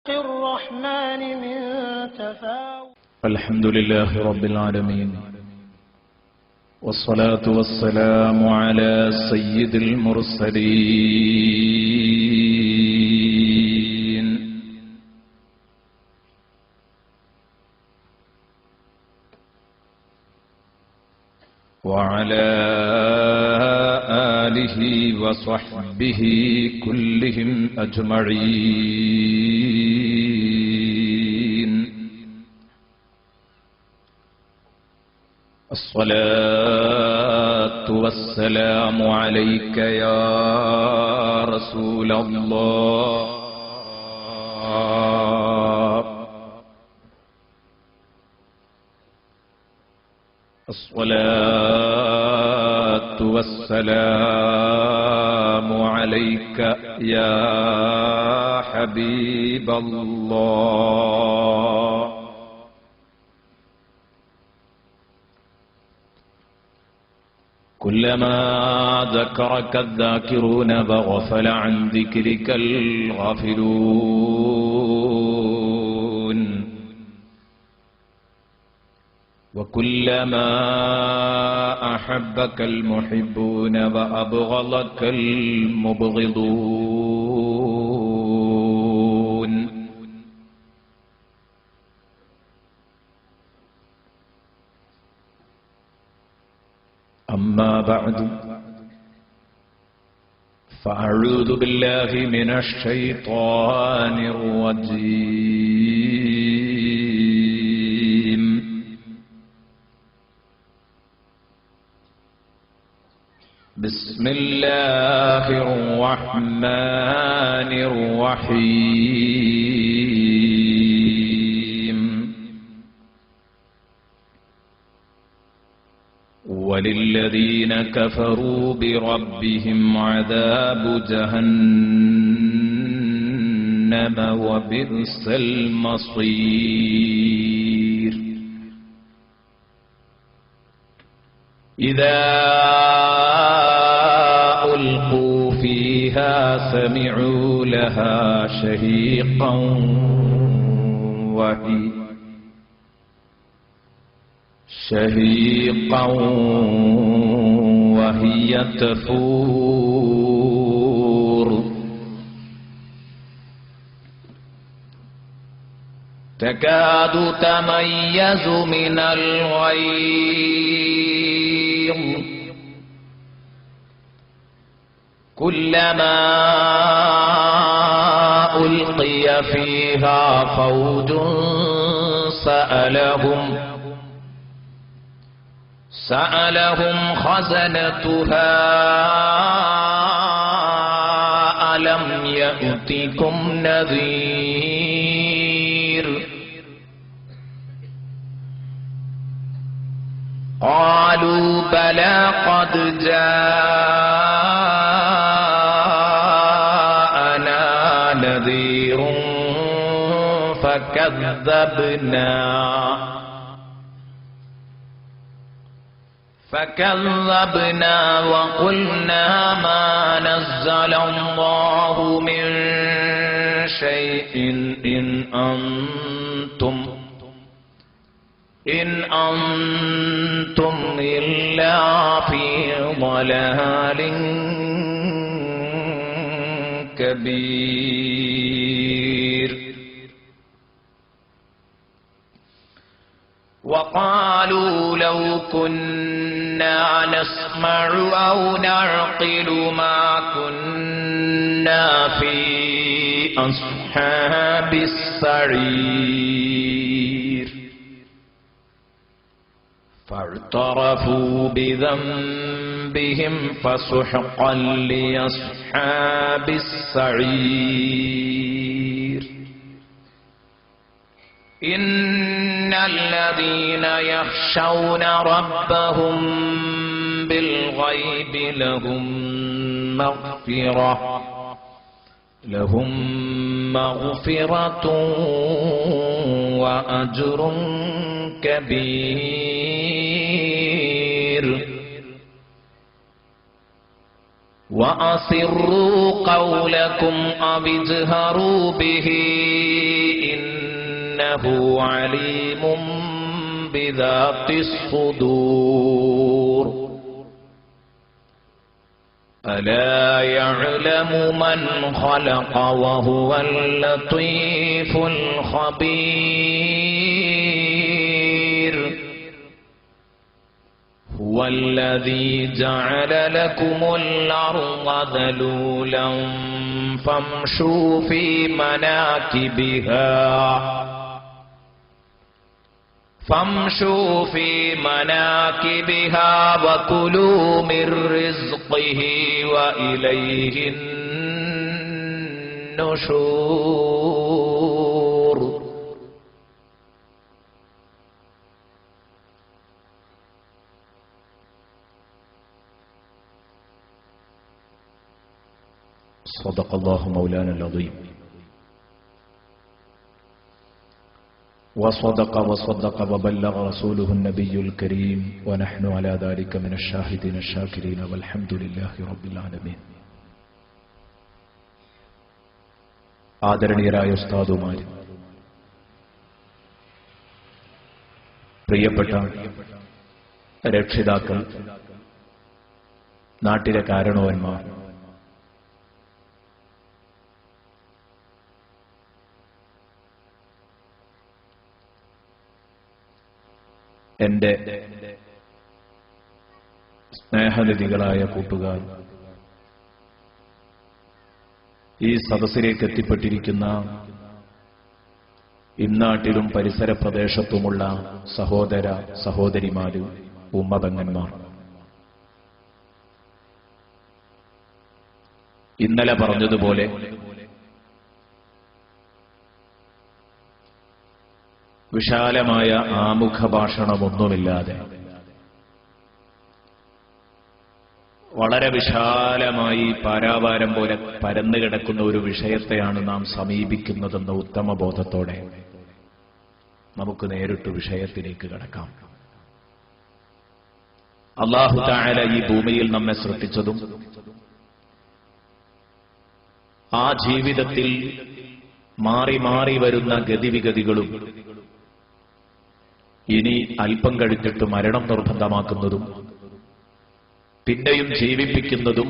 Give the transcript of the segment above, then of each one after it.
الرحمن من تفاوت. الحمد لله رب العالمين، والصلاة والسلام على سيد المرسلين وعلى آله وصحبه كلهم أجمعين. الصلاة والسلام عليك يا رسول الله. الصلاة والسلام عليك يا حبيب الله. كلما ذكرك الذاكرون وغفل عن ذكرك الغافلون، وكلما أحبك المحبون وأبغضك المبغضون. أما بعد، فأعوذ بالله من الشيطان الرجيم. بسم الله الرحمن الرحيم. وللذين كفروا بربهم عذاب جهنم وبئس المصير. إذا ألقوا فيها سمعوا لها شهيقا وهي تفور. تكاد تميز من الغيظ كلما ألقي فيها فوج سألهم خزنتها ألم يأتكم نذير. قالوا بلى قد جاءنا نذير فكذبنا وقلنا ما نزل الله من شيء إن أنتم إلا في ضلال كبير. وقالوا لو كنا نسمع أو نعقل ما كنا في أصحاب السعير. فاعترفوا بذنبهم فسحقا لأصحاب السعير. إن الذين يخشون ربهم بالغيب لهم مغفرة وأجر كبير. وأسروا قولكم أو اجهروا به إنه عليم بذات الصدور ألا يعلم من خلق وهو اللطيف الخبير هو الذي جعل لكم الأرض ذلولا فامشوا في مناكبها وكلوا من رزقه وإليه النشور صدق الله مولانا العظيم وصدق وبلغ رسوله النبي الكريم ونحن على ذلك من الشاهدين الشاكرين والحمد لله رب العالمين. ആദരണീയരായ ഉസ്താദുമാർ, പ്രിയപ്പെട്ട രക്ഷിതാക്കൾ, നാട്ടിലെ കാരണവന്മാർ, എന്റെ സ്നേഹനിധികളായ കൂട്ടുകാർ, ഈ സദസ്സിലേക്ക് എത്തിപ്പെട്ടിരിക്കുന്ന ഇന്നാട്ടിലും പരിസര പ്രദേശത്തുമുള്ള സഹോദര സഹോദരിമാര്, ഉമ്മപെങ്ങന്മാർ, ഇന്നലെ പറഞ്ഞതുപോലെ വിശാലമായ ആമുഖ ഭാഷണമൊന്നുമില്ലാതെ വളരെ വിശാലമായി പാരാവാരം പോലെ പരന്നു കിടക്കുന്ന ഒരു വിഷയത്തെയാണ് നാം സമീപിക്കുന്നതെന്ന ഉത്തമ ബോധത്തോടെ നമുക്ക് നേരിട്ട് വിഷയത്തിലേക്ക് കടക്കാം. അല്ലാഹു തആല ഈ ഭൂമിയിൽ നമ്മെ സൃഷ്ടിച്ചതും ആ ജീവിതത്തിൽ മാറി മാറി വരുന്ന ഗതിവിഗതികളും ഇനി അല്പം കഴിഞ്ഞിട്ട് മരണം നിർബന്ധമാക്കുന്നതും പിന്നെയും ജീവിപ്പിക്കുന്നതും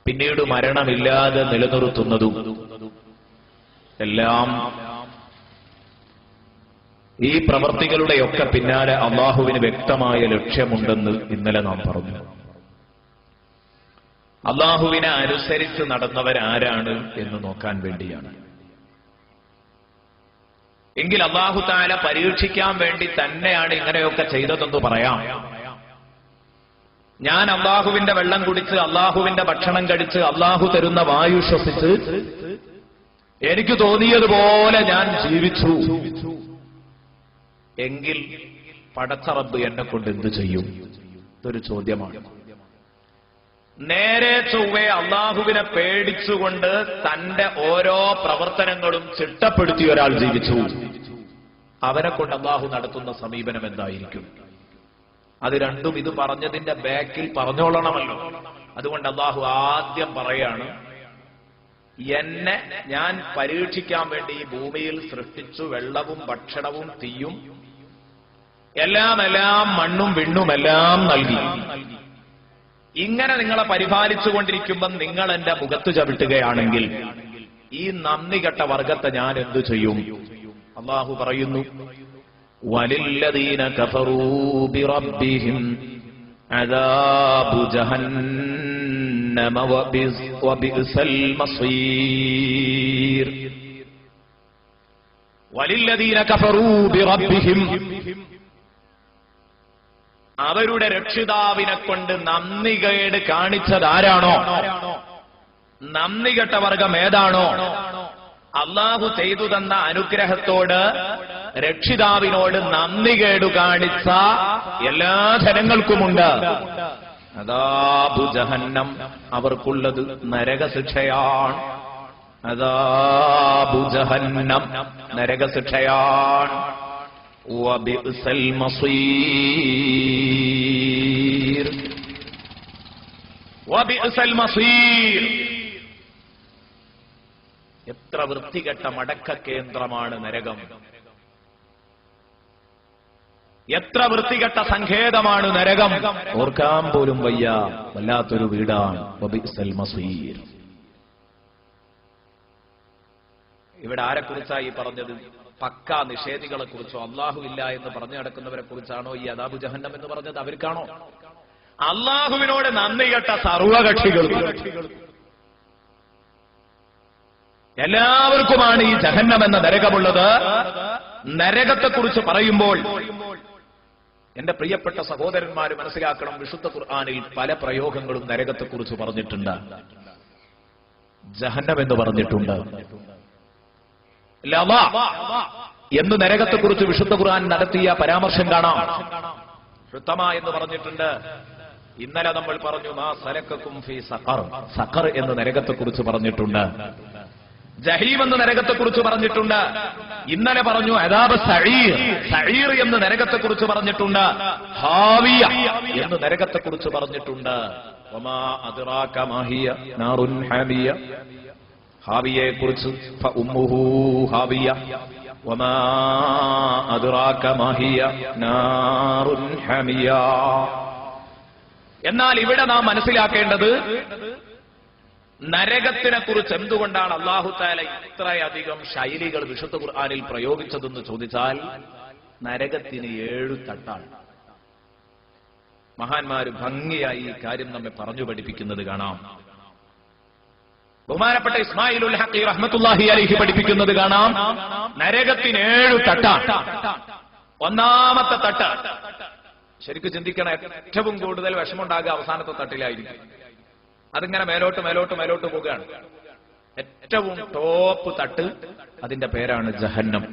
പിന്നീട് മരണമില്ലാതെ നിലനിർത്തുന്നതും എല്ലാം ഈ പ്രവർത്തികളുടെയൊക്കെ പിന്നാലെ അല്ലാഹുവിന് വ്യക്തമായ ലക്ഷ്യമുണ്ടെന്ന് ഇന്നലെ നാം പറഞ്ഞു. അല്ലാഹുവിനെ അനുസരിച്ച് നടന്നവരാരാണ് എന്ന് നോക്കാൻ വേണ്ടിയാണ്. എങ്കിൽ അല്ലാഹു തആല പരീക്ഷിക്കാൻ വേണ്ടി തന്നെയാണ് ഇങ്ങനെയൊക്കെ ചെയ്തതെന്ന് പറയാം. ഞാൻ അല്ലാഹുവിന്റെ വെള്ളം കുടിച്ച്, അല്ലാഹുവിന്റെ ഭക്ഷണം കഴിച്ച്, അല്ലാഹു തരുന്ന വായു ശ്വസിച്ച് എനിക്ക് തോന്നിയതുപോലെ ഞാൻ ജീവിച്ചു എങ്കിൽ പടച്ച റബ്ബ് എന്നെ കൊണ്ട് എന്ത് ചെയ്യും? ഇതൊരു ചോദ്യമാണ്. നേരെ ചൊവ്വേ അല്ലാഹുവിനെ പേടിച്ചുകൊണ്ട് തന്റെ ഓരോ പ്രവർത്തനങ്ങളും ചിട്ടപ്പെടുത്തി ഒരാൾ ജീവിച്ചു, അവനെ കൊണ്ട് അല്ലാഹു നടത്തുന്ന സമീപനം എന്തായിരിക്കും? അത് രണ്ടും ഇത് പറഞ്ഞതിന്റെ ബാക്കിൽ പറഞ്ഞോളണമല്ലോ. അതുകൊണ്ട് അല്ലാഹു ആദ്യം പറയാണ്, എന്നെ ഞാൻ പരീക്ഷിക്കാൻ വേണ്ടി ഈ ഭൂമിയിൽ സൃഷ്ടിച്ചു. വെള്ളവും ഭക്ഷണവും തീയും എല്ലാം മണ്ണും വിണ്ണുമെല്ലാം നൽകി. ഇങ്ങനെ നിങ്ങളെ പരിപാലിച്ചുകൊണ്ടിരിക്കുമ്പോൾ നിങ്ങൾ എന്റെ മുഖത്ത് ചവിട്ടുകയാണെങ്കിൽ ഈ നന്ദി കെട്ട വർഗത്തെ ഞാൻ എന്തു ചെയ്യും? അല്ലാഹു പറയുന്നു, വലില്ലദീന കഫറൂ ബിറബ്ബിഹിം അദാബു ജഹന്നമ വബിഅ്സൽ മസീർ. വലില്ലദീന കഫറൂ ബിറബ്ബിഹിം, അവരുടെ രക്ഷിതാവിനെ കൊണ്ട് നന്ദികേട് കാണിച്ചതാരാണോ, നന്ദി കെട്ട വർഗം ഏതാണോ, അല്ലാഹു ചെയ്തു തന്ന അനുഗ്രഹത്തോട് രക്ഷിതാവിനോട് നന്ദികേട് കാണിച്ച എല്ലാ ജനങ്ങൾക്കുമുണ്ട് അദാബു ജഹന്നം, അവർക്കുള്ളത് നരകശിക്ഷയാണ്. അദാബു ജഹന്നം, നരകശിക്ഷയാണ്. വബിഅ്സൽ മസീർ, വബിഅ്സൽ മസീർ. എത്ര വൃത്തികെട്ട മടക്ക കേന്ദ്രമാണ് നരകം. എത്ര വൃത്തികെട്ട സങ്കേതമാണ് നരകം. ഓർക്കാൻ പോലും വയ്യ. വല്ലാത്തൊരു വീടാണ്. വബിഅ്സൽ മസീർ. ഇവിടെ ആരെക്കുറിച്ചായി പറഞ്ഞത്? പക്കാ നിഷേധികളെ കുറിച്ചോ അള്ളാഹു ഇല്ല എന്ന് പറഞ്ഞു നടക്കുന്നവരെ കുറിച്ചാണോ ഈ അദാബു ജഹന്നം എന്ന് പറഞ്ഞത്? അവർക്കാണോ? അള്ളാഹുവിനോട് നന്ദി കെട്ട സർവകക്ഷികൾ എല്ലാവർക്കുമാണ് ഈ ജഹന്നം എന്ന നരകമുള്ളത്. നരകത്തെക്കുറിച്ച് പറയുമ്പോൾ എന്റെ പ്രിയപ്പെട്ട സഹോദരന്മാര് മനസ്സിലാക്കണം, വിശുദ്ധ ഖുർആനിൽ പല പ്രയോഗങ്ങളും നരകത്തെക്കുറിച്ച് പറഞ്ഞിട്ടുണ്ട്. ജഹന്നം എന്ന് പറഞ്ഞിട്ടുണ്ട്. ലവ എന്ന് നരകത്തെക്കുറിച്ച് വിശുദ്ധ ഖുർആൻ നടത്തിയ പരാമർശം കാണാം. ഹുത്തമ എന്ന് പറഞ്ഞിട്ടുണ്ട്. ഇന്നലെ നമ്മൾ പറഞ്ഞു മാ സലക്കക്കും ഫീ സഖർ. സഖർ എന്ന് നരകത്തെക്കുറിച്ച് പറഞ്ഞിട്ടുണ്ട്. ജഹീം എന്ന് നരകത്തെക്കുറിച്ച് പറഞ്ഞിട്ടുണ്ട്. ഇന്നലെ പറഞ്ഞു അദാബ് സഈർ. സഈർ എന്ന് നരകത്തെക്കുറിച്ച് പറഞ്ഞിട്ടുണ്ട്. ഹാവിയ എന്ന് നരകത്തെക്കുറിച്ച് പറഞ്ഞിട്ടുണ്ട്. വമാ അദ്റാക മാ ഹിയ നാറുൻ ഹാമിയ. ഹാവിയെ കുറിച്ച് ഫഉമ്മുഹു ഹാവിയ വമാ അദ്റാക മാ ഹിയ നാറുൻ ഹാമിയ. എന്നാൽ ഇവിടെ നാം മനസ്സിലാക്കേണ്ടത് നരകത്തിനെ കുറിച്ച് എന്തുകൊണ്ടാണ് അല്ലാഹു തആല ഇത്രയധികം ശൈലികൾ വിശുദ്ധ ഖുർആനിൽ പ്രയോഗിച്ചതെന്ന് ചോദിച്ചാൽ, നരകത്തിന് 7 തട്ടാണ്. മഹാന്മാര് ഭംഗിയായി ഈ കാര്യം നമ്മെ പറഞ്ഞു പഠിപ്പിക്കുന്നത് കാണാം. ബഹുമാനപ്പെട്ട ഇസ്മായിലുൽ ഹഖി റഹ്മത്തുള്ളാഹി അലൈഹി പഠിപ്പിക്കുന്നത് കാണാം. നരകത്തിന് 7 തട്ടാണ്. ഒന്നാമത്തെ തട്ട് ശരിക്കും ചിന്തിക്കണം, ഏറ്റവും കൂടുതൽ വിഷമുണ്ടാകുക അവസാനത്തെ തട്ടിലായിരിക്കും. അതിങ്ങനെ മേലോട്ട് മേലോട്ട് മേലോട്ട് പോവുകയാണ്. ഏറ്റവും ടോപ്പ് തട്ട് അതിന്റെ പേരാണ് ജഹന്നം.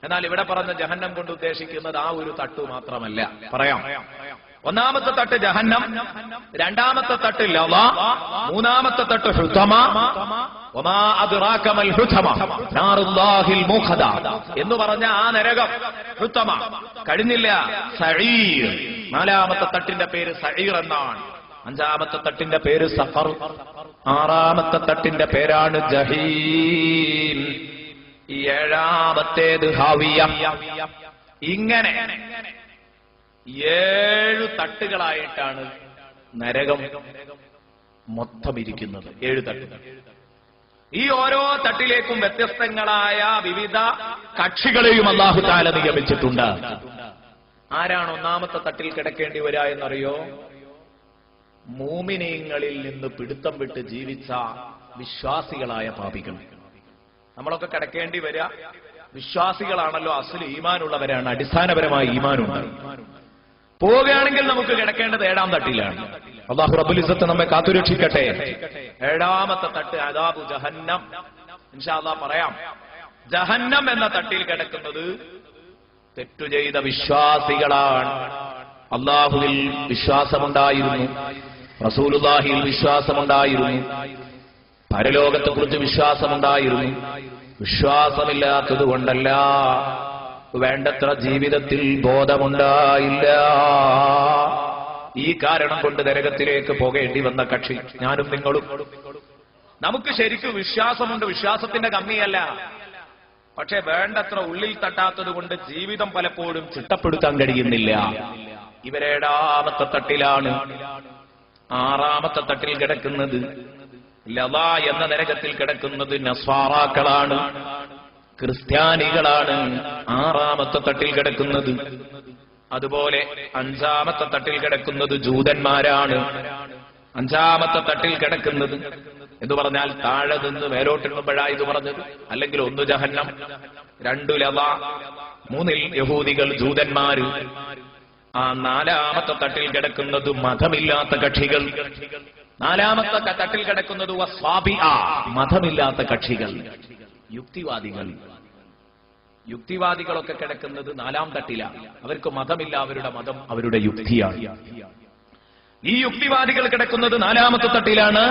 എന്നാൽ ഇവിടെ പറഞ്ഞ ജഹന്നം കൊണ്ട് ഉദ്ദേശിക്കുന്നത് ആ ഒരു തട്ട് മാത്രമല്ല. പറയാം. ഒന്നാമത്തെ തട്ട് ജഹന്നം, രണ്ടാമത്തെ തട്ട് ലവ, മൂന്നാമത്തെ തട്ട് ഹുതമ. വമാ അദ്റാക മൽ ഹുതമ നാറുല്ലാഹിൽ മുഖദ എന്ന് പറഞ്ഞ ആ നരകം ഹുതമ. കഴിഞ്ഞില്ല, സഈർ. നാലാമത്തെ തട്ടിന്റെ പേര് സഈർ എന്നാണ്. അഞ്ചാമത്തെ തട്ടിന്റെ പേര് സഖർ. ആറാമത്തെ തട്ടിന്റെ പേരാണ് ജഹീം. ഏഴാമത്തേത് ഹാവിയ. ഇങ്ങനെ 7 തട്ടുകളായിട്ടാണ് നരകം മൊത്തം ഇരിക്കുന്നത്. 7 തട്ടുകൾ. ഈ ഓരോ തട്ടിലേക്കും വ്യത്യസ്തങ്ങളായ വിവിധ കക്ഷികളെയും അല്ലാഹു തആല നിയമിച്ചിട്ടുണ്ട്. ആരാണ് ഒന്നാമത്തെ തട്ടിൽ കിടക്കേണ്ടി വരിക എന്നറിയോ? മൂമിനീങ്ങളിൽ നിന്ന് പിടുത്തം വിട്ട് ജീവിച്ച വിശ്വാസികളായ പാപികൾ. നമ്മളൊക്കെ കിടക്കേണ്ടി വരിക വിശ്വാസികളാണല്ലോ. അസ്ലി ഈമാനുള്ളവരാണ്. അടിസ്ഥാനപരമായ ഈമാനുണ്ട്. പോവുകയാണെങ്കിൽ നമുക്ക് കിടക്കേണ്ടത് 7-ാം തട്ടിലാണ്. അല്ലാഹു റബ്ബുൽ ഇസ്സത്ത് നമ്മെ കാത്തുരക്ഷിക്കട്ടെ. 7-ാമത്തെ തട്ട് അദാബു ജഹന്നം. ഇൻഷാ അല്ലാഹ് പറയാം. ജഹന്നം എന്ന തട്ടിൽ കിടക്കുന്നത് തെറ്റു ചെയ്ത വിശ്വാസികളാണ്. അല്ലാഹുവിൽ വിശ്വാസമുണ്ടായിരുന്നു, റസൂലുള്ളാഹിയിൽ വിശ്വാസമുണ്ടായിരുന്നു, പരലോകത്തെക്കുറിച്ച് വിശ്വാസമുണ്ടായിരുന്നു. വിശ്വാസമില്ലാത്തത് കൊണ്ടല്ല, വേണ്ടത്ര ജീവിതത്തിൽ ബോധമുണ്ടായില്ല. ഈ കാരണം കൊണ്ട് നരകത്തിലേക്ക് പോകേണ്ടി വന്ന കക്ഷി ഞാനും നിങ്ങളും. നമുക്ക് ശരിക്കും വിശ്വാസമുണ്ട്, വിശ്വാസത്തിന്റെ കമ്മിയല്ല. പക്ഷെ വേണ്ടത്ര ഉള്ളിൽ തട്ടാത്തത് കൊണ്ട് ജീവിതം പലപ്പോഴും ചിട്ടപ്പെടുത്താൻ കഴിയുന്നില്ല. ഇവരേഴാമത്തെ തട്ടിലാണ്. ആറാമത്തെ തട്ടിൽ കിടക്കുന്നത് ലവ എന്ന നരകത്തിൽ കിടക്കുന്നത് നസ്വാറാക്കളാണ്, ക്രിസ്ത്യാനികളാണ്. ആറാമത്തെ തട്ടിൽ കിടക്കുന്നത്. അതുപോലെ 5-ാമത്തെ തട്ടിൽ കിടക്കുന്നത് ജൂതന്മാരാണ്. 5-ാമത്തെ തട്ടിൽ കിടക്കുന്നത് എന്ന് പറഞ്ഞാൽ താഴെ നിന്ന് മേലോട്ടെണ്ണുമ്പോഴാണ് ഇത് പറഞ്ഞത്. അല്ലെങ്കിൽ 1 ജഹന്നം, 2 ലവ, 3 യഹൂദികൾ, ജൂതന്മാര്. ആ 4-ാമത്തെ തട്ടിൽ കിടക്കുന്നത് മതമില്ലാത്ത കക്ഷികൾ. 4-ാമത്തെ തട്ടിൽ കിടക്കുന്നത് മതമില്ലാത്ത കക്ഷികൾ, യുക്തിവാദികൾ. യുക്തിവാദികളൊക്കെ കിടക്കുന്നത് 4-ാം തട്ടിലാണ്. അവർക്ക് മതമില്ല, അവരുടെ മതം അവരുടെ യുക്തിയാണ്. ഈ യുക്തിവാദികൾ കിടക്കുന്നത് 4-ാമത്തെ തട്ടിലാണ്.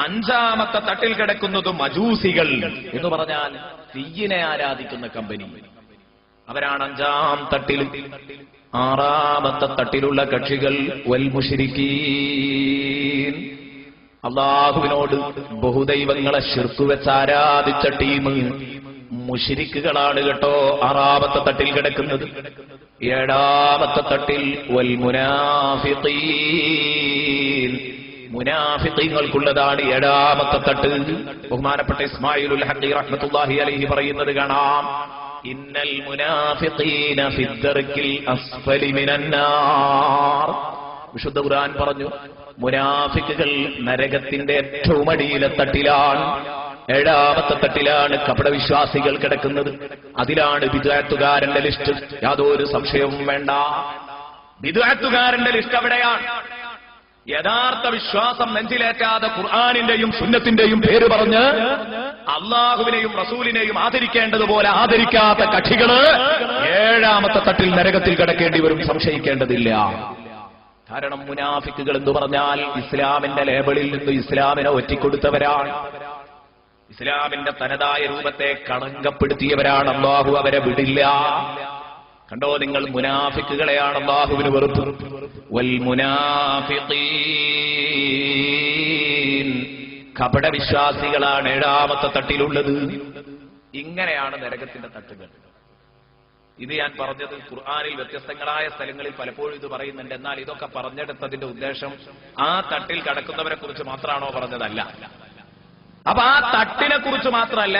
5-ാമത്തെ തട്ടിൽ കിടക്കുന്നത് മജൂസികൾ എന്ന് പറഞ്ഞാൽ തീയിനെ ആരാധിക്കുന്ന കമ്പനി. അവരാണ് 5-ാം തട്ടിൽ. 6-ാമത്തെ തട്ടിലുള്ള കക്ഷികൾ വൽ മുശ്രിക്കീൻ. അള്ളാഹുവിനോട് ബഹുദൈവങ്ങളെ ശിർക്ക് വെച്ച് ആരാധിച്ച ടീം മുശ്രിക്കുകളാണ് കേട്ടോ 6ാമത്തെ തട്ടിൽ കിടക്കുന്നത്. 7ാമത്തെ തട്ടിൽ വൽ മുനാഫിഖീൻ, മുനാഫിഖീങ്ങൾക്കുള്ളതാണ് 7ാമത്തെ തട്ട്. ബഹുമാനപ്പെട്ട ഇസ്മായിലുൽ ഹഖി റഹ്മത്തുള്ളാഹി അലൈഹി പറയുന്നത് കാണാം, ഇന്നൽ മുനാഫിഖീന ഫിദ്ദർക്കിൽ അസ്ഫലി മിനന്നാർ. വിശുദ്ധ ഖുർആൻ പറഞ്ഞു, മുനാഫിക്കുകൾ നരകത്തിന്റെ ഏറ്റവും അടിയിലെ തട്ടിലാണ്. 7ാമത്തെ തട്ടിലാണ് കപടവിശ്വാസികൾ കിടക്കുന്നത്. അതിലാണ് ബിദ്അത്തുകാരന്റെ ലിസ്റ്റ്. യാതൊരു സംശയവും വേണ്ട, ബിദ്അത്തുകാരന്റെ ലിസ്റ്റ് അവിടെയാണ്. യഥാർത്ഥ വിശ്വാസം നെഞ്ചിലേറ്റാതെ ഖുർആനിന്റെയും സുന്നത്തിന്റെയും പേര് പറഞ്ഞ് അള്ളാഹുവിനെയും റസൂലിനെയും ആദരിക്കേണ്ടതുപോലെ ആദരിക്കാത്ത കക്ഷികള് 7ാമത്തെ തട്ടിൽ നരകത്തിൽ കിടക്കേണ്ടി വരും, സംശയിക്കേണ്ടതില്ല. കാരണം മുനാഫിക്കുകൾ എന്ന് പറഞ്ഞാൽ ഇസ്ലാമിന്റെ ലേബിളിൽ നിന്ന് ഇസ്ലാമിനെ ഒറ്റിക്കൊടുത്തവരാണ്, ഇസ്ലാമിന്റെ തനതായ രൂപത്തെ കളങ്കപ്പെടുത്തിയവരാണ്. അല്ലാഹു അവരെ വിടില്ല. കണ്ടോ നിങ്ങൾ, മുനാഫിക്കുകളെയാണ് അല്ലാഹുവിന് വെറുപ്പ്. വൽ മുനാഫിഖീൻ, കപടവിശ്വാസികളാണ് 7ാമത്തെ തട്ടിലുള്ളത്. ഇങ്ങനെയാണ് നരകത്തിന്റെ തട്ടുകൾ. ഇത് ഞാൻ പറഞ്ഞത് ഖുർആനിൽ വ്യത്യസ്തങ്ങളായ സ്ഥലങ്ങളിൽ പലപ്പോഴും ഇത് പറയുന്നുണ്ട്. എന്നാൽ ഇതൊക്കെ പറഞ്ഞെടുത്തതിന്റെ ഉദ്ദേശം ആ തട്ടിൽ കടക്കുന്നവരെ കുറിച്ച് മാത്രമാണോ പറഞ്ഞതല്ല. അപ്പൊ ആ തട്ടിനെ കുറിച്ച് മാത്രമല്ല,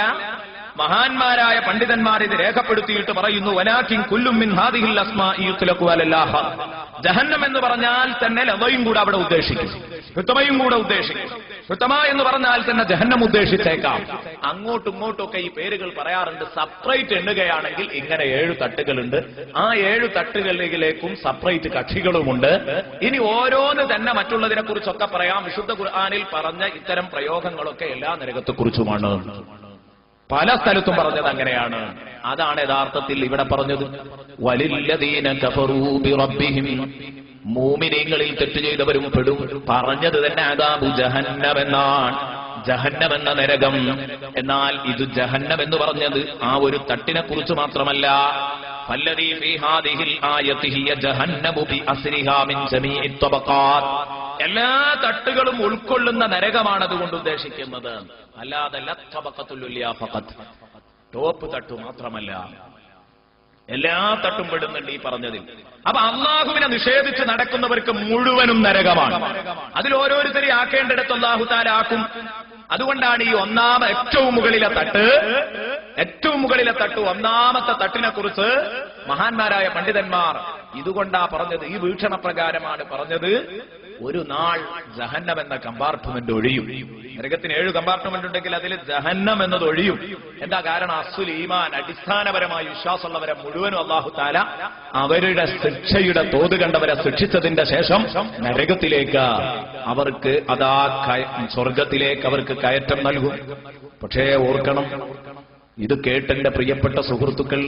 മഹാന്മാരായ പണ്ഡിതന്മാർ ഇത് രേഖപ്പെടുത്തിയിട്ട് പറയുന്നു, വലാകിൻ കുല്ലും മിൻ ഹാദിഹിൽ അസ്മാഇ യുത്ലഖു അലല്ലാഹ. ജഹന്നം എന്ന് പറഞ്ഞാൽ തന്നെ ലവയും കൂടെ അവിടെ ഉദ്ദേശിക്കും, ഹുത്തമയും കൂടെ ഉദ്ദേശിക്കും. ഹുത്തമ എന്ന് പറഞ്ഞാൽ തന്നെ ജഹന്നം ഉദ്ദേശിച്ചേക്കാം. അങ്ങോട്ടും ഇങ്ങോട്ടൊക്കെ ഈ പേരുകൾ പറയാറുണ്ട്. സെപ്പറേറ്റ് എണ്ണുകയാണെങ്കിൽ ഇങ്ങനെ 7 തട്ടുകളുണ്ട്. ആ 7 തട്ടുകളിലേക്കും സെപ്പറേറ്റ് കക്ഷികളുമുണ്ട്. ഇനി ഓരോന്ന് തന്നെ മറ്റുള്ളതിനെ കുറിച്ചൊക്കെ പറയാം. വിശുദ്ധ ഖുർആനിൽ പറഞ്ഞ ഇത്തരം പ്രയോഗങ്ങളൊക്കെ എല്ലാ നരകത്തെക്കുറിച്ചുമാണ്. പല സ്ഥലത്തും പറഞ്ഞത് അങ്ങനെയാണ്. അതാണ് യഥാർത്ഥത്തിൽ ഇവിടെ പറഞ്ഞത്. വലില്ലദീന കഫറൂ ബിറബ്ബിഹിം, മൂമിനീങ്ങളിൽ തെറ്റ് ചെയ്തവരും പെടും. പറഞ്ഞത് തന്നെ അദാബു ജഹന്നം എന്നാണ്, ജഹന്നം എന്ന നരകം. എന്നാൽ ഇത് ജഹന്നം എന്ന് പറഞ്ഞത് ആ ഒരു തട്ടിനെ കുറിച്ച് മാത്രമല്ല. ഫല്ലദീ ഫീ ഹാദിഹിൽ ആയതി ഹിയ ജഹന്നമു ബി അസ്രിഹാ മിൻ ജമീഇ തബഖാത്ത്. എല്ലാ തട്ടുകളും ഉൾക്കൊള്ളുന്ന നരകമാണ് അതുകൊണ്ട് ഉദ്ദേശിക്കുന്നത്. അല്ലാതെ തബഖത്തുൽ ഉലിയ ഫഖത്ത്, ടോപ്പ് തട്ടു മാത്രമല്ല, എല്ലാ തട്ടും പെടുന്നുണ്ട് ഈ പറഞ്ഞതിൽ. അപ്പൊ അള്ളാഹുവിനെ നിഷേധിച്ച് നടക്കുന്നവർക്ക് മുഴുവനും നരകമാണ്. അതിൽ ഓരോരുത്തരെ ആക്കേണ്ടിടത്ത് അല്ലാഹു തആല ആക്കും. അതുകൊണ്ടാണ് ഈ ഏറ്റവും മുകളിലെ തട്ട് 1ാമത്തെ തട്ടിനെ കുറിച്ച് മഹാന്മാരായ പണ്ഡിതന്മാർ ഇതുകൊണ്ടാ പറഞ്ഞത്, ഈ വീക്ഷണപ്രകാരമാണ് പറഞ്ഞത്. ഒരു നാൾ ജഹന്നം എന്ന കമ്പാർട്ട്മെന്റ് ഒഴിയും. നരകത്തിന് 7 കമ്പാർട്ട്മെന്റ് ഉണ്ടെങ്കിൽ അതിൽ ജഹന്നം എന്നത് ഒഴിയും. എന്താ കാരണം? അസ്സുൽ ഈമാൻ, അടിസ്ഥാനപരമായ വിശ്വാസമുള്ളവരെ മുഴുവനും അല്ലാഹു തആല അവരുടെ ശിക്ഷയുടെ തോത് കണ്ടവരെ ശിക്ഷിച്ചതിന്റെ ശേഷം നരകത്തിലേക്ക് അവർക്ക് സ്വർഗത്തിലേക്ക് അവർക്ക് കയറ്റം നൽകും. പക്ഷേ ഓർക്കണം, ഇത് കേട്ടെന്റെ പ്രിയപ്പെട്ട സുഹൃത്തുക്കൾ,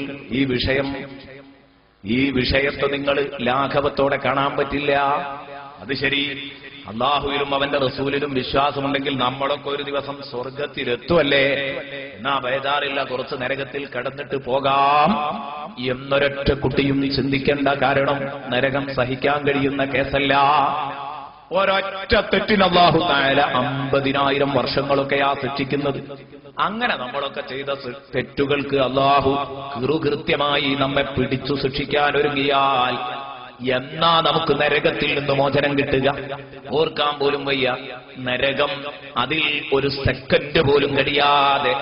ഈ വിഷയത്തെ നിങ്ങൾ ലാഘവത്തോടെ കാണാൻ പറ്റില്ല. അത് ശരി, അള്ളാഹുവിലും അവന്റെ റസൂലിലും വിശ്വാസമുണ്ടെങ്കിൽ നമ്മളൊക്കെ ഒരു ദിവസം സ്വർഗത്തിലെത്തുമല്ലേ, എന്നാ ബേജാറില്ല, കുറച്ച് നരകത്തിൽ കടന്നിട്ട് പോകാം എന്നൊരൊറ്റ കുട്ടിയും ചിന്തിക്കേണ്ട. കാരണം നരകം സഹിക്കാൻ കഴിയുന്ന കേസല്ല. ഒരൊറ്റ തെറ്റിന് അല്ലാഹു തആല 50,000 വർഷങ്ങളൊക്കെയാ ശിക്ഷിക്കുന്നത്. അങ്ങനെ നമ്മളൊക്കെ ചെയ്ത തെറ്റുകൾക്ക് അല്ലാഹു കൃത്യമായി നമ്മെ പിടിച്ചു ശിക്ഷിക്കാൻ ഒരുങ്ങിയാൽ എന്നാ നമുക്ക് നരകത്തിൽ നിന്ന് മോചനം കിട്ടുക? ഓർക്കാൻ പോലും വയ്യ. നരകം, അതിൽ ഒരു സെക്കൻഡ് പോലും കഴിയാതെ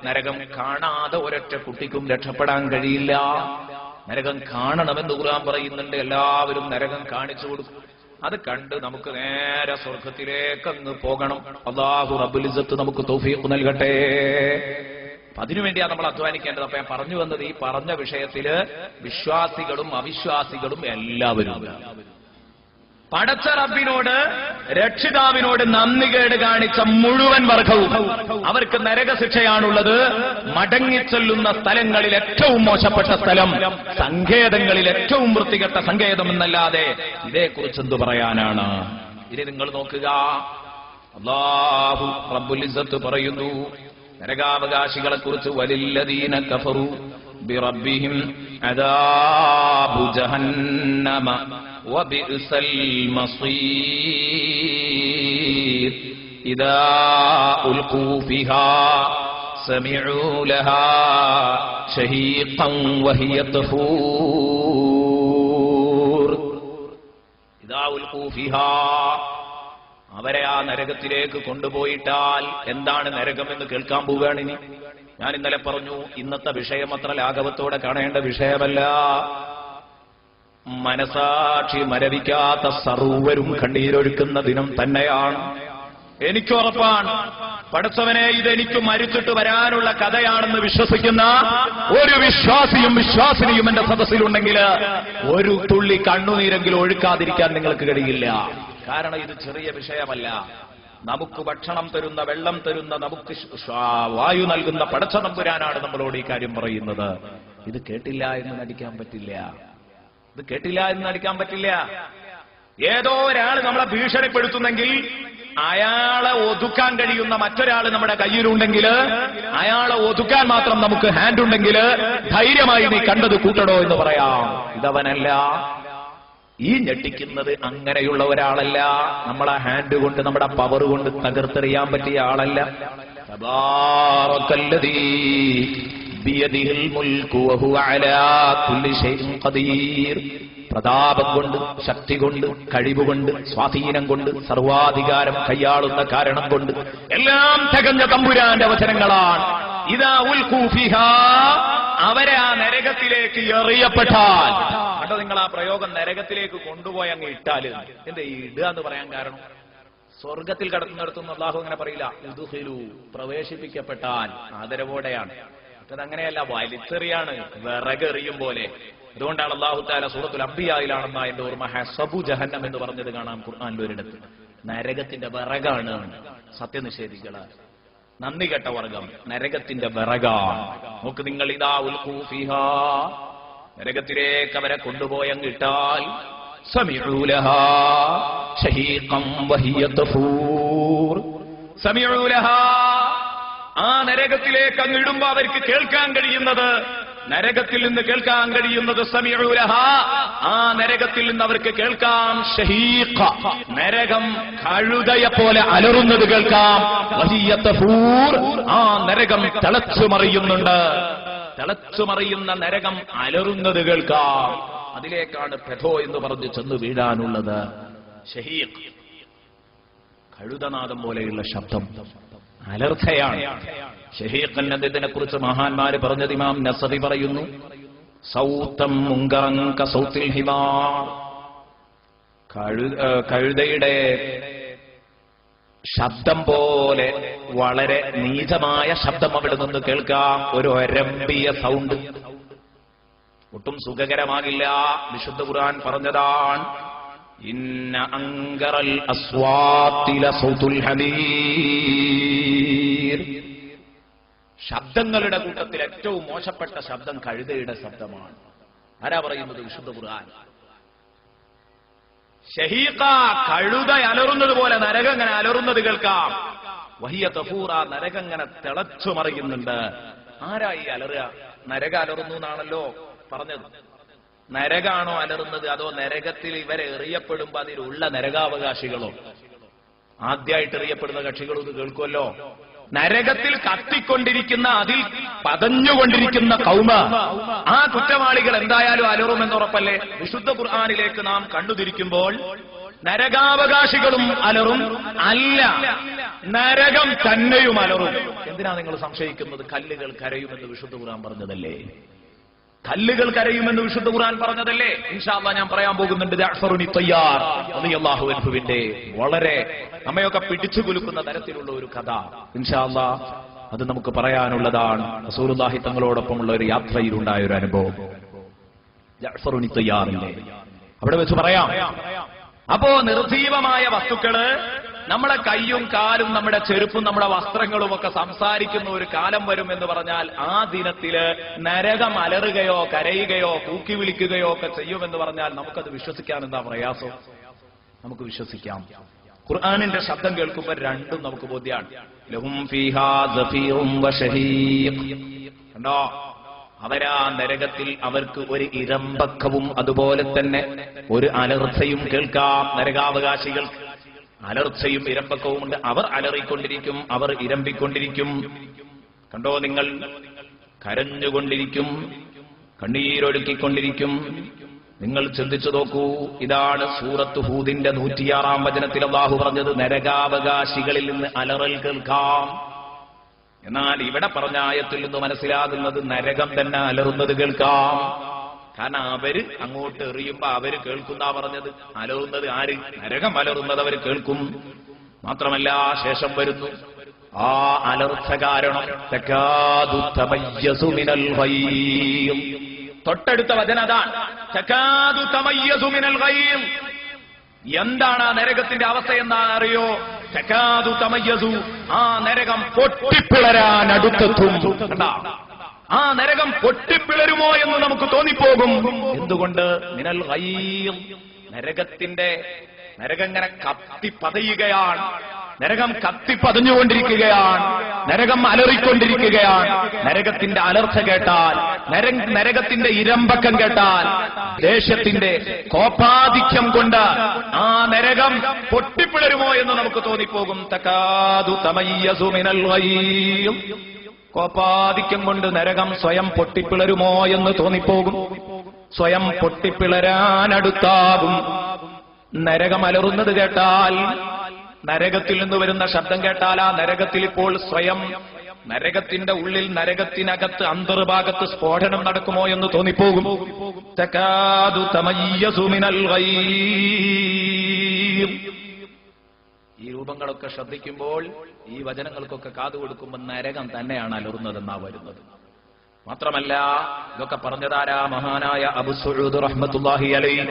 നരകം കാണാതെ ഒരൊറ്റ കുട്ടിക്കും രക്ഷപ്പെടാൻ കഴിയില്ല. നരകം കാണണമെന്ന് ഖുർആൻ പറയുന്നുണ്ട്. എല്ലാവരും നരകം കാണിച്ചു കൊടുക്കും. അത് കണ്ട് നമുക്ക് നേരെ സ്വർഗത്തിലേക്ക് അങ്ങ് പോകണം. അല്ലാഹു റബ്ബുൽ ഇസ്സത്ത് നമുക്ക് തൗഫീഖ് നൽകട്ടെ. അതിനുവേണ്ടിയാണ് നമ്മൾ അധ്വാനിക്കേണ്ടത്. അപ്പൊ ഞാൻ പറഞ്ഞു വന്നത്, ഈ പറഞ്ഞ വിഷയത്തില് വിശ്വാസികളും അവിശ്വാസികളും എല്ലാവരും പടച്ച റബ്ബിനോട്, രക്ഷിതാവിനോട് നന്ദികേട് കാണിച്ച മുഴുവൻ വർഗവും അവർക്ക് നരകശിക്ഷയാണുള്ളത്. മടങ്ങിച്ചൊല്ലുന്ന സ്ഥലങ്ങളിൽ ഏറ്റവും മോശപ്പെട്ട സ്ഥലം, സങ്കേതങ്ങളിൽ ഏറ്റവും വൃത്തികെട്ട സങ്കേതം എന്നല്ലാതെ ഇതേക്കുറിച്ച് എന്തു പറയാനാണ്? ഇനി നിങ്ങൾ നോക്കുക, അല്ലാഹു റബ്ബുൽ ഇസ്സത്ത് പറയുന്നു നരകാവകാശികളെ കുറിച്ച്, വലില്ലദീന കഫറു ബിറബ്ബിഹിം അദാബു ജഹന്നമ വബിഅ്സൽ മസീർ. ഇദാ ഉൽഖൂ ഫിഹാ സമിഉ ലഹാ ശഹീഖൻ വഹിയ തഫൂർ. ഇദാ ഉൽഖൂ ഫിഹാ, അവരെ ആ നരകത്തിലേക്ക് കൊണ്ടുപോയിട്ടാൽ എന്താണ് നരകമെന്ന് കേൾക്കാൻ പോവുകയാണ് ഇനി. ഞാൻ ഇന്നലെ പറഞ്ഞു, ഇന്നത്തെ വിഷയം അത്ര ലാഘവത്തോടെ കാണേണ്ട വിഷയമല്ല. മനസാക്ഷി മരവിക്കാത്ത സർവരും കണ്ണീരൊഴുക്കുന്ന ദിനം തന്നെയാണ്. എനിക്കുറപ്പാണ്, പടച്ചവനെ ഇതെനിക്ക് മരിച്ചിട്ട് വരാനുള്ള കഥയാണെന്ന് വിശ്വസിക്കുന്ന ഒരു വിശ്വാസിയും വിശ്വാസിനിയും എന്റെ സദസ്സിലുണ്ടെങ്കിൽ ഒരു തുള്ളി കണ്ണുനീരെങ്കിലും ഒഴുക്കാതിരിക്കാൻ നിങ്ങൾക്ക് കഴിയില്ല. കാരണം ഇത് ചെറിയ വിഷയമല്ല. നമുക്ക് ഭക്ഷണം തരുന്ന, വെള്ളം തരുന്ന, നമുക്ക് വായു നൽകുന്ന പടച്ച തമ്പുരാനാണ് നമ്മളോട് ഈ കാര്യം പറയുന്നത്. ഇത് കേട്ടില്ല എന്ന് നടിക്കാൻ പറ്റില്ല. ഇത് കേട്ടില്ല എന്ന് നടിക്കാൻ പറ്റില്ല. ഏതോ ഒരാൾ നമ്മളെ ഭീഷണിപ്പെടുത്തുന്നെങ്കിൽ അയാളെ ഒതുക്കാൻ കഴിയുന്ന മറ്റൊരാൾ നമ്മുടെ കയ്യിലുണ്ടെങ്കിൽ, അയാളെ ഒതുക്കാൻ മാത്രം നമുക്ക് ഹാൻഡ് ഉണ്ടെങ്കിൽ ധൈര്യമായി നീ കണ്ടത് കൂട്ടടോ എന്ന് പറയാം. ഇതവനല്ല. ഈ ഞെട്ടിക്കുന്നത് അങ്ങനെയുള്ള ഒരാളല്ല. നമ്മളെ ഹാൻഡ് കൊണ്ട്, നമ്മുടെ പവർ കൊണ്ട് തകർത്തെറിയാൻ പറ്റിയ ആളല്ല. തബാറകല്ലദീ ബിയദിഹിൽ മുൽക്കു വഹുവ അലാ കുല്ലി ശൈഇൻ ഖദീർ. പ്രതാപം കൊണ്ട്, ശക്തി കൊണ്ട്, കഴിവുകൊണ്ട്, സ്വാധീനം കൊണ്ട്, സർവാധികാരം കൈയാളുന്ന കാരണം കൊണ്ട് എല്ലാം തികഞ്ഞ തമ്പുരാന്റെ വചനങ്ങളാണ്. ഇദാ ഉൽഖൂ ഫിഹാ, അവരെ ആ നരകത്തിലേക്ക് എറിയപ്പെട്ടാൽ. കണ്ടോ നിങ്ങൾ ആ പ്രയോഗം, നരകത്തിലേക്ക് കൊണ്ടുപോയി അങ്ങ് ഇട്ടാൽ. എന്താ ഈ ഇടുക എന്ന് പറയാൻ കാരണം? സ്വർഗത്തിൽ കടത്തുന്നിടത്തുനിന്ന് അല്ലാഹു അങ്ങനെ പറയില്ല. ഉദ്ഖിലൂ, പ്രവേശിപ്പിക്കപ്പെട്ടാൽ ആദരവോടെയാണ്. അതങ്ങനെയല്ല, വലിച്ചെറിയാണ്, വിറകെറിയും പോലെ. അതുകൊണ്ടാണ് അല്ലാഹു തആല സൂറത്തുൽ അംബിയായിലാണെന്ന എന്റെ ഓർമ്മ ഹസബു ജഹന്നം എന്ന് പറഞ്ഞത് കാണാം ഖുർആനിൽ ഒരിടത്ത്. നരകത്തിന്റെ വിറകാണ് സത്യനിഷേധികള്, നന്ദി കെട്ട വർഗം, നരകത്തിന്റെ വിറകാണ്. നോക്ക് നിങ്ങൾ, ഇദാ ഉൽഖൂ ഫിഹാ, നരകത്തിലേക്ക് അവരെ കൊണ്ടുപോയങ്ങിട്ടാൽ സമിഉ ലഹാ ശഹീഖൻ വഹിയ തഫൂർ. സമിഉ ലഹാ, ആ നരകത്തിലേക്ക് അങ്ങിടുമ്പോ അവർക്ക് കേൾക്കാൻ കഴിയുന്നത്, നരകത്തിൽ നിന്ന് കേൾക്കാൻ കഴിയുന്നത് സമിഉ ലഹാ, ആ നരകത്തിൽ നിന്ന് അവർക്ക് കേൾക്കാം ശഹീഖ, നരകം കഴുതയെ പോലെ അലറുന്നത് കേൾക്കാം. വഹിയ തഫൂർ, ആ നരകം തിളച്ചു മറിയുന്നുണ്ട്. തിളച്ചു മറിയുന്ന നരകം അലറുന്നത് കേൾക്കാം. അതിലേക്കാണ് പെഥോ എന്ന് പറഞ്ഞ് ചെന്ന് വീഴാനുള്ളത്. ശഹീഖ്, കഴുതനാദം പോലെയുള്ള ശബ്ദം, അലർച്ചയാണ്. ഷഹീഖൻ എന്നതിനെ കുറിച്ച് മഹാന്മാര് പറഞ്ഞത് ഇമാം നസവി പറയുന്നു, സൗതം മുങ്കറൻ കസൗത്തിൽ ഹിമാർ, കഴുതയുടെ ശബ്ദം പോലെ വളരെ നീചമായ ശബ്ദം അവിടെ നിന്ന് കേൾക്കാം. ഒരു ഒരമ്പിയ സൗണ്ട്, ഒട്ടും സുഖകരമാകില്ല. വിശുദ്ധ ഖുർആൻ പറഞ്ഞതാണ്, ഇന്ന അങ്കറൽ അസ്വാത്തി ലസൗതുൽ ഹമീർ. ശബ്ദങ്ങളുടെ കൂട്ടത്തിൽ ഏറ്റവും മോശപ്പെട്ട ശബ്ദം കഴുതയുടെ ശബ്ദമാണ്. ആരാ പറയുന്നത്? വിശുദ്ധ ഖുർആൻ. ശഹീഖ, കഴുത അലറുന്നത് പോലെ നരകം ഇങ്ങനെ അലറുന്നത് കേൾക്കാം. വഹിയ തഫൂറ, നരകം ഇങ്ങനെ തിളച്ചു മറിയുന്നുണ്ട്. ആരാ ഈ അലറുക? നരക അലറുന്നു എന്നാണല്ലോ പറഞ്ഞത്. നരകാണോ അലറുന്നത്, അതോ നരകത്തിൽ ഇവരെ എറിയപ്പെടുമ്പോ അതിലുള്ള നരകാവകാശികളോ? ആദ്യമായിട്ട് എറിയപ്പെടുന്ന കക്ഷികളും ഇത് കേൾക്കുമല്ലോ. നരകത്തിൽ കത്തിക്കൊണ്ടിരിക്കുന്ന, അതിൽ പതഞ്ഞുകൊണ്ടിരിക്കുന്ന കൗമ, ആ കുറ്റവാളികൾ എന്തായാലും അലറുമെന്നുറപ്പല്ലേ? വിശുദ്ധ ഖുർആനിലേക്ക് നാം കണ്ണുതിരിക്കുമ്പോൾ നരകാവകാശികളും അലറും, അല്ല നരകം തന്നെയും അലറും. എന്തിനാ നിങ്ങൾ സംശയിക്കുന്നത്? കല്ലുകൾ കരയുമെന്ന് വിശുദ്ധ ഖുർആൻ പറഞ്ഞതല്ലേ? കല്ലുകൾ കരയുമെന്ന് വിശുദ്ധ ഖുർആൻ പറഞ്ഞതല്ലേ? ഇൻഷാ അല്ലാഹ് ഞാൻ പറയാൻ പോകുന്നുണ്ട് ജഅഫറുനി തയ്യാർ റളിയല്ലാഹു അൻഹുവിന്റെ വളരെ നമ്മയൊക്കെ പിടിച്ചു കുലുക്കുന്ന തരത്തിലുള്ള ഒരു കഥ. ഇൻഷാ അല്ലാഹ് അത് നമുക്ക് പറയാനുള്ളതാണ്. റസൂലുള്ളാഹി തങ്ങളോടൊപ്പമുള്ള ഒരു യാത്രയിലുണ്ടായ ഒരു അനുഭവം ജഅഫറുനി തയ്യാറിന്റെ അവിടെ വെച്ച് പറയാം. അപ്പോ നിർജീവമായ വസ്തുക്കള്, നമ്മളെ കയ്യും കാലും നമ്മുടെ ചെരുപ്പും നമ്മുടെ വസ്ത്രങ്ങളും ഒക്കെ സംസാരിക്കുന്ന ഒരു കാലം വരും എന്ന് പറഞ്ഞാൽ ആ ദിനത്തില് നരകം അലറുകയോ കരയുകയോ കൂക്കി വിളിക്കുകയോ ഒക്കെ ചെയ്യുമെന്ന് പറഞ്ഞാൽ നമുക്കത് വിശ്വസിക്കാൻ എന്താ പ്രയാസം? നമുക്ക് വിശ്വസിക്കാം. ഖുർആനിന്റെ ശബ്ദം കേൾക്കുമ്പോൾ രണ്ടും നമുക്ക് ബോധ്യമാണ്. ലഹും ഫീഹാ സഫീറും വശഹീഖ്. കണ്ടോ, അവരാ നരകത്തിൽ അവർക്ക് ഒരു ഇരമ്പക്കവും അതുപോലെ തന്നെ ഒരു അലർച്ചയും കേൾക്കാം. നരകാവകാശികൾക്ക് അലർച്ചയും ഇരമ്പക്കവുമുണ്ട്. അവർ അലറിക്കൊണ്ടിരിക്കും, അവർ ഇരമ്പിക്കൊണ്ടിരിക്കും. കണ്ടോ നിങ്ങൾ, കരഞ്ഞുകൊണ്ടിരിക്കും, കണ്ണീരൊഴുക്കിക്കൊണ്ടിരിക്കും. നിങ്ങൾ ചിന്തിച്ചു നോക്കൂ. ഇതാണ് സൂറത്ത് ഹൂദിന്റെ 106 വചനത്തിൽ അല്ലാഹു പറഞ്ഞത്, നരകാവകാശികളിൽ നിന്ന് അലറൽ കേൾക്കാം. എന്നാൽ ഇവിടെ പറഞ്ഞ ആയത്തിൽ നിന്ന് മനസ്സിലാകുന്നത് നരകം തന്നെ അലറുന്നത് കേൾക്കാം. കാരണം അവര് അങ്ങോട്ട് എറിയുമ്പോ അവര് കേൾക്കുന്ന പറഞ്ഞത്. അലറുന്നത് ആര്? നരകം അലറുന്നത് അവർ കേൾക്കും. മാത്രമല്ല ശേഷം വരുന്നു ആ അലർച്ച കാരണം തകാദു തമയ്യസു മിനൽ ഗൈം. തൊട്ടടുത്ത വചനതാണ് തകാദു തമയ്യസു മിനൽ ഗൈം. എന്താണ് ആ നരകത്തിന്റെ അവസ്ഥ എന്നാണ് അറിയോ? തകാദു തമയ്യസു, ആ നരകം പൊട്ടിപ്പിളരാൻ അടുത്തെത്തും. ആ നരകം പൊട്ടിപ്പിളരുമോ എന്ന് നമുക്ക് തോന്നിപ്പോകും. എന്തുകൊണ്ട്? മിനൽ ഗൈം, നരകം ഇങ്ങനെ കത്തിപ്പതയുകയാണ്. നരകം കത്തിപ്പതഞ്ഞുകൊണ്ടിരിക്കുകയാണ്. നരകം അലറിക്കൊണ്ടിരിക്കുകയാണ്. നരകത്തിന്റെ അലർച്ച കേട്ടാൽ, നരകത്തിന്റെ ഇരമ്പക്കം കേട്ടാൽ, ദേശത്തിന്റെ കോപാധിക്യം കൊണ്ട് ആ നരകം പൊട്ടിപ്പിളരുമോ എന്ന് നമുക്ക് തോന്നിപ്പോകും. തകാദു തമയ്യസു മിനൽ ഗൈം. കോപാധിക്യം കൊണ്ട് നരകം സ്വയം പൊട്ടിപ്പിളരുമോ എന്ന് തോന്നിപ്പോകും. സ്വയം പൊട്ടിപ്പിളരാനടുത്താകും. നരകം അലറുന്നത് കേട്ടാൽ, നരകത്തിൽ നിന്ന് വരുന്ന ശബ്ദം കേട്ടാൽ ആ നരകത്തിൽ ഇപ്പോൾ സ്വയം നരകത്തിന്റെ ഉള്ളിൽ, നരകത്തിനകത്ത് അന്തർഭാഗത്ത് സ്ഫോടനം നടക്കുമോ എന്ന് തോന്നിപ്പോകും. തകാദു തമയ്യസു മിനൽ ഗൈം. ഈ രൂപങ്ങളൊക്കെ ശ്രദ്ധിക്കുമ്പോൾ, ഈ വചനങ്ങൾക്കൊക്കെ കാതുകൊടുക്കുമ്പോൾ നരകം തന്നെയാണ് അലറുന്നതെന്നാ വരുന്നത്. മാത്രമല്ല ഇതൊക്കെ പറഞ്ഞതാരാ? മഹാനായ അബൂ സഊദ് റഹ്മത്തുള്ളാഹി അലൈഹി.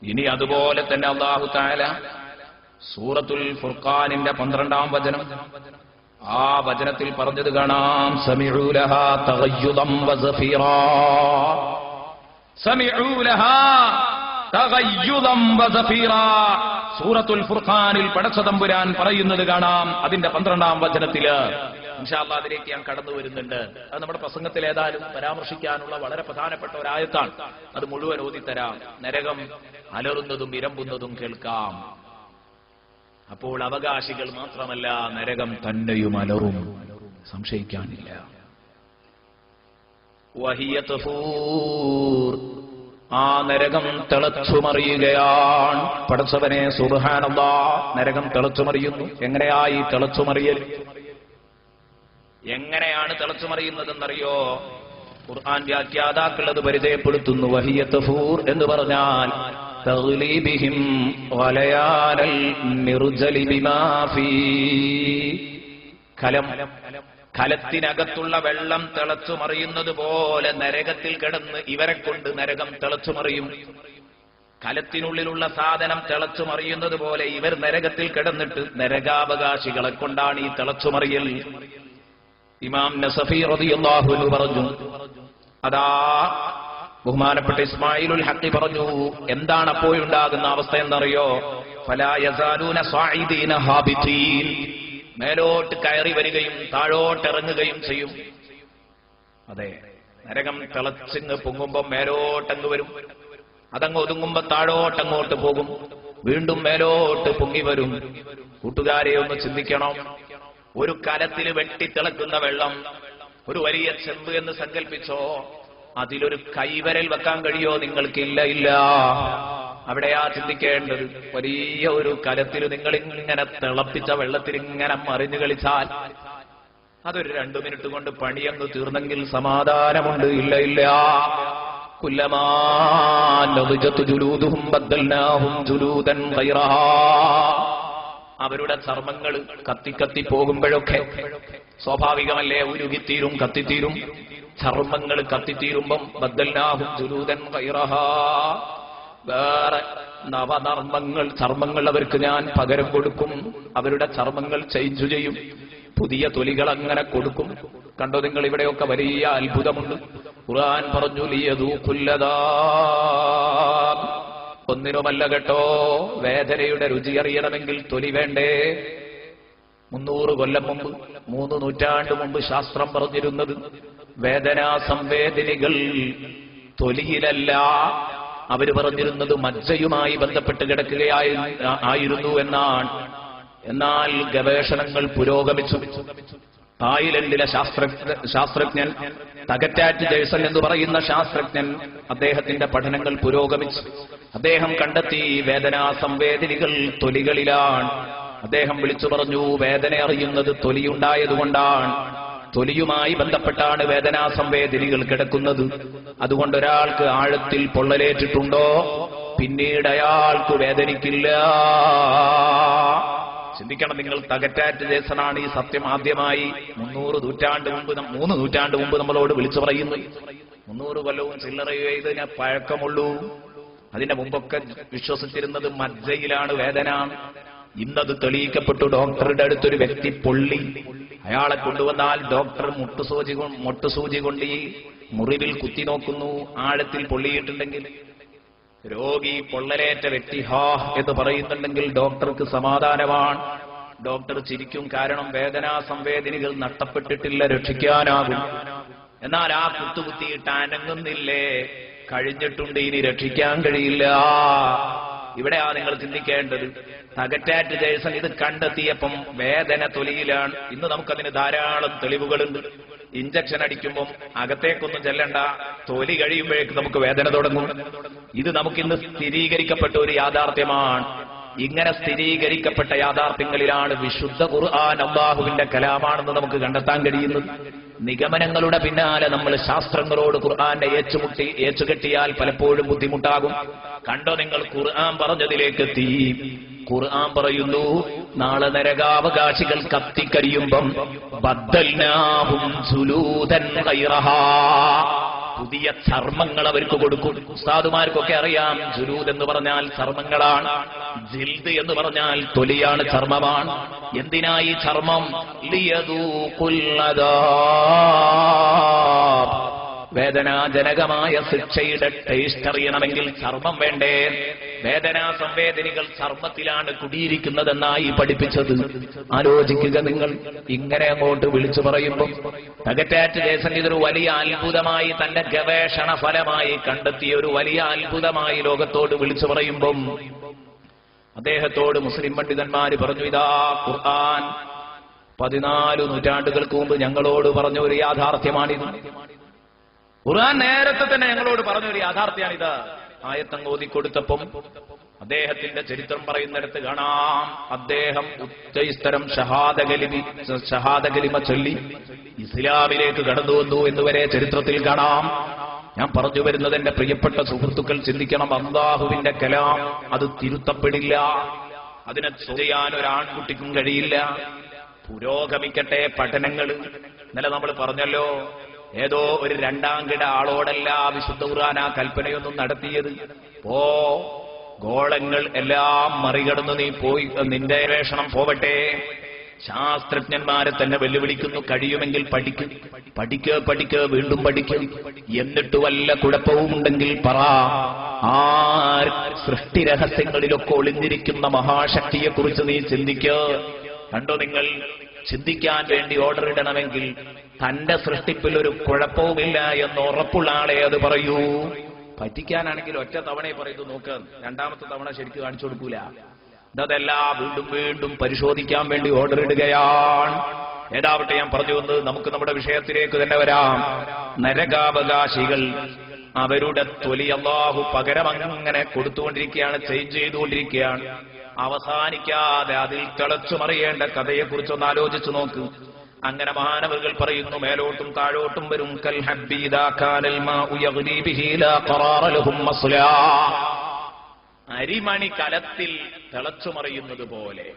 ഇനി അതുപോലെ തന്നെ അല്ലാഹു തആല സൂറത്തുൽ ഫുർഖാനിന്റെ 12 വചനം, ആ വചനത്തിൽ പറഞ്ഞത് കാണാം, സമിഉ ലഹാ തഗയ്യുദൻ വസഫീറാ. സമിഉ ലഹാ തഗയ്യുദൻ വസഫീറാ. സൂറത്തുൽ ഫുർഖാനിൽ പടച്ചതമ്പുരാൻ പറയുന്നത് കാണാം, അതിന്റെ 12 വചനത്തില്. ഇൻഷാ അല്ലാഹ് അതിലേക്ക് ഞാൻ കടന്നു വരുന്നുണ്ട്. അത് നമ്മുടെ പ്രസംഗത്തിൽ ഏതായാലും പരാമർശിക്കാനുള്ള വളരെ പ്രധാനപ്പെട്ട ഒരു ആയത്താണ്. അത് മുഴുവൻ ഓതിത്തരാം. നരകം അലറുന്നതും ഇരമ്പുന്നതും കേൾക്കാം. അപ്പോൾ അവകാശികൾ മാത്രമല്ല, നരകം തന്നെയും അലറും, സംശയിക്കാനില്ല. വഹിയ തഫൂർ, ആ നരകം തിളച്ചുമറിയുകയാണ്. പടച്ചവനെ സുബ്ഹാനല്ലാഹ്, നരകം തിളച്ചുമറിയുന്നു. എങ്ങനെയായി തിളച്ചുമറിയൽ? എങ്ങനെയാണ് തിളച്ചുമറിയുന്നതെന്നറിയോ? ഖുർആൻ വ്യാഖ്യാതാക്കൾ അത് പരിചയപ്പെടുത്തുന്നു. വഹിയ തഫൂർ എന്ന് പറഞ്ഞാൽ തഗ്ലീബിഹിം വലയാനൽ മിർജലി ബിമാ ഫീ. കലത്തിനകത്തുള്ള വെള്ളം തിളച്ചുമറിയുന്നത് പോലെ നരകത്തിൽ കിടന്ന് ഇവരെ കൊണ്ട് നരകം തിളച്ചുമറിയും. കലത്തിനുള്ളിലുള്ള സാധനം തിളച്ചുമറിയുന്നത് പോലെ ഇവർ നരകത്തിൽ കിടന്നിട്ട് നരകാവകാശികളെ കൊണ്ടാണ് ഈ തിളച്ചുമറിയൽ. ഇമാം നസഫി റളിയല്ലാഹു അൻഹു പറഞ്ഞു, അതാ ബഹുമാനപ്പെട്ട ഇസ്മായിലുൽ ഹഖി പറഞ്ഞു, എന്താണ് അപ്പോഴുണ്ടാകുന്ന അവസ്ഥ എന്നറിയോ? ഫലാ യസാലൂന സാഇദീന ഹാബിതീൻ, മേലോട്ട് കയറി വരികയും താഴോട്ടിറങ്ങുകയും ചെയ്യും. അതെ, നരകം തിളച്ചിങ്ങ് പൊങ്ങുമ്പോ മേലോട്ടങ്ങ് വരും, അതങ്ങ് ഒതുങ്ങുമ്പോ താഴോട്ടങ്ങോട്ട് പോകും, വീണ്ടും മേലോട്ട് പൊങ്ങി വരും. കൂട്ടുകാരെ ഒന്ന് ചിന്തിക്കണം. ഒരു കലത്തിൽ വെട്ടിത്തിളക്കുന്ന വെള്ളം, ഒരു വലിയ ചെമ്പ് എന്ന് സങ്കല്പിച്ചോ, അതിലൊരു കൈവരൽ വെക്കാൻ കഴിയോ നിങ്ങൾക്ക്? ഇല്ല. അവിടെയാ ചിന്തിക്കേണ്ടത്. വലിയ ഒരു കലത്തിൽ നിങ്ങളിങ്ങനെ തിളപ്പിച്ച വെള്ളത്തിൽ ഇങ്ങനെ മറിഞ്ഞു കളിച്ചാൽ അതൊരു 2 മിനിറ്റ് കൊണ്ട് പണിയങ്ങ് തീർന്നെങ്കിൽ സമാധാനമുണ്ട്. ഇല്ല. കുല്ലമാ നദിജത് ജുലൂദുഹും ബദ്ദൽനാഹും ജുലൂദൻ ഗൈറഹാ. അവരുടെ ചർമ്മങ്ങൾ കത്തി പോകുമ്പോഴൊക്കെ സ്വാഭാവികമല്ലേ, ഉരുകിത്തീരും, കത്തിത്തീരും. ചർമ്മങ്ങൾ കത്തിത്തീരുമ്പം ബദ്ദൽനാഹും ജുലൂദൻ ഗൈറഹാ, വേറെ ചർമ്മങ്ങൾ അവർക്ക് ഞാൻ പകരം കൊടുക്കും. അവരുടെ ചർമ്മങ്ങൾ ചേഞ്ച് ചെയ്യും, പുതിയ തൊലികൾ അങ്ങനെ കൊടുക്കും. കണ്ടോ നിങ്ങൾ, ഇവിടെയൊക്കെ വലിയ അത്ഭുതമുണ്ട്. ഖുർആൻ പറഞ്ഞു, ലിയദൂഖുല്ലദാബ്. ഒന്നിനുമല്ല കേട്ടോ, വേദനയുടെ രുചി അറിയണമെങ്കിൽ തൊലി വേണ്ടേ? 300 കൊല്ലം മുമ്പ്, 3 നൂറ്റാണ്ട് മുമ്പ് ശാസ്ത്രം പറഞ്ഞിരുന്നത് വേദനാ സംവേദനികൾ തൊലിയിലല്ല, അവർ പറഞ്ഞിരുന്നത് മജ്ജയുമായി ബന്ധപ്പെട്ട് കിടക്കുകയായിരുന്നു എന്നാണ്. എന്നാൽ ഗവേഷണങ്ങൾ പുരോഗമിച്ചു. തായ്ലൻഡിലെ ശാസ്ത്രജ്ഞൻ തകറ്റാറ്റ് ജേഴ്സൺ എന്ന് പറയുന്ന ശാസ്ത്രജ്ഞൻ, അദ്ദേഹത്തിന്റെ പഠനങ്ങൾ പുരോഗമിച്ചു. അദ്ദേഹം കണ്ടെത്തി വേദനാ സംവേദനികൾ തൊലികളിലാണ്. അദ്ദേഹം വിളിച്ചു പറഞ്ഞു, വേദന അറിയുന്നത് തൊലിയുണ്ടായതുകൊണ്ടാണ്. തൊലിയുമായി ബന്ധപ്പെട്ടാണ് വേദനാ സംവേദനികൾ കിടക്കുന്നത്. അതുകൊണ്ട് ഒരാൾക്ക് ആഴത്തിൽ പൊള്ളലേറ്റിട്ടുണ്ടോ പിന്നീട് അയാൾക്ക് വേദനിക്കില്ല. ചിന്തിക്കണം നിങ്ങൾ. തകറ്റാറ്റ് ജേസനാണ് ഈ സത്യം ആദ്യമായി 3 നൂറ്റാണ്ട് മുമ്പ് നമ്മളോട് വിളിച്ചു പറയുന്നു. 300 കൊല്ലവും ചില്ലറയോ ഇതിന് പഴക്കമുള്ളൂ. അതിന്റെ മുമ്പൊക്കെ വിശ്വസിച്ചിരുന്നത് മജ്ജയിലാണ് വേദന. ഇന്നത് തെളിയിക്കപ്പെട്ടു. ഡോക്ടറുടെ അടുത്തൊരു വ്യക്തി പൊള്ളി. അയാളെ കൊണ്ടുവന്നാൽ ഡോക്ടർ മുട്ടുസൂചി കൊണ്ട് ഈ മുറിവിൽ കുത്തി നോക്കുന്നു. ആഴത്തിൽ പൊള്ളിയിട്ടുണ്ടെങ്കിൽ രോഗി, പൊള്ളലേറ്റ വ്യക്തി ഹാ എന്ന് പറയുന്നുണ്ടെങ്കിൽ ഡോക്ടർക്ക് സമാധാനമാണ്. ഡോക്ടർ ചിരിക്കും. കാരണം വേദനാ സംവേദനികൾ നഷ്ടപ്പെട്ടിട്ടില്ല, രക്ഷിക്കാനാകും. എന്നാൽ ആ കുത്തുകുത്തിയിട്ട് അനങ്ങുന്നില്ലേ, കഴിഞ്ഞിട്ടുണ്ട്, ഇനി രക്ഷിക്കാൻ കഴിയില്ല. ഇവിടെയാ നിങ്ങൾ ചിന്തിക്കേണ്ടത്. തകറ്റാറ്റ് ജേഴ്സൺ ഇത് കണ്ടെത്തിയപ്പം വേദന തൊലിയിലാണ്. ഇന്ന് നമുക്കതിന് ധാരാളം തെളിവുകളുണ്ട്. ഇഞ്ചക്ഷൻ അടിക്കുമ്പം അകത്തേക്കൊന്നും ചെല്ലണ്ട, തൊലി കഴിയുമ്പോഴേക്ക് നമുക്ക് വേദന തുടങ്ങും. ഇത് നമുക്കിന്ന് സ്ഥിരീകരിക്കപ്പെട്ട ഒരു യാഥാർത്ഥ്യമാണ്. ഇങ്ങനെ സ്ഥിരീകരിക്കപ്പെട്ട യാഥാർത്ഥ്യങ്ങളിലാണ് വിശുദ്ധ ഖുർആൻ അല്ലാഹുവിന്റെ കലാമാണെന്ന് നമുക്ക് കണ്ടെത്താൻ കഴിയുന്നത്. നിഗമനങ്ങളുടെ പിന്നാലെ നമ്മൾ ശാസ്ത്രങ്ങളോട് ഖുർആന്റെ ഏച്ചുകെട്ടിയാൽ പലപ്പോഴും ബുദ്ധിമുട്ടാകും. കണ്ടോ നിങ്ങൾ, ഖുർആൻ പറഞ്ഞതിലേക്കെത്തി. ഖുർആൻ പറയുന്നു, നാളെ നരകാവകാശികൾ കത്തിക്കരിയുമ്പം ബദ്ദൽനാഹും ജുലൂദൻ ഗൈറഹാ, പുതിയ ചർമ്മങ്ങൾ അവർക്ക് കൊടുക്കും. ഉസ്താദുമാർക്കൊക്കെ അറിയാം, ജുലൂദ് എന്ന് പറഞ്ഞാൽ ചർമ്മങ്ങളാണ്, ജിൽദ് എന്ന് പറഞ്ഞാൽ തൊലിയാണ്, ചർമ്മമാണ്. എന്തിനായി ചർമ്മം? ലിയദൂഖുൽ അദാബ്, വേദനാജനകമായ ശിക്ഷയുടെ ടേസ്റ്റ് അറിയണമെങ്കിൽ ചർമ്മം വേണ്ടേ? വേദനാ സംവേദനികൾ ചർമ്മത്തിലാണ് കുടിയിരിക്കുന്നതെന്നായി പഠിപ്പിച്ചത്. ആലോചിക്കുക നിങ്ങൾ. ഇങ്ങനെ അങ്ങോട്ട് വിളിച്ചു പറയുമ്പോൾ തകറ്റാറ്റ് ജേസൺ ഇതൊരു വലിയ അത്ഭുതമായി, തന്റെ ഗവേഷണ ഫലമായി കണ്ടെത്തിയ ഒരു വലിയ അത്ഭുതമായി ലോകത്തോട് വിളിച്ചു പറയുമ്പം അദ്ദേഹത്തോട് മുസ്ലിം പണ്ഡിതന്മാര് പറഞ്ഞു, ഇതാ ഖുർആൻ 14 നൂറ്റാണ്ടുകൾക്ക് മുമ്പ് ഞങ്ങളോട് പറഞ്ഞ ഒരു യാഥാർത്ഥ്യമാണിത്. ഖുർആൻ നേരത്തെ തന്നെ ഞങ്ങളോട് പറഞ്ഞൊരു യാഥാർത്ഥ്യമാണിത്. ആയത്തങ്ങ് ഓതിക്കൊടുത്തപ്പം അദ്ദേഹത്തിന്റെ ചരിത്രം പറയുന്നിടത്ത് കാണാം, അദ്ദേഹം ഉച്ചസ്ഥരം ഷഹാദ കലിമ ചൊല്ലി ഇസ്ലാമിലേക്ക് കടന്നു വന്നു എന്നുവരെ ചരിത്രത്തിൽ കാണാം. ഞാൻ പറഞ്ഞു വരുന്നത് എന്റെ പ്രിയപ്പെട്ട സുഹൃത്തുക്കൾ ചിന്തിക്കണം. അല്ലാഹുവിന്റെ കലാം അത് തിരുത്തപ്പെടില്ല. അതിനെ ചെയ്യാൻ ഒരാൺകുട്ടിക്കും കഴിയില്ല. പുരോഗമിക്കട്ടെ പഠനങ്ങൾ. ഇന്നലെ നമ്മൾ പറഞ്ഞല്ലോ, ഏതോ ഒരു 2ാം കിട ആളോടല്ല വിശുദ്ധ ഖുർആൻ ആ കൽപ്പനയൊന്നും നടത്തിയത്. ഗോളങ്ങൾ എല്ലാം മറികടന്ന് നീ പോയി, നിന്റെ ഗവേഷണം പോവട്ടെ. ശാസ്ത്രജ്ഞന്മാരെ തന്നെ വെല്ലുവിളിക്കുന്നു, കഴിയുമെങ്കിൽ പഠിക്ക്, വീണ്ടും പഠിക്കും. എന്നിട്ട് വല്ല കുഴപ്പവും ഉണ്ടെങ്കിൽ പറ. ആ സൃഷ്ടി രഹസ്യങ്ങളിലൊക്കെ ഒളിഞ്ഞിരിക്കുന്ന മഹാശക്തിയെക്കുറിച്ച് നീ ചിന്തിക്ക്. കണ്ടോ നിങ്ങൾ, ചിന്തിക്കാൻ വേണ്ടി ഓർഡർ ഇടണമെങ്കിൽ തന്റെ സൃഷ്ടിപ്പിൽ ഒരു കുഴപ്പവുമില്ല എന്ന് ഉറപ്പുള്ള ആളെ അത് പറയൂ. പറ്റിക്കാനാണെങ്കിൽ ഒറ്റ തവണയെ പറയുന്നു, നോക്ക്, 2ാമത്തെ തവണ ശരിക്കും കാണിച്ചു കൊടുക്കൂല. അതെല്ലാം വീണ്ടും വീണ്ടും പരിശോധിക്കാൻ വേണ്ടി ഓർഡർ ഇടുകയാണ്. ഏതാവട്ടെ, ഞാൻ പറഞ്ഞു വന്നത് നമുക്ക് നമ്മുടെ വിഷയത്തിലേക്ക് തന്നെ വരാം. നരകാവകാശികൾ അവരുടെ തൊലി അല്ലാഹു പകരം അങ്ങനെ കൊടുത്തുകൊണ്ടിരിക്കുകയാണ്, ചേഞ്ച് ചെയ്തുകൊണ്ടിരിക്കുകയാണ്. അവസാനിക്കാതെ അതിൽ തിളച്ചുമറിയേണ്ട കഥയെക്കുറിച്ചൊന്ന് ആലോചിച്ചു നോക്ക്. അങ്ങനെ മഹാനവറുകൾ പറയുന്നു, മേലോട്ടും താഴോട്ടും വരും. കൽ ഹബ്ബി ഇദാ കാനൽ മാഉ യഗ്ലി ബിഹി ലാ ഖറാറ ലഹും മസ്ലാ, അരിമണി കലത്തിൽ തിളച്ചുമറിയുന്നത് പോലെ.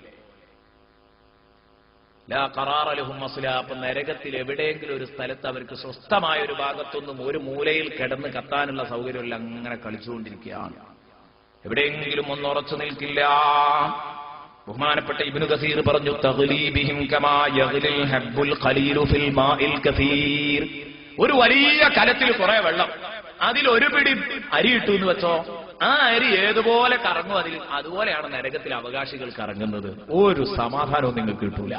ലാ ഖറാറ ലഹും മസ്ലാ, അപ്പൊ നരകത്തിൽ എവിടെയെങ്കിലും ഒരു സ്ഥലത്ത് അവർക്ക് സ്വസ്ഥമായ ഒരു ഭാഗത്തൊന്നും ഒരു മൂലയിൽ കിടന്ന് കത്താനുള്ള സൗകര്യമില്ല. അങ്ങനെ കളിച്ചുകൊണ്ടിരിക്കുകയാണ്. എവിടെയെങ്കിലും ഒന്നുറച്ചു നിൽക്കില്ല. ബഹുമാനപ്പെട്ട ഇബ്നു കസീർ പറഞ്ഞു, തഗ്ലീബിഹിം കമാ യഗ്ലിൽ ഹബ്ബുൽ ഖലീലു ഫിൽ മാഇൽ കസീർ. ഒരു വലിയ കലത്തിൽ കുറെ വെള്ളം, അതിൽ ഒരു പിടി അരി ഇട്ടു എന്ന് വെച്ചോ, ആ അരി ഏതുപോലെ കറങ്ങും അതിൽ, അതുപോലെയാണ് നരകത്തിൽ അവകാശികൾ കറങ്ങുന്നത്. ഒരു സമാധാനവും നിങ്ങൾക്ക് കിട്ടൂല.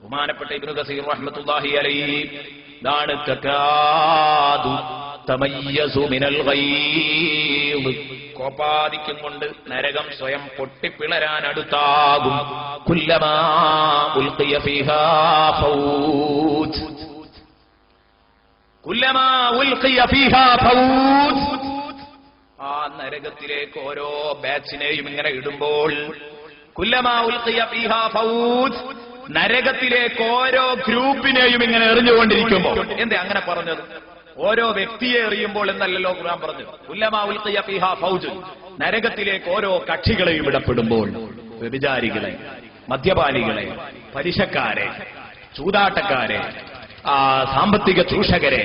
ബഹുമാനപ്പെട്ട ഇബ്നു കസീർ റഹ്മത്തുള്ളാഹി അലൈഹി, ദാണ് തകാദു തതമയ്യസു മിനൽ ഗൈദ്, കോപാദിക്കും കൊണ്ട് നരകം സ്വയം പൊട്ടിപ്പിളരാൻ അടുത്താകും. കുല്ലമാ ഉൽഖിയ ഫീഹാ ഫൗജ്, കുല്ലമാ ഉൽഖിയ ഫീഹാ ഫൗജ്, ആ നരകത്തിലേക്ക് ഓരോ ബാച്ചിനെയും ഇങ്ങനെ ഇടുമ്പോൾ, കുല്ലമാ ഉൽഖിയ ഫീഹാ ഫൗജ്, നരകത്തിലേക്ക് ഓരോ ഗ്രൂപ്പിനെയും ഇങ്ങനെ എറിഞ്ഞുകൊണ്ടിരിക്കുമ്പോൾ. എന്തേ അങ്ങനെ പറഞ്ഞത്? ഓരോ വ്യക്തിയെ എറിയുമ്പോൾ എന്നല്ലല്ലോ ഖുർആൻ പറഞ്ഞത്. കുല്ലമാ ഉൽഖിയ ഫീഹാ ഫൗജ്, നരകത്തിലേക്ക് ഓരോ കക്ഷികളെയും ഇടപെടുമ്പോൾ, വ്യഭിചാരികളെ, മദ്യപാനികളെ, പലിശക്കാരെ, ചൂതാട്ടക്കാരെ, സാമ്പത്തിക ചൂഷകരെ,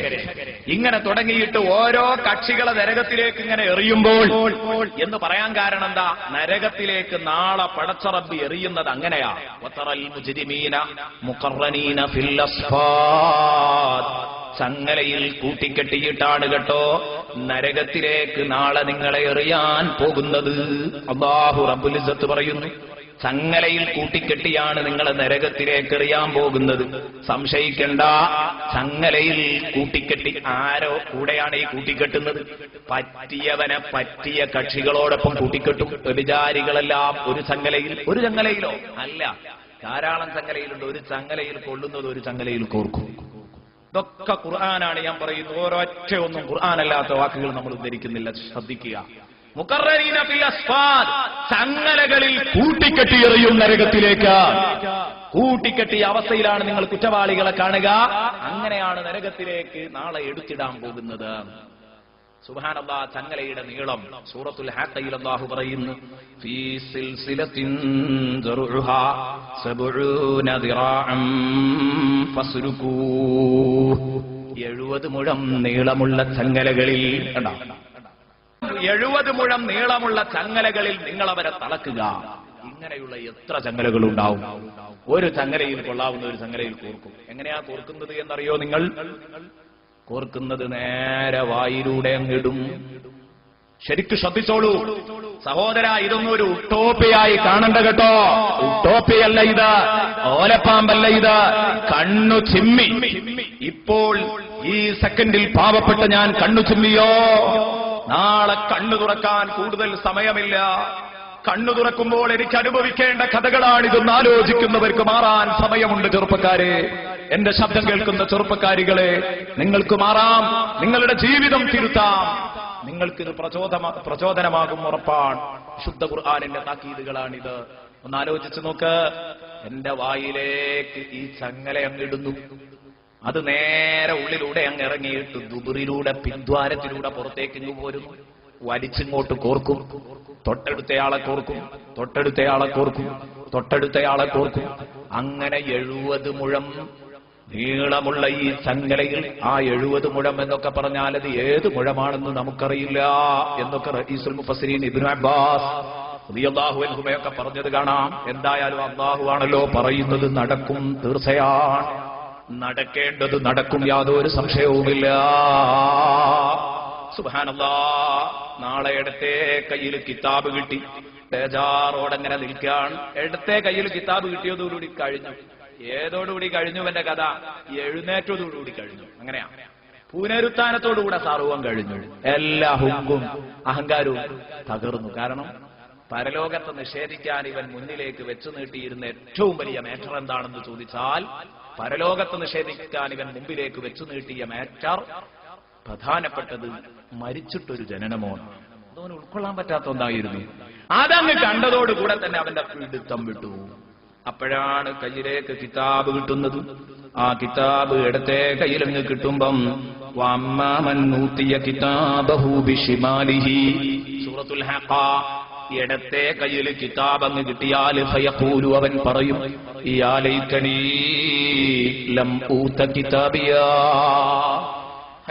ഇങ്ങനെ തുടങ്ങിയിട്ട് ഓരോ കക്ഷികളെ നരകത്തിലേക്ക് ഇങ്ങനെ എറിയുമ്പോൾ എന്ന് പറയാൻ കാരണം എന്താ? നരകത്തിലേക്ക് നാളെ പടച്ചറബ് എറിയുന്നത് അങ്ങനെയാ. വതറൽ മുജ്രിമീന മുഖറനീന ഫിൽ അസ്ഫാദ്, ചങ്ങലയിൽ കൂട്ടിക്കെട്ടിയിട്ടാണ് കേട്ടോ നരകത്തിലേക്ക് നാളെ നിങ്ങളെ എറിയാൻ പോകുന്നത്. അല്ലാഹു റബ്ബുൽ ഇസ്സത്ത് പറയുന്നു, ചങ്ങലയിൽ കൂട്ടിക്കെട്ടിയാണ് നിങ്ങളെ നരകത്തിലേക്ക് എറിയാൻ പോകുന്നത്. സംശയിക്കണ്ട, ചങ്ങലയിൽ കൂട്ടിക്കെട്ടി ആരോ കൂടെയാണ് ഈ കൂട്ടിക്കെട്ടുന്നത്? പറ്റിയവനെ പറ്റിയ കക്ഷികളോടൊപ്പം കൂട്ടിക്കെട്ടും. വ്യഭിചാരികളെല്ലാം ഒരു ചങ്ങലയിൽ, ഒരു ചങ്ങലയിലോ അല്ല, ധാരാളം ചങ്ങലയിലുണ്ട്. ഒരു ചങ്ങലയിൽ കൊള്ളുന്നത് ഒരു ചങ്ങലയിൽ കോർക്കും. ഇതൊക്കെ ഖുർആനാണ് ഞാൻ പറയുന്നത്. ഓരൊറ്റ ഒന്നും ഖുർആനല്ലാത്ത വാക്കുകൾ നമ്മൾ ഉദ്ധരിക്കുന്നില്ല, ശ്രദ്ധിക്കുക. മുഖറനീന ഫിൽ അസ്ഫാദ്, ചങ്ങലകളിൽ കൂട്ടിക്കെട്ടി എറിയും നരകത്തിലേക്ക്. കൂട്ടിക്കെട്ടിയ അവസ്ഥയിലാണ് നിങ്ങൾ കുറ്റവാളികളെ കാണുക. അങ്ങനെയാണ് നരകത്തിലേക്ക് നാളെ എടുത്തിടാൻ പോകുന്നത്. സുബ്ഹാനല്ലാഹ്, ചങ്ങലയുടെ നീളം സൂറത്തുൽ ഹാഖയിൽ അല്ലാഹു പറയുന്നു, ഫീ സിൽസിലത്തിൻ ദർഉഹാ 70 ദിറാഅൻ ഫസ്ലുകൂ, 70 മുഴം നീളമുള്ള ചങ്ങലകളിൽ, കണ്ടോ, 70 മുഴം നീളമുള്ള ചങ്ങലകളിൽ നിങ്ങൾ അവരെ തളക്കുക. ഇങ്ങനെയുള്ള എത്ര ചങ്ങലകളുണ്ടാവും? ഒരു ചങ്ങലയിൽ കൊള്ളാവുന്ന ഒരു ചങ്ങലയിൽ കോർക്കും. എങ്ങനെയാ കോർക്കുന്നത് എന്നറിയോ നിങ്ങൾ? കോർക്കുന്നത് നേരെ വായിലൂടെ അങ്ങിടും. ശരിക്കും ശ്രദ്ധിച്ചോളൂ സഹോദര, ഇതൊന്നും ഒരു ഉട്ടോപ്പിയായി കാണണ്ട കേട്ടോ. ഉട്ടോപ്പിയല്ല ഇത്, ഓലപ്പാമ്പല്ല ഇത്. കണ്ണു ചിമ്മി ഇപ്പോൾ ഈ സെക്കൻഡിൽ പാവപ്പെട്ട ഞാൻ കണ്ണു ചിമ്മിയോ? നാളെ കണ്ണു തുറക്കാൻ കൂടുതൽ സമയമില്ല. കണ്ണു തുറക്കുമ്പോൾ എനിക്ക് അനുഭവിക്കേണ്ട കഥകളാണിതെന്ന് ആലോചിക്കുന്നവർക്ക് മാറാൻ സമയമുണ്ട്. ചെറുപ്പക്കാരെ, എന്റെ ശബ്ദം കേൾക്കുന്ന ചെറുപ്പക്കാരികളെ, നിങ്ങൾക്ക് മാറാം, നിങ്ങളുടെ ജീവിതം തിരുത്താം. നിങ്ങൾക്കിത് പ്രചോദനമാകും, ഉറപ്പാണ്. ശുദ്ധ ഖുർആനിന്റെ താക്കീതുകളാണിത്. ഒന്ന് ആലോചിച്ച് നോക്ക്. എന്റെ വായിലേക്ക് ഈ ചങ്ങല അങ്ങിടുന്നു, അത് നേരെ ഉള്ളിലൂടെ അങ്ങ് ഇറങ്ങിയിട്ട് ദുബറിലൂടെ, പിന്ദ്വാരത്തിലൂടെ പുറത്തേക്ക് ഇങ്ങ് പോരുന്നു. വലിച്ചിങ്ങോട്ട് കോർക്കും, തൊട്ടടുത്തയാളെ കോർക്കും, തൊട്ടടുത്തയാളെ കോർക്കും, തൊട്ടടുത്തയാളെ കോർക്കും. അങ്ങനെ 70 മുഴം നീളമുള്ള ഈ ചങ്ങലയിൽ, ആ 70 മുഴം എന്നൊക്കെ പറഞ്ഞാൽ അത് ഏത് മുഴമാണെന്ന് നമുക്കറിയില്ല എന്നൊക്കെ റഈസുൽ മുഫസ്സിരീൻ ഇബ്നു അബ്ബാസ് റളിയല്ലാഹു അൻഹുമയൊക്കെ പറഞ്ഞത് കാണാം. എന്തായാലും അല്ലാഹു ആണല്ലോ പറയുന്നത്, നടക്കും, തീർച്ചയാണ്, നടക്കേണ്ടത് നടക്കും, യാതൊരു സംശയവുമില്ല. സുബ്ഹാനല്ലാഹ്, നാളെ ഇടത്തെ കയ്യിൽ കിതാബ് കിട്ടി, ബേജാറോടങ്ങനെ നിൽക്കാൻ. ഇടത്തെ കയ്യിൽ കിതാബ് കിട്ടിയതോടുകൂടി കഴിഞ്ഞു. ഏതോടുകൂടി കഴിഞ്ഞു എന്റെ കഥ? എഴുന്നേറ്റതോടുകൂടി കഴിഞ്ഞു. അങ്ങനെയാ, പുനരുത്ഥാനത്തോടുകൂടെ സർവം കഴിഞ്ഞു. എല്ലാ ഹുങ്കും അഹങ്കാരവും തകർന്നു. കാരണം പരലോകത്തെ നിഷേധിക്കാൻ ഇവൻ മുന്നിലേക്ക് വെച്ചു നീട്ടിയിരുന്ന ഏറ്റവും വലിയ മേറ്റർ എന്താണെന്ന് ചോദിച്ചാൽ, പരലോകത്തെ നിഷേധിക്കാൻ ഇവൻ മുമ്പിലേക്ക് വെച്ചു നീട്ടിയ മേറ്റർ പ്രധാനപ്പെട്ടത് മരിച്ചിട്ടൊരു ജനനമോ, അതവന് ഉൾക്കൊള്ളാൻ പറ്റാത്ത ഒന്നായിരുന്നു. അതങ്ങ് കണ്ടതോടുകൂടെ തന്നെ അവന്റെ പിടുത്തം വിട്ടു. അപ്പോഴാണ് കയ്യിലേക്ക് കിതാബ് കിട്ടുന്നത്. ആ കിതാബ് ഇടത്തെ കയ്യിലങ്ങ് കിട്ടുമ്പം വമ്മാമൻ നൂതിയ കിതാബഹു ബിശിമാലിഹി, സൂറത്തുൽ ഹഖ, ഇടത്തെ കയ്യിൽ കിതാബ് അങ്ങ് കിട്ടിയാൽ ഫയഖൂലു, അവൻ പറയും, യാ ലൈതനീ ലം ഊത കിതാബിയാ,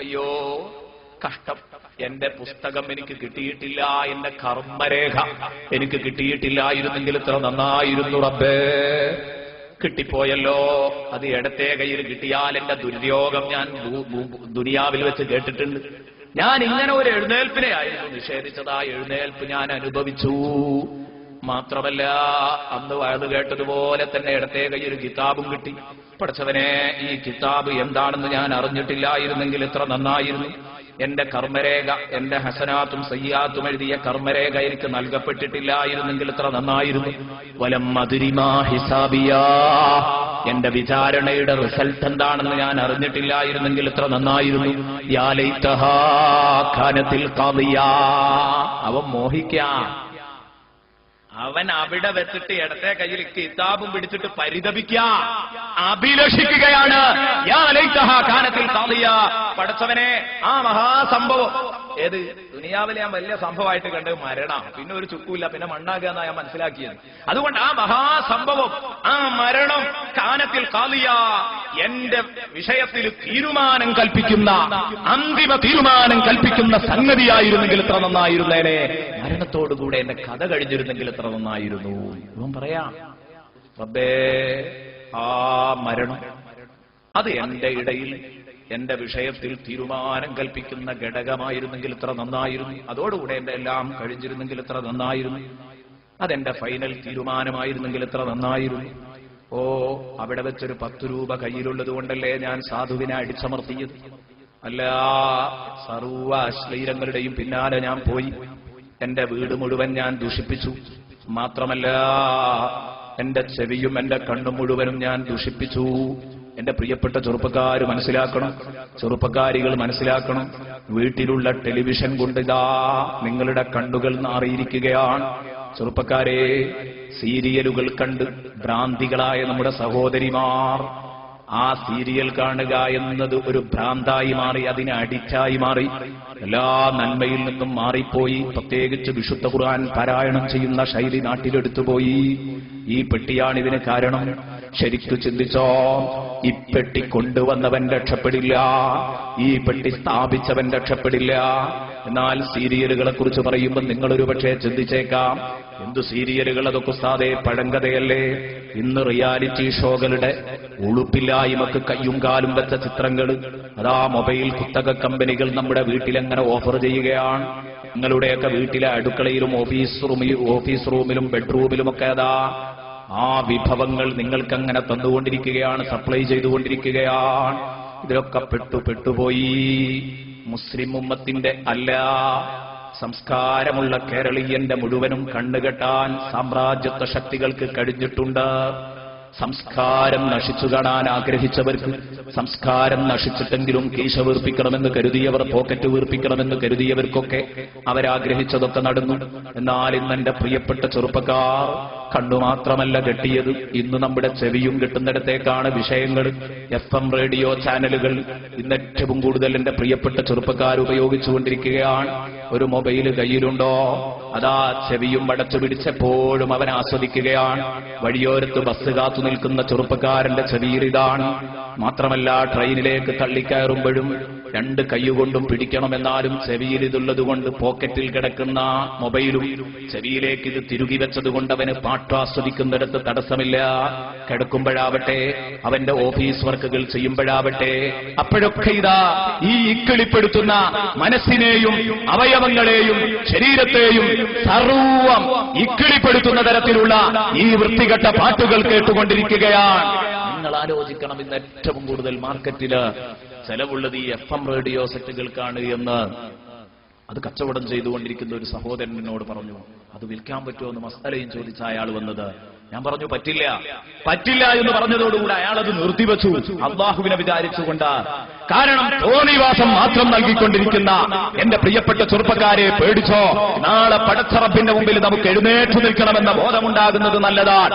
അയ്യോ കഷ്ടം, എന്റെ പുസ്തകം എനിക്ക് കിട്ടിയിട്ടില്ല, എന്റെ കർമ്മരേഖ എനിക്ക് കിട്ടിയിട്ടില്ലായിരുന്നെങ്കിൽ ഇത്ര നന്നായിരുന്നു റബ്ബേ. കിട്ടിപ്പോയല്ലോ. അത് ഇടത്തെ കയ്യിൽ കിട്ടിയാൽ എന്റെ ദുര്യോഗം ഞാൻ ദുനിയാവിൽ വെച്ച് കേട്ടിട്ടുണ്ട്. ഞാൻ ഇങ്ങനെ ഒരു എഴുന്നേൽപ്പിനെ ആയിരുന്നു നിഷേധിച്ചത്. ആ എഴുന്നേൽപ്പ് ഞാൻ അനുഭവിച്ചു. മാത്രമല്ല, അന്ന് വയത് കേട്ടതുപോലെ തന്നെ ഇടത്തെ കയ്യിൽ കിതാബും കിട്ടി. പഠിച്ചവനെ, ഈ കിതാബ് എന്താണെന്ന് ഞാൻ അറിഞ്ഞിട്ടില്ലായിരുന്നെങ്കിൽ എത്ര നന്നായിരുന്നു. എന്റെ കർമ്മരേഖ, എന്റെ ഹസനാത്തും സയ്യാത്തും എഴുതിയ കർമ്മരേഖ എനിക്ക് നൽകപ്പെട്ടിട്ടില്ലായിരുന്നെങ്കിൽ എത്ര നന്നായിരുന്നു. വലം അദ്രിമാ ഹിസാബിയാ, എന്റെ വിചാരണയുടെ റിസൾട്ട് എന്താണെന്ന് ഞാൻ അറിഞ്ഞിട്ടില്ലായിരുന്നെങ്കിൽ എത്ര നന്നായിരുന്നു. യാ ലൈതഹാ കാനത്തിൽ ഖാദിയാ, അവൻ മോഹിക്കാം. അവൻ അവിടെ വെച്ചിട്ട് ഇടത്തെ കയ്യിൽ കിതാബും പിടിച്ചിട്ട് പരിതപിക്കുക, അഭിലഷിക്കുകയാണ്. യാ ലൈതഹാ കാനത്തിൽ ഖാദിയാ, പടച്ചവനെ ആ മഹാസംഭവം ഏത് ദുനിയാവിലെ ഞാൻ വലിയ സംഭവമായിട്ട് കണ്ടത് മരണം, പിന്നെ ഒരു ചുക്കുമില്ല, പിന്നെ മണ്ണാകുക എന്നാ ഞാൻ മനസ്സിലാക്കിയത്. അതുകൊണ്ട് ആ മഹാസംഭവം, ആ മരണം കാനത്തിൽ ഖാദിയാ, എന്റെ വിഷയത്തിൽ തീരുമാനം കൽപ്പിക്കുന്ന, അന്തിമ തീരുമാനം കൽപ്പിക്കുന്ന സംഗതിയായിരുന്നെങ്കിൽ എത്ര നന്നായിരുന്നേനെ. മരണത്തോടുകൂടെ എന്റെ കഥ കഴിഞ്ഞിരുന്നെങ്കിൽ എത്ര നന്നായിരുന്നു. ഇവൻ പറയാം, റബ്ബേ ആ മരണം അത് എന്റെ ഇടയിൽ എന്റെ വിഷയത്തിൽ തീരുമാനം കൽപ്പിക്കുന്ന ഘടകമായിരുന്നെങ്കിൽ എത്ര നന്നായിരുന്നു. അതോടുകൂടെ എന്റെ എല്ലാം കഴിഞ്ഞിരുന്നെങ്കിൽ എത്ര നന്നായിരുന്നു. അതെന്റെ ഫൈനൽ തീരുമാനമായിരുന്നെങ്കിൽ എത്ര നന്നായിരുന്നു. ഓ, അവിടെ വെച്ചൊരു 10 രൂപ കയ്യിലുള്ളത് കൊണ്ടല്ലേ ഞാൻ സാധുവിനെ അടിച്ചമർത്തിയത്. അല്ല, സർവ്വ അശ്ലീലങ്ങളുടെയും പിന്നാലെ ഞാൻ പോയി. എന്റെ വീട് മുഴുവൻ ഞാൻ ദൂഷിപ്പിച്ചു. മാത്രമല്ല, എന്റെ ചെവിയും എന്റെ കണ്ണും മുഴുവനും ഞാൻ ദൂഷിപ്പിച്ചു. എന്റെ പ്രിയപ്പെട്ട ചെറുപ്പക്കാർ മനസ്സിലാക്കണം, ചെറുപ്പക്കാരികൾ മനസ്സിലാക്കണം. വീട്ടിലുള്ള ടെലിവിഷൻ കൊണ്ടിതാ നിങ്ങളുടെ കണ്ണുകൾ നാറിയിരിക്കുകയാണ്. ചെറുപ്പക്കാരെ, സീരിയലുകൾ കണ്ട് ഭ്രാന്തികളായ നമ്മുടെ സഹോദരിമാർ ആ സീരിയൽ കാണുക എന്നത് ഒരു ഭ്രാന്തായി മാറി, അതിന് അഡിക്റ്റായി മാറി, എല്ലാ നന്മയിൽ നിന്നും മാറിപ്പോയി. പ്രത്യേകിച്ച് വിശുദ്ധ ഖുർആൻ പാരായണം ചെയ്യുന്ന ശൈലി നാട്ടിലെടുത്തുപോയി. ഈ പെട്ടിയാണ് ഇതിന് കാരണം. ശരിക്കു ചിന്തിച്ചോ, ഈ പെട്ടി കൊണ്ടുവന്നവൻ രക്ഷപ്പെടില്ല, ഈ പെട്ടി സ്ഥാപിച്ചവൻ രക്ഷപ്പെടില്ല. എന്നാൽ സീരിയലുകളെ കുറിച്ച് പറയുമ്പോൾ നിങ്ങളൊരു പക്ഷേ ചിന്തിച്ചേക്കാം, എന്തു സീരിയലുകൾ, അതൊക്കെ ഉസ്താദേ പഴങ്കഥയല്ലേ. ഇന്ന് റിയാലിറ്റി ഷോകളുടെ ഉളുപ്പില്ലായ്മക്ക് കയ്യും കാലും വെച്ച ചിത്രങ്ങൾ അതാ മൊബൈൽ കുത്തക കമ്പനികൾ നമ്മുടെ വീട്ടിലെങ്ങനെ ഓഫർ ചെയ്യുകയാണ്. നിങ്ങളുടെയൊക്കെ വീട്ടിലെ അടുക്കളയിലും ഓഫീസ് റൂമിലും ബെഡ്റൂമിലുമൊക്കെ അതാ ആ വിഭവങ്ങൾ നിങ്ങൾക്കങ്ങനെ തന്നുകൊണ്ടിരിക്കുകയാണ്, സപ്ലൈ ചെയ്തുകൊണ്ടിരിക്കുകയാണ്. ഇതിലൊക്കെ പെട്ടുപോയി. മുസ്ലിം ഉമ്മത്തിന്റെ അല്ല, സംസ്കാരമുള്ള കേരളീയന്റെ മുഴുവനും കണ്ണുകെട്ടാൻ സാമ്രാജ്യത്വ ശക്തികൾക്ക് കഴിഞ്ഞിട്ടുണ്ട്. സംസ്കാരം നശിച്ചു കാണാൻ ആഗ്രഹിച്ചവർക്ക്, സംസ്കാരം നശിച്ചിട്ടെങ്കിലും കീശ വീർപ്പിക്കണമെന്ന് കരുതിയവർ, പോക്കറ്റ് വീർപ്പിക്കണമെന്ന് കരുതിയവർക്കൊക്കെ അവരാഗ്രഹിച്ചതൊക്കെ നടന്നു. എന്നാൽ ഇന്നെന്റെ പ്രിയപ്പെട്ട ചെറുപ്പക്കാർ കണ്ണു മാത്രമല്ല കെട്ടിയത്, ഇന്ന് നമ്മുടെ ചെവിയും കെട്ടുന്നിടത്തേക്കാണ് വിഷയങ്ങൾ. FM റേഡിയോ ചാനലുകൾ ഇന്ന് ഏറ്റവും കൂടുതൽ എന്റെ പ്രിയപ്പെട്ട ചെറുപ്പക്കാർ ഉപയോഗിച്ചുകൊണ്ടിരിക്കുകയാണ്. ഒരു മൊബൈൽ കയ്യിലുണ്ടോ, അതാ ചെവിയും അടച്ചു പിടിച്ചെപ്പോഴും അവൻ ആസ്വദിക്കുകയാണ്. വഴിയോരത്ത് ബസ് കാത്തു നിൽക്കുന്ന ചെറുപ്പക്കാരന്റെ ചെവിയിൽ ഇതാണ്. മാത്രമല്ല, ട്രെയിനിലേക്ക് തള്ളിക്കയറുമ്പോഴും 2 കൈകൊണ്ടും പിടിക്കണമെന്നാലും ചെവിയിൽ ഇതുള്ളതുകൊണ്ട് പോക്കറ്റിൽ കിടക്കുന്ന മൊബൈലും ചെവിയിലേക്ക് ഇത് തിരുകി വെച്ചതുകൊണ്ട് അവന് പാട്ട് ആസ്വദിക്കുന്നിടത്ത് തടസ്സമില്ല. കിടക്കുമ്പോഴാവട്ടെ, അവന്റെ ഓഫീസ് വർക്കുകൾ ചെയ്യുമ്പോഴാവട്ടെ, അപ്പോഴൊക്കെ ഇതാ ഈ ഇക്കിളിപ്പെടുത്തുന്ന മനസ്സിനെയും അവയവങ്ങളെയും ശരീരത്തെയും സർവം ഇക്കിളിപ്പെടുത്തുന്ന തരത്തിലുള്ള ഈ വൃത്തികെട്ട പാട്ടുകൾ കേട്ടുകൊണ്ടിരിക്കുകയാണ്. നിങ്ങൾ ആലോചിക്കണം, ഇന്ന് ഏറ്റവും കൂടുതൽ മാർക്കറ്റില് ചെലവുള്ളത് ഈ FM റേഡിയോ സെറ്റുകൾക്കാണ് എന്ന് അത് കച്ചവടം ചെയ്തുകൊണ്ടിരിക്കുന്ന ഒരു സഹോദരൻ എന്നോട് പറഞ്ഞു. അത് വിൽക്കാൻ പറ്റുമോ എന്ന് മസ്തലയും ചോദിച്ച അയാൾ വന്നത്. ഞാൻ പറഞ്ഞു പറ്റില്ല എന്ന് പറഞ്ഞതോടുകൂടി അയാൾ അത് നിർത്തിവെച്ചു, അള്ളാഹുവിനെ വിചാരിച്ചുകൊണ്ട്. കാരണം തോന്നിവാസം മാത്രം നൽകിക്കൊണ്ടിരിക്കുന്ന എന്റെ പ്രിയപ്പെട്ട ചെറുപ്പക്കാരെ പേടിച്ചോ, നാളെ പടച്ച റബ്ബിന്റെ മുമ്പിൽ നമുക്ക് എഴുന്നേറ്റു നിൽക്കണമെന്ന ബോധമുണ്ടാകുന്നത് നല്ലതാണ്.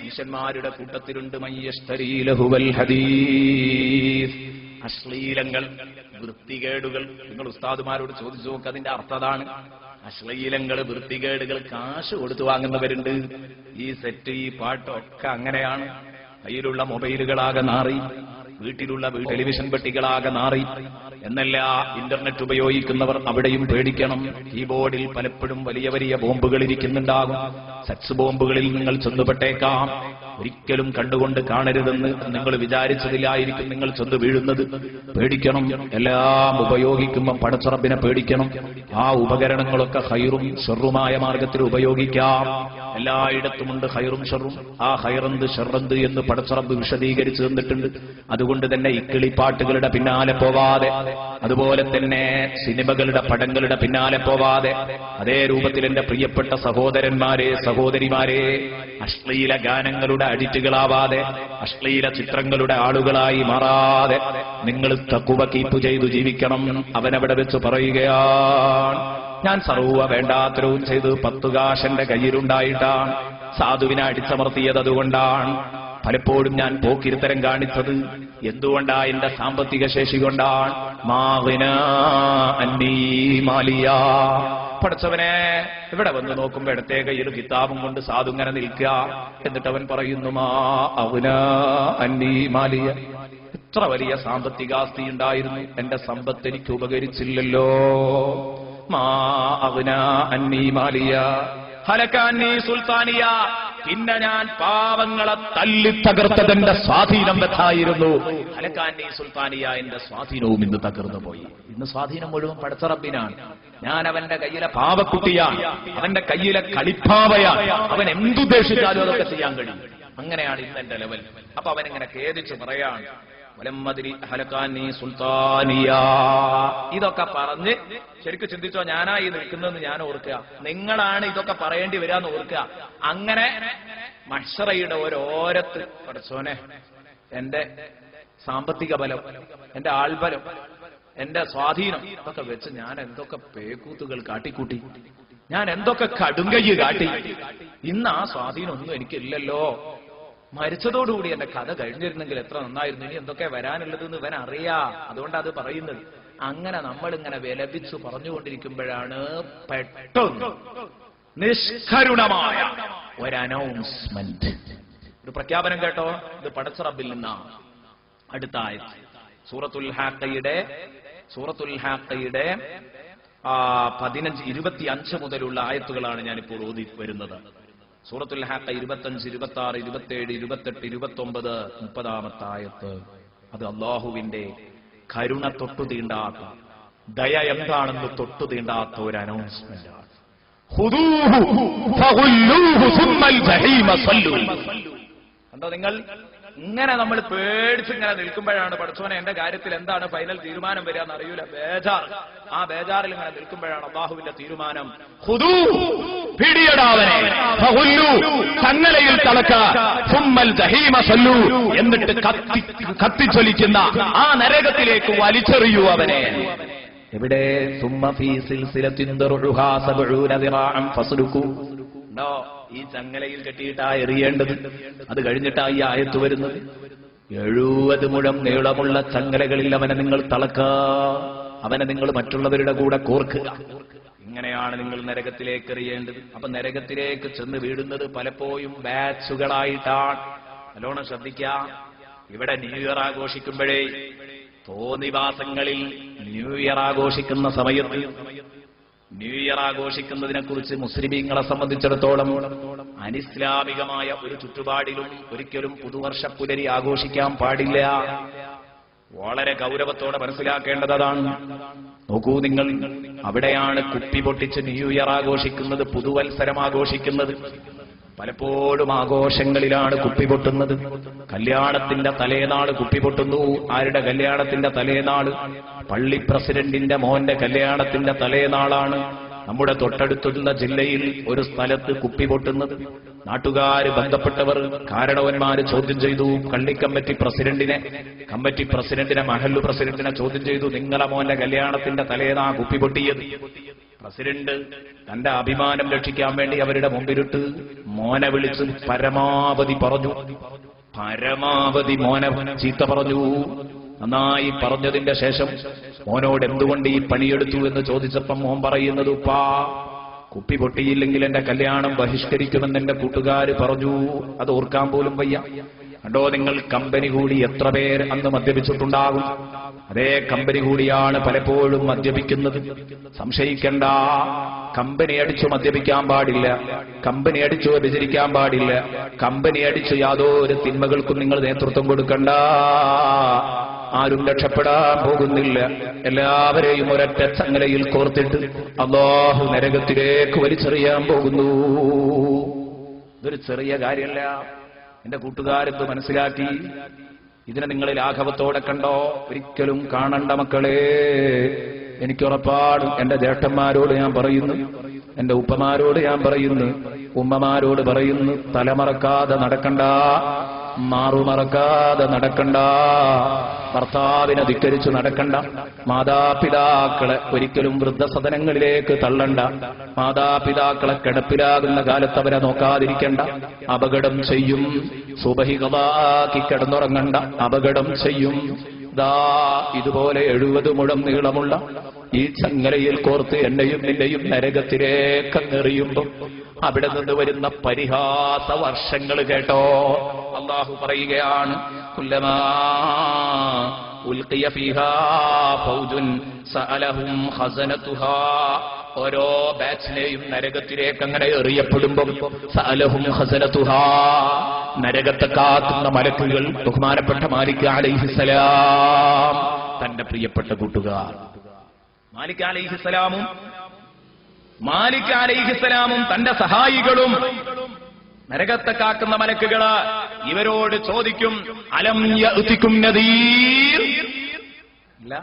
മനുഷ്യന്മാരുടെ കൂട്ടത്തിലുണ്ട് മയ്യശ്തരീലഹുവൽ ഹദീസ്, അശ്ലീലങ്ങൾ, വൃത്തികേടുകൾ. നിങ്ങൾ ഉസ്താദുമാരോട് ചോദിച്ചു നോക്ക്, അതിന്റെ അർത്ഥം അതാണ്. അശ്ലീലങ്ങൾ, വൃത്തികേടുകൾ കാശ് കൊടുത്തു വാങ്ങുന്നവരുണ്ട്. ഈ സെറ്റ്, ഈ പാട്ടൊക്കെ അങ്ങനെയാണ്. കയ്യിലുള്ള മൊബൈലുകളാകെ നാറി, വീട്ടിലുള്ള ടെലിവിഷൻ പെട്ടികളാകെ നാറി. എന്നല്ല, ഇന്റർനെറ്റ് ഉപയോഗിക്കുന്നവർ അവിടെയും പേടിക്കണം. കീബോർഡിൽ പലപ്പോഴും വലിയ വലിയ ബോംബുകൾ ഇരിക്കുന്നുണ്ടാകും. സെക്സ് ബോംബുകളിൽ നിങ്ങൾ ചെന്നുപെട്ടേക്കാം. ഒരിക്കലും കണ്ടുകൊണ്ട് കാണരുതെന്ന് നിങ്ങൾ വിചാരിച്ചതിലായിരിക്കും നിങ്ങൾ ചെന്ന് വീഴുന്നത്. പേടിക്കണം. എല്ലാം ഉപയോഗിക്കുമ്പം പടച്ച റബ്ബിനെ പേടിക്കണം. ആ ഉപകരണങ്ങളൊക്കെ ഖൈറും ശർറുമായ മാർഗത്തിൽ ഉപയോഗിക്കാം. എല്ലായിടത്തുമുണ്ട് ഖൈറും ഷർറും. ആ ഖൈറന്ത് ഷർറന്ത് എന്ന് പടച്ച റബ്ബ് വിശദീകരിച്ചു തന്നിട്ടുണ്ട്. അതുകൊണ്ട് തന്നെ ഇക്കിളിപ്പാട്ടുകളുടെ പിന്നാലെ പോവാതെ, അതുപോലെ തന്നെ സിനിമകളുടെ പടങ്ങളുടെ പിന്നാലെ പോവാതെ, അതേ രൂപത്തിൽ എന്റെ പ്രിയപ്പെട്ട സഹോദരന്മാരെ സഹോദരിമാരെ, അശ്ലീല ഗാനങ്ങളുടെ അഡിറ്റുകളാവാതെ, അശ്ലീല ചിത്രങ്ങളുടെ ആളുകളായി മാറാതെ നിങ്ങൾ തഖ്വ കീപ്പ് ചെയ്തു ജീവിക്കണം. അവനവിടെ വെച്ച് പറയുകയാണ്, ഞാൻ സർവ്വ വേണ്ടാത്തരവും ചെയ്ത് 10 കാശ് എന്റെ കയ്യിലുണ്ടായിട്ടാണ് സാധുവിനെ അടിച്ചമർത്തിയത്. അതുകൊണ്ടാണ് പലപ്പോഴും ഞാൻ പോക്കിരിത്തരം കാണിച്ചത്. എന്തുകൊണ്ടാ? എന്റെ സാമ്പത്തിക ശേഷി കൊണ്ടാണ്. പഠിച്ചവനെ ഇവിടെ വന്ന് നോക്കുമ്പോ ഇടത്തെ കയ്യിൽ കിതാബും കൊണ്ട് സാധു ഇങ്ങനെ നിൽക്കുക. എന്നിട്ട് അവൻ പറയുന്നു, മാ അവന അന്നീ മാലിയ. ഇത്ര വലിയ സാമ്പത്തികാസ്തി ഉണ്ടായിരുന്നു, എന്റെ സമ്പത്ത് എനിക്ക് ഉപകരിച്ചില്ലല്ലോ. മാ അവന അന്നീ മാലിയ ഹലക്കാന്നി സുൽത്താനിയ. പിന്നെ ഞാൻ പാവങ്ങളെ തല്ലി തകർത്തതെന്റെ സ്വാധീനം വെച്ചായിരുന്നു. ഹലക്കാന്നി സുൽത്താനിയ, എന്റെ സ്വാധീനവും ഇന്ന് തകർന്നു പോയി. ഇന്ന് സ്വാധീനം മുഴുവൻ പടച്ച റബ്ബിനാണ്. ഞാൻ അവന്റെ കയ്യിലെ പാവക്കുട്ടിയാണ്, അവന്റെ കയ്യിലെ കളിപ്പാവയാണ്. അവൻ എന്തുദ്ദേശിച്ചാലും അതൊക്കെ ചെയ്യാൻ കഴിയും. അങ്ങനെയാണ് ഇന്ന് എന്റെ ലെവൽ. അപ്പൊ അവനെങ്ങനെ ഖേദിച്ച് പറയാണ്, വലമ്മതിരി ഹലക്കാന്നി സുൽത്താനിയ. ഇതൊക്കെ പറഞ്ഞ് ശരിക്കും ചിന്തിച്ചോ, ഞാനായി നിൽക്കുന്നതെന്ന് ഞാൻ ഓർക്കുക, നിങ്ങളാണ് ഇതൊക്കെ പറയേണ്ടി വരാന്ന് ഓർക്കുക. അങ്ങനെ മഹ്ശറയുടെ ഓരോരത്ത് പഠിച്ചോനെ, എന്റെ സാമ്പത്തിക ബലം, എന്റെ ആൾബലം, എന്റെ സ്വാധീനം ഇതൊക്കെ വെച്ച് ഞാൻ എന്തൊക്കെ പേക്കൂത്തുകൾ കാട്ടിക്കൂട്ടി, ഞാൻ എന്തൊക്കെ കടുങ്കയ്യ് കാട്ടി. ഇന്ന് ആ സ്വാധീനം ഒന്നും എനിക്കില്ലല്ലോ. മരിച്ചതോടുകൂടി എന്റെ കഥ കഴിഞ്ഞിരുന്നെങ്കിൽ എത്ര നന്നായിരുന്നു. ഇനി എന്തൊക്കെ വരാനുള്ളതെന്ന് ഇവൻ അറിയാ. അതുകൊണ്ടത് പറയുന്നത്. അങ്ങനെ നമ്മളിങ്ങനെ വിലപിച്ചു പറഞ്ഞുകൊണ്ടിരിക്കുമ്പോഴാണ് പെട്ടെന്ന് നിഷ്കരുണമായ ഒരു അനൗൺസ്മെന്റ്, ഒരു പ്രഖ്യാപനം കേട്ടോ. ഇത് പടച്ച റബ്ബിൽ നിന്നാണ്. അടുത്ത ആയത്ത് സൂറത്തുൽ ഹാഖയുടെ 25 മുതലുള്ള ആയത്തുകളാണ് ഞാനിപ്പോൾ ഓതി വരുന്നത്. സൂറത്തുൽ ഹാഖ 25, 26, 27, 28, 29, 30 ആയത്ത്. അത് അല്ലാഹുവിന്റെ കരുണ തൊട്ടു തീണ്ടാത്ത, ദയ എന്താണെന്ന് തൊട്ടു തീണ്ടാത്ത ഒരു അനൗൺസ്മെന്റ് ആണ്. കണ്ടോ നിങ്ങൾ? ഇങ്ങനെ നമ്മൾ പേടിച്ച് ഇങ്ങനെ നിൽക്കുമ്പോഴാണ് പഠിച്ചോനെ എന്റെ കാര്യത്തിൽ എന്താണ് ഫൈനൽ തീരുമാനം വരിക എന്ന് അറിയൂല. ബേജാർ. ആ ബേജാറിൽ ഇങ്ങനെ നിൽക്കുമ്പോഴാണ് അല്ലാഹുവിന്റെ തീരുമാനം. ചങ്ങലയിൽ തളക്ക, എന്നിട്ട് കത്തിച്ചൊലിക്കുന്ന ആ നരകത്തിലേക്ക് വലിച്ചെറിയൂ അവനെ. എവിടെ? ഈ ചങ്ങലയിൽ കെട്ടിയിട്ടാ എറിയേണ്ടത്. അത് കഴിഞ്ഞിട്ടാ ഈ ആയത്ത് വരുന്നത്. 70 മുഴം നീളമുള്ള ചങ്ങലകളിൽ അവനെ നിങ്ങൾ തളക്കുക, അവനെ നിങ്ങൾ മറ്റുള്ളവരുടെ കൂടെ കോർക്കുക. ഇങ്ങനെയാണ് നിങ്ങൾ നരകത്തിലേക്ക് എറിയേണ്ടത്. അപ്പൊ നരകത്തിലേക്ക് ചെന്ന് വീടുന്നത് പലപ്പോഴും ബാച്ചുകളായിട്ടാണ്. നല്ലോണം ശ്രദ്ധിക്കാം. ഇവിടെ ന്യൂ ഇയർ ആഘോഷിക്കുമ്പോഴേ തോന്നിവാസങ്ങളിൽ ന്യൂ ഇയർ ആഘോഷിക്കുന്ന സമയത്ത്, ന്യൂ ഇയർ ആഘോഷിക്കുന്നതിനെ കുറിച്ച് മുസ്ലിമീങ്ങളെ സംബന്ധിച്ചിടത്തോളം അനിസ്ലാമികമായ ഒരു ചുറ്റുപാടിലും ഒരിക്കലും പുതുവർഷ പുലരി ആഘോഷിക്കാൻ പാടില്ല. വളരെ ഗൗരവത്തോടെ മനസ്സിലാക്കേണ്ടതാണ്. നോക്കൂ നിങ്ങൾ, അവിടെയാണ് കുപ്പി പൊട്ടിച്ച് ന്യൂ ഇയർ ആഘോഷിക്കുന്നത്, പുതുവത്സരം ആഘോഷിക്കുന്നത്. പലപ്പോഴും ആഘോഷങ്ങളിലാണ് കുപ്പി പൊട്ടുന്നത്. കല്യാണത്തിന്റെ തലേനാള് കുപ്പി പൊട്ടുന്നു. ആരുടെ കല്യാണത്തിന്റെ തലേനാള്? പള്ളി പ്രസിഡന്റിന്റെ മോന്റെ കല്യാണത്തിന്റെ തലേനാളാണ് നമ്മുടെ തൊട്ടടുത്തുള്ള ജില്ലയിൽ ഒരു സ്ഥലത്ത് കുപ്പി പൊട്ടുന്നത്. നാട്ടുകാര്, ബന്ധപ്പെട്ടവർ, കാരണവന്മാര് ചോദ്യം ചെയ്തു. കമ്മിറ്റി പ്രസിഡന്റിനെ മഹല്ലു പ്രസിഡന്റിനെ ചോദ്യം ചെയ്തു. നിങ്ങളെ മോന്റെ കല്യാണത്തിന്റെ തലേന്നാ കുപ്പി പൊട്ടിയത്. പ്രസിഡന്റ് തന്റെ അഭിമാനം രക്ഷിക്കാൻ വേണ്ടി അവരുടെ മുമ്പിലിട്ട് മോനെ വിളിച്ച് പരമാവധി പറഞ്ഞു. പരമാവധി മോനെ ചീത്ത പറഞ്ഞു. നന്നായി പറഞ്ഞതിന്റെ ശേഷം മോനോട് എന്തുകൊണ്ട് ഈ പണിയെടുത്തു എന്ന് ചോദിച്ചപ്പം മോൻ പറയുന്നത്, ഉപ്പാ, കുപ്പി പൊട്ടിയില്ലെങ്കിൽ എന്റെ കല്യാണം ബഹിഷ്കരിക്കുമെന്ന് എന്റെ കൂട്ടുകാര് പറഞ്ഞു. അത് ഓർക്കാൻ പോലും വയ്യ. കണ്ടോ നിങ്ങൾ, കമ്പനി കൂടി എത്ര പേർ അന്ന് മദ്യപിച്ചിട്ടുണ്ടാകും. അതേ കമ്പനി കൂടിയാണ് പലപ്പോഴും മദ്യപിക്കുന്നത്. സംശയിക്കണ്ട. കമ്പനി അടിച്ചു മദ്യപിക്കാൻ പാടില്ല, കമ്പനി അടിച്ചു വ്യഭിചരിക്കാൻ പാടില്ല, കമ്പനി അടിച്ചു യാതൊരു തിന്മകൾക്കും നിങ്ങൾ നേതൃത്വം കൊടുക്കണ്ട. ആരും രക്ഷപ്പെടാൻ പോകുന്നില്ല. എല്ലാവരെയും ഒരൊറ്റ ചങ്ങലയിൽ കോർത്തിട്ട് അല്ലാഹു നരകത്തിലേക്ക് വലിച്ചെറിയാൻ പോകുന്നു. ഇതൊരു ചെറിയ കാര്യമല്ല. എന്റെ കൂട്ടുകാരെന്ത് മനസ്സിലാക്കി? ഇതിനെ നിങ്ങൾ ലാഘവത്തോടെ കണ്ടോ? ഒരിക്കലും കാണണ്ട മക്കളെ. എനിക്കുറപ്പാണ്. എന്റെ ജ്യേഷ്ഠന്മാരോട് ഞാൻ പറയുന്നു, എന്റെ ഉപ്പമാരോട് ഞാൻ പറയുന്നു, ഉമ്മമാരോട് പറയുന്നു, തലമറക്കാതെ നടക്കണ്ട, മാറുമറക്കാതെ നടക്കണ്ട, ഭർത്താവിനെ ധിക്കരിച്ചു നടക്കണ്ട, മാതാപിതാക്കളെ ഒരിക്കലും വൃദ്ധസദനങ്ങളിലേക്ക് തള്ളണ്ട, മാതാപിതാക്കളെ കിടപ്പിലാകുന്ന കാലത്ത് അവരെ നോക്കാതിരിക്കണ്ട, അപകടം ചെയ്യും. സുബഹി ഖദാക്കി കിടന്നുറങ്ങണ്ട, അപകടം ചെയ്യും. ദാ ഇതുപോലെ 70 മുഴം നീളമുള്ള ഈ ചങ്ങലയിൽ കോർത്ത് എന്നെയും നിന്നെയും നരകത്തിലേക്ക് എറിയുമ്പോൾ അവിടെ നിന്ന് വരുന്ന പരിഹാസ വർഷങ്ങൾ കേട്ടോ. അല്ലാഹു പറയുകയാണ്, കുല്ലമാ ഉൽഖിയ ഫീഹാ ഫൗജുൻ സഅലഹും ഖസനതുഹാ. ഓരോ ബാച്ചിനെയും നരകത്തിലേക്ക് അങ്ങനെ എറിയപ്പെടുമ്പോൾ സഅലഹും ഖസനതുഹാ, നരകത്തെ കാക്കുന്ന മലക്കുകൾ, ബഹുമാനപ്പെട്ട മാലിക് അലൈഹിസ്സലാം തന്റെ പ്രിയപ്പെട്ട കൂട്ടുകാർ മാലിക് അലൈഹിസ്സലാമും തന്റെ സഹായികളും നരകത്തെ കാക്കുന്ന മലക്കുകള് ഇവരോട് ചോദിക്കും, അലം യഅതികും നദീർ, ഇല്ല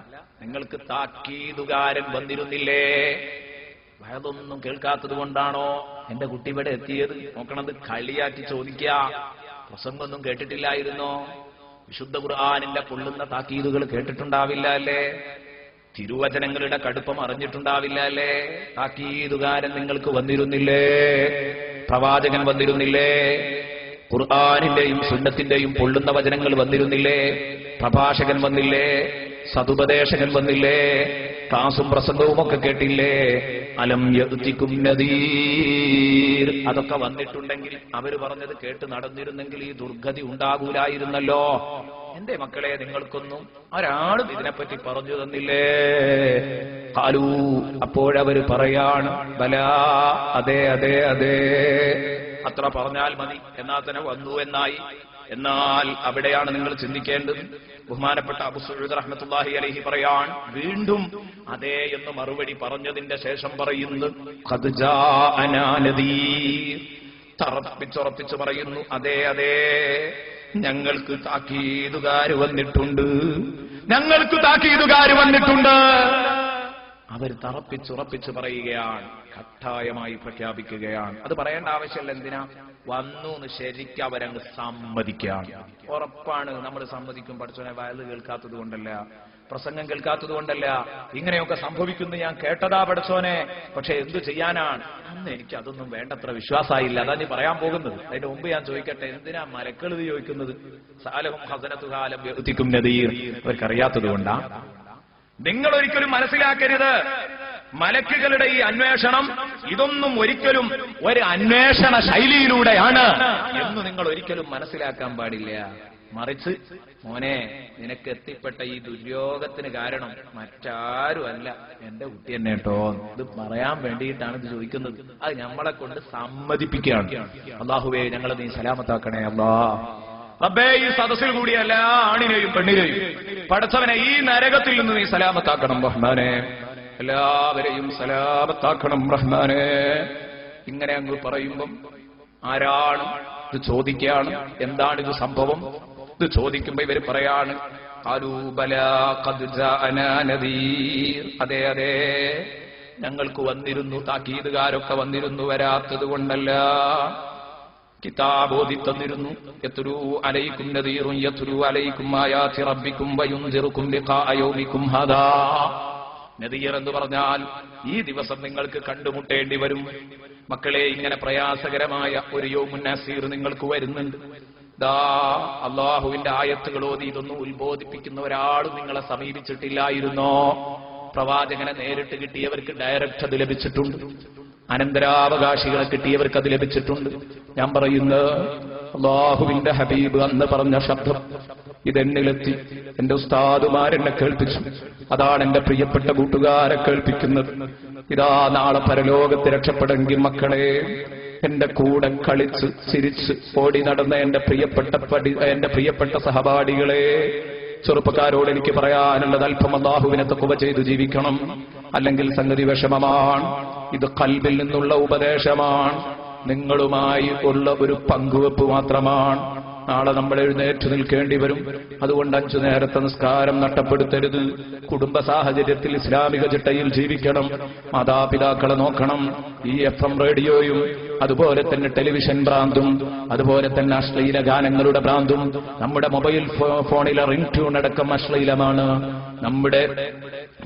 നിങ്ങൾക്ക് താക്കീതുകാരൻ വന്നിരുന്നില്ലേ? വയതൊന്നും കേൾക്കാത്തത് കൊണ്ടാണോ എന്റെ കുട്ടി ഇവിടെ എത്തിയത്? നോക്കണത് കളിയാക്കി ചോദിക്കുക. പ്രസംഗമൊന്നും കേട്ടിട്ടില്ലായിരുന്നോ? വിശുദ്ധ ഖുർആനിന്റെ കൊള്ളുന്ന താക്കീതുകൾ കേട്ടിട്ടുണ്ടാവില്ല അല്ലേ? തിരുവചനങ്ങളുടെ കടുപ്പം അറിഞ്ഞിട്ടുണ്ടാവില്ല അല്ലേ? താക്കീതുകാരൻ നിങ്ങൾക്ക് വന്നിരുന്നില്ലേ? പ്രവാചകൻ വന്നിരുന്നില്ലേ? ഖുർആനിന്റെയും സുന്നത്തിന്റെയും പൊള്ളുന്ന വചനങ്ങൾ വന്നിരുന്നില്ലേ? പ്രഭാഷകൻ വന്നില്ലേ? സതുപദേശകൻ വന്നില്ലേ? ക്ലാസും പ്രസംഗവും ഒക്കെ കേട്ടില്ലേ? അലം യഅതികും നദീർ. അതൊക്കെ വന്നിട്ടുണ്ടെങ്കിൽ അവര് പറഞ്ഞത് കേട്ട് നടന്നിരുന്നെങ്കിൽ ഈ ദുർഗതി ഉണ്ടാകൂലായിരുന്നല്ലോ. എന്റെ മക്കളെ, നിങ്ങൾക്കൊന്നും ഒരാളും ഇതിനെപ്പറ്റി പറഞ്ഞു തന്നില്ലേ? ഖാലൂ, അപ്പോഴവര് പറയാണ്, ബലാ, അതെ അതെ അതെ, അത്ര പറഞ്ഞാൽ മതി, എന്നാൽ തന്നെ വന്നു എന്നായി. എന്നാൽ അവിടെയാണ് നിങ്ങൾ ചിന്തിക്കേണ്ടത്. ബഹുമാനപ്പെട്ട അബൂ സഈദ് റഹ്മത്തുള്ളാഹി അലൈഹി പറയാൻ, വീണ്ടും അതേ എന്ന് മറുപടി പറഞ്ഞതിന്റെ ശേഷം പറയുന്നു, ഖദ് ജാഅനാ നദീർ, തറപ്പിച്ചുറപ്പിച്ച് പറയുന്നു, അതെ അതെ, ഞങ്ങൾക്ക് താക്കീതുകാർ വന്നിട്ടുണ്ട്, ഞങ്ങൾക്ക് താക്കീതുകാർ വന്നിട്ടുണ്ട്. അവർ തറപ്പിച്ചുറപ്പിച്ച് പറയുകയാണ്, കട്ടായമായി പ്രഖ്യാപിക്കുകയാണ്. അത് പറയേണ്ട ആവശ്യമില്ല. എന്തിനാ? വന്നു എന്ന് ശരിക്കും അവരങ്ങ് സമ്മതിക്കുകയാണ്. ഉറപ്പാണ് നമ്മൾ സമ്മതിക്കും. പഠിച്ചോനെ, വയത് കേൾക്കാത്തത് കൊണ്ടല്ല, പ്രസംഗം കേൾക്കാത്തത് കൊണ്ടല്ല, ഇങ്ങനെയൊക്കെ സംഭവിക്കുന്നു ഞാൻ കേട്ടതാ പഠിച്ചോനെ. പക്ഷെ എന്തു ചെയ്യാനാണ്? അന്ന് എനിക്ക് അതൊന്നും വേണ്ടത്ര വിശ്വാസമായില്ല. അതാ നീ പറയാൻ പോകുന്നത്. അതിന്റെ മുമ്പ് ഞാൻ ചോദിക്കട്ടെ, എന്തിനാ മലക്കൾ ഇത് ചോദിക്കുന്നത്? സാലഹും ഹസനതുഹാ ലം യഅതികും നദീർ. അവർക്കറിയാത്തത് കൊണ്ടാ. നിങ്ങൾ ഒരിക്കലും മനസ്സിലാക്കരുത്, മലക്കുകളുടെ ഈ അന്വേഷണം ഇതൊന്നും ഒരിക്കലും ഒരു അന്വേഷണ ശൈലിയിലൂടെയാണ് എന്ന് നിങ്ങൾ ഒരിക്കലും മനസ്സിലാക്കാൻ പാടില്ല. മറിച്ച്, മോനെ, നിനക്ക് എത്തിപ്പെട്ട ഈ ദുര്യോഗത്തിന് കാരണം മറ്റാരുമല്ല, എന്റെ കുട്ടി തന്നെ കേട്ടോ. ഇത് പറയാൻ വേണ്ടിയിട്ടാണ് ഇത് ചോദിക്കുന്നത്. അത് നമ്മളെ കൊണ്ട് സമ്മതിപ്പിക്കുകയാണ്. അല്ലാഹുവേ, ഞങ്ങളെ നീ സലാമത്താക്കണേ അല്ലാ. റബ്ബേ, ഈ സദസ്സിൽ കൂടിയ എല്ലാ ആണിനെയും പെണ്ണിനെയും പടച്ചവനെ ഈ നരകത്തിൽ നിന്ന് നീ സലാമത്താക്കണം റഹ്മാനെ. എല്ലാവരെയും സലാമത്താക്കണം റഹ്മാനെ. ഇങ്ങനെ അങ്ങ് പറയുമ്പം ആരാണ് ഇത് ചോദിക്കുകയാണ്? എന്താണിത് സംഭവം? ഇത് ചോദിക്കുമ്പോ ഇവര് പറയാണ്, ഖാലൂ ബലാ ഖദ് ജാഅനാ നദീർ, അതെ അതെ, ഞങ്ങൾക്ക് വന്നിരുന്നു, താക്കീതുകാരൊക്കെ വന്നിരുന്നു, വരാത്തത് കൊണ്ടല്ല. കിതാബ് ഓതി തന്നിരുന്നു. യത്ലൂ അലൈക്കും നദീറുൻ യത്ലൂ അലൈക്കും ആയാതി റബ്ബിക്കും വയുൻസിറുക്കും ലിഖാഅ യൗമിക്കും ഹാദാ. നദീർ എന്ന് പറഞ്ഞാൽ ഈ ദിവസം നിങ്ങൾക്ക് കണ്ടുമുട്ടേണ്ടി വരും. മക്കളെ, ഇങ്ങനെ പ്രയാസകരമായ ഒരു യൗമുൻ നസീർ നിങ്ങൾക്ക് വരുന്നുണ്ട്. ദാ അല്ലാഹുവിന്റെ ആയത്തുകൾ ഓതി ഇതൊന്നും ഉത്ബോധിപ്പിക്കുന്ന ഒരാളും നിങ്ങളെ സമീപിച്ചിട്ടില്ലായിരുന്നോ? പ്രവാചകനെ നേരിട്ട് കിട്ടിയവർക്ക് ഡയറക്റ്റ് അത് ലഭിച്ചിട്ടുണ്ട്. അനന്തരാവകാശികളെ കിട്ടിയവർക്ക് അത് ലഭിച്ചിട്ടുണ്ട്. ഞാൻ പറയുന്നത്, അല്ലാഹുവിന്റെ ഹബീബ് അന്ന് പറഞ്ഞ ശബ്ദം ഇതെന്നിലെത്തി. എന്റെ ഉസ്താദുമാരെന്നെ കേൾപ്പിച്ചു. അതാണ് എന്റെ പ്രിയപ്പെട്ട കൂട്ടുകാരെ കേൾപ്പിക്കുന്നത്. ഇതാ നാളെ പരലോകത്ത് രക്ഷപ്പെടുമെങ്കിൽ മക്കളെ, എന്റെ കൂടെ കളിച്ച് ചിരിച്ച് ഓടി നടന്ന എന്റെ പ്രിയപ്പെട്ട സഹപാഠികളെ, ചെറുപ്പക്കാരോട് എനിക്ക് പറയാനുള്ളത്, അല്പം അല്ലാഹുവിനെ തഖ്വ ചെയ്ത് ജീവിക്കണം, അല്ലെങ്കിൽ സംഗതി വിഷമമാണ്. ഇത് ഖൽബിൽ നിന്നുള്ള ഉപദേശമാണ്. നിങ്ങളുമായി ഉള്ള ഒരു പങ്കുവെപ്പ് മാത്രമാണ്. നാളെ നമ്മൾ എഴുന്നേറ്റ് നിൽക്കേണ്ടി വരും. അതുകൊണ്ട് 5 നേരത്തെ നിസ്കാരം നഷ്ടപ്പെടുത്തരുത്. കുടുംബ സാഹചര്യത്തിൽ ഇസ്ലാമിക ചിട്ടയിൽ ജീവിക്കണം. മാതാപിതാക്കളെ നോക്കണം. ഈ FM റേഡിയോയും അതുപോലെ തന്നെ ടെലിവിഷൻ ഭ്രാന്തും അതുപോലെ തന്നെ അശ്ലീല ഗാനങ്ങളുടെ ഭ്രാന്തും, നമ്മുടെ മൊബൈൽ ഫോണിലെ റിംഗ് ട്യൂൺ അടക്കം അശ്ലീലമാണ്. നമ്മുടെ